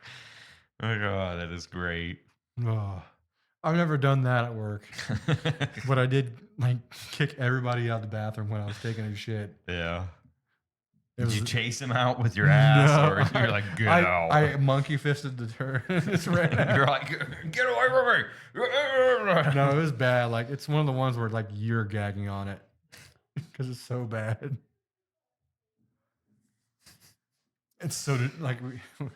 Oh god, that is great. Oh, I've never done that at work, but I did like kick everybody out of the bathroom when I was taking a shit. Yeah. Did you chase him out with your ass, or you're like, get out? I monkey fisted the turd. You're like, get away from me. No, it was bad. Like, it's one of the ones where like you're gagging on it because it's so bad. It's so like I'm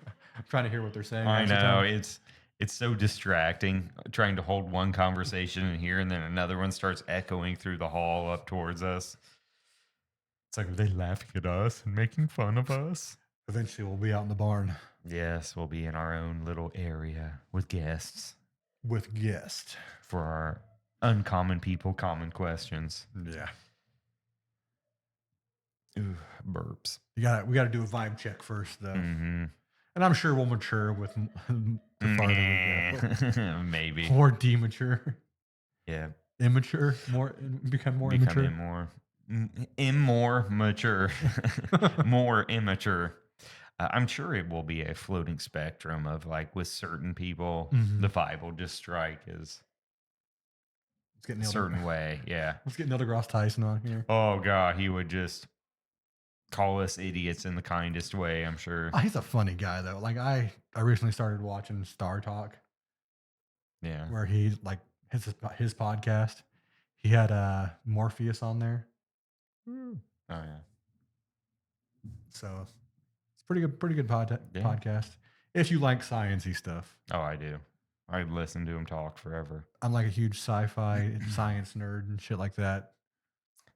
trying to hear what they're saying. I know it's so distracting trying to hold one conversation in here, and then another one starts echoing through the hall up towards us. It's like, are they laughing at us and making fun of us? Eventually, we'll be out in the barn. Yes, we'll be in our own little area with guests. For our uncommon people, common questions. Yeah. Ooh, burps. We got to do a vibe check first, though. Mm-hmm. And I'm sure we'll mature with the farther we go. Maybe. Or demature. Yeah. Immature. Become more immature. More mature. More immature. I'm sure it will be a floating spectrum of like with certain people, the vibe will just strike as a certain way. Yeah. Let's get Neil deGrasse Tyson on here. Oh, God. He would just call us idiots in the kindest way, I'm sure. Oh, he's a funny guy, though. Like, I recently started watching Star Talk. Yeah. Where he, like, his podcast, he had Morpheus on there. Oh, yeah. So it's pretty good podcast. If you like science-y stuff. Oh, I do. I listen to him talk forever. I'm like a huge sci-fi science nerd and shit like that.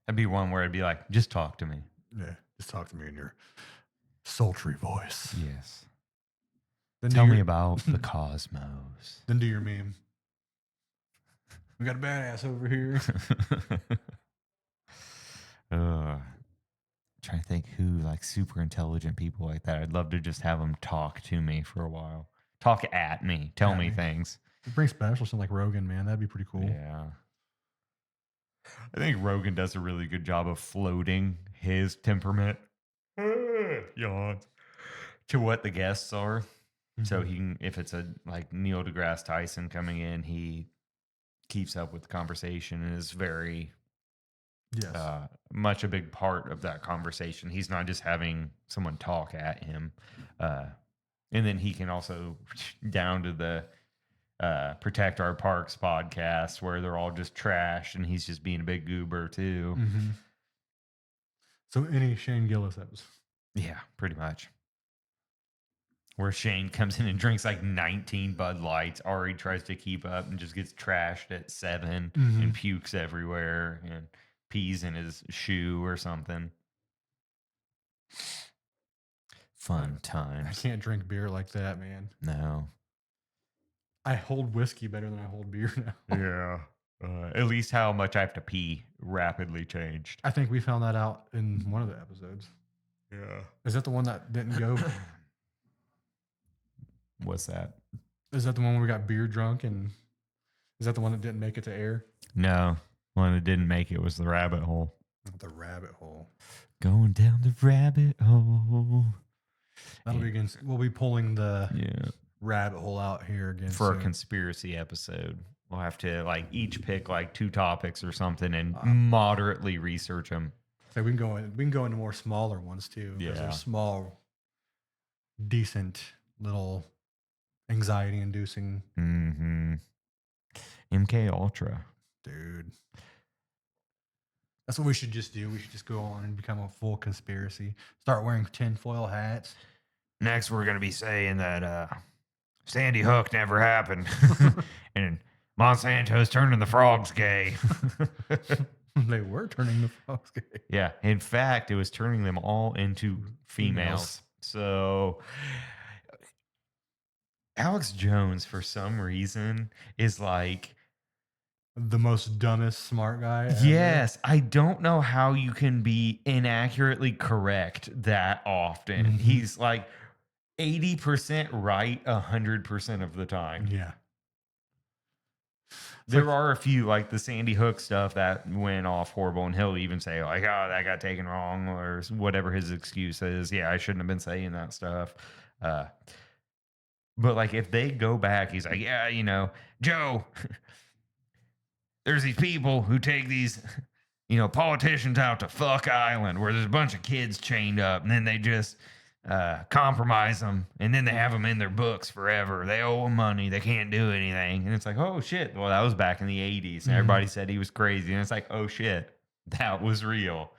That'd be one where I'd be like, just talk to me. Yeah, just talk to me in your sultry voice. Yes. Then tell me about the cosmos. Then do your meme. We got a badass over here. Trying to think who like super intelligent people like that. I'd love to just have them talk to me for a while. Talk at me. Tell me things. Bring specialists in like Rogan, man. That'd be pretty cool. Yeah. I think Rogan does a really good job of floating his temperament yawns to what the guests are. Mm-hmm. So he can, if it's a like Neil deGrasse Tyson coming in, he keeps up with the conversation and is very much a big part of that conversation. He's not just having someone talk at him. And then he can also down to the Protect Our Parks podcast where they're all just trash and he's just being a big goober too. Mm-hmm. So any Shane Gillis episode. Yeah, pretty much. Where Shane comes in and drinks like 19 Bud Lights. Ari tries to keep up and just gets trashed at 7 and pukes everywhere and pees in his shoe or something. Fun times. I can't drink beer like that, man. No. I hold whiskey better than I hold beer now. Yeah. At least how much I have to pee rapidly changed. I think we found that out in one of the episodes. Yeah. Is that the one that didn't go? What's that? Is that the one where we got beer drunk? And is that the one that didn't make it to air? No. One that didn't make it was the rabbit hole. The rabbit hole. Going down the rabbit hole. That'll be against. We'll be pulling the Yeah. rabbit hole out here again For soon. a conspiracy episode. We'll have to like each pick like 2 topics or something and moderately research them. So we can go into more smaller ones too. Yeah. They're small, decent little anxiety inducing. MK Ultra. Dude. That's what we should just do. We should just go on and become a full conspiracy. Start wearing tinfoil hats. Next, we're going to be saying that Sandy Hook never happened. And Monsanto's turning the frogs gay. They were turning the frogs gay. Yeah. In fact, it was turning them all into females. So Alex Jones, for some reason, is like the most dumbest smart guy ever. Yes. I don't know how you can be inaccurately correct that often. He's like 80% right 100% of the time. Yeah. There are a few, like the Sandy Hook stuff that went off horrible, and he'll even say, like, oh, that got taken wrong, or whatever his excuse is. Yeah, I shouldn't have been saying that stuff. But, like, if they go back, he's like, yeah, you know, Joe, there's these people who take these, you know, politicians out to Fuck Island where there's a bunch of kids chained up, and then they just compromise them, and then they have them in their books forever. They owe them money. They can't do anything. And it's like, oh, shit. Well, that was back in the 80s, and everybody said he was crazy. And it's like, oh, shit. That was real.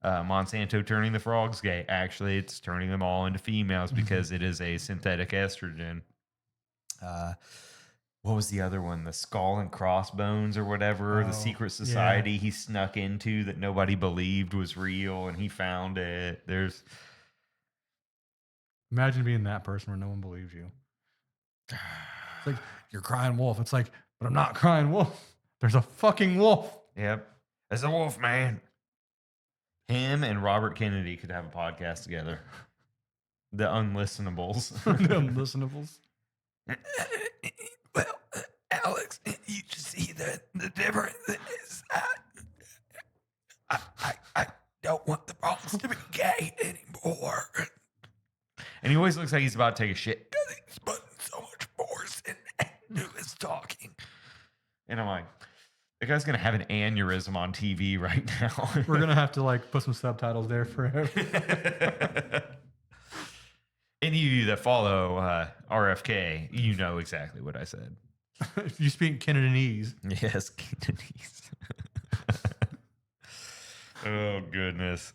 Monsanto turning the frogs gay. Actually, it's turning them all into females because it is a synthetic estrogen. What was the other one? The Skull and Crossbones or whatever, the secret society he snuck into that nobody believed was real, and he found it. Imagine being that person where no one believes you. It's like, you're crying wolf. It's like, but I'm not crying wolf. There's a fucking wolf. Yep. There's a wolf, man. Him and Robert Kennedy could have a podcast together. The Unlistenables. The Unlistenables. Well, Alex, you just see the difference is I don't want the Bronx to be gay anymore. And he always looks like he's about to take a shit because he's putting so much force into his talking. And I'm like, the guy's going to have an aneurysm on TV right now. We're going to have to like put some subtitles there forever. Any of you that follow RFK, you know exactly what I said. If you speak Cantonese. Yes, Cantonese. Oh, goodness.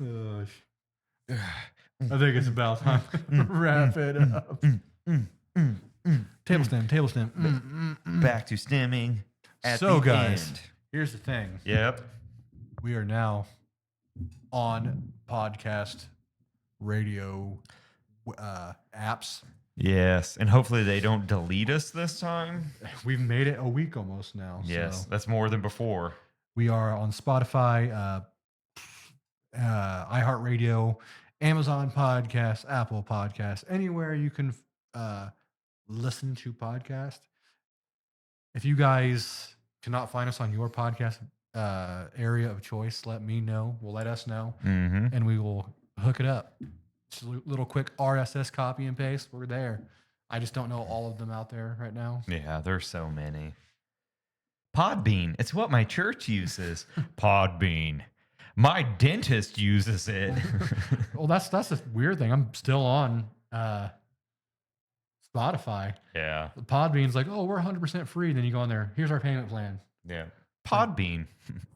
I think it's about time to wrap it up. Table stem. Back to stemming at so, the guys, end. Here's the thing. Yep. We are now on podcast radio apps. Yes, and hopefully they don't delete us this time. We've made it a week almost now. Yes, so. that's more than before. We are on Spotify, iHeartRadio, Amazon Podcasts, Apple Podcasts, anywhere you can listen to podcasts. If you guys cannot find us on your podcast area of choice, let me know. We'll let us know, and we will hook it up. Just a little quick RSS copy and paste. We're there. I just don't know all of them out there right now. Yeah, there's so many. Podbean. It's what my church uses. Podbean. My dentist uses it. Well, that's the weird thing. I'm still on Spotify. Yeah. Podbean's like, oh, we're 100% free. Then you go on there. Here's our payment plan. Yeah. Like, Podbean,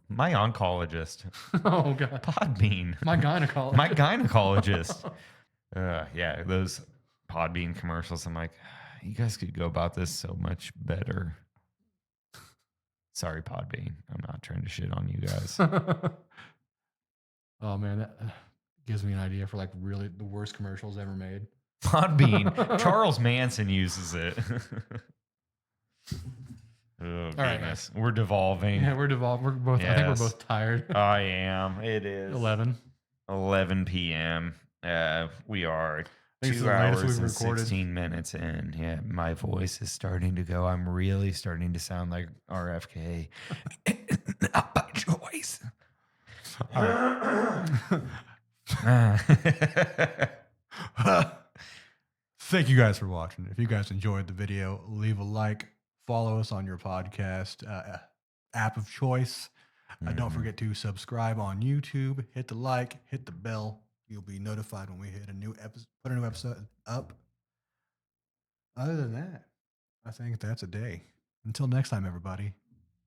my oncologist. oh god, Podbean, my my gynecologist. gynecologist. Yeah, those Podbean commercials. I'm like, you guys could go about this so much better. Sorry, Podbean. I'm not trying to shit on you guys. Oh man, that gives me an idea for like really the worst commercials ever made. Podbean. Charles Manson uses it. Oh All right, guys. goodness, we're devolving. Yeah, we're devolved. We're both. I think we're Yes, both tired. I am. It is 11. 11 p.m. We are I think it's 2 the latest hours we've and recorded. 16 minutes in. Yeah, my voice is starting to go. I'm really starting to sound like RFK. Not by choice. All right. Thank you guys for watching. If you guys enjoyed the video, leave a like, follow us on your podcast app of choice. Don't forget to subscribe on YouTube, hit the like, hit the bell. You'll be notified when we hit a new episode, put a new episode up. Other than that, I think that's a day. Until next time, everybody.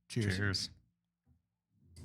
Cheers. Cheers.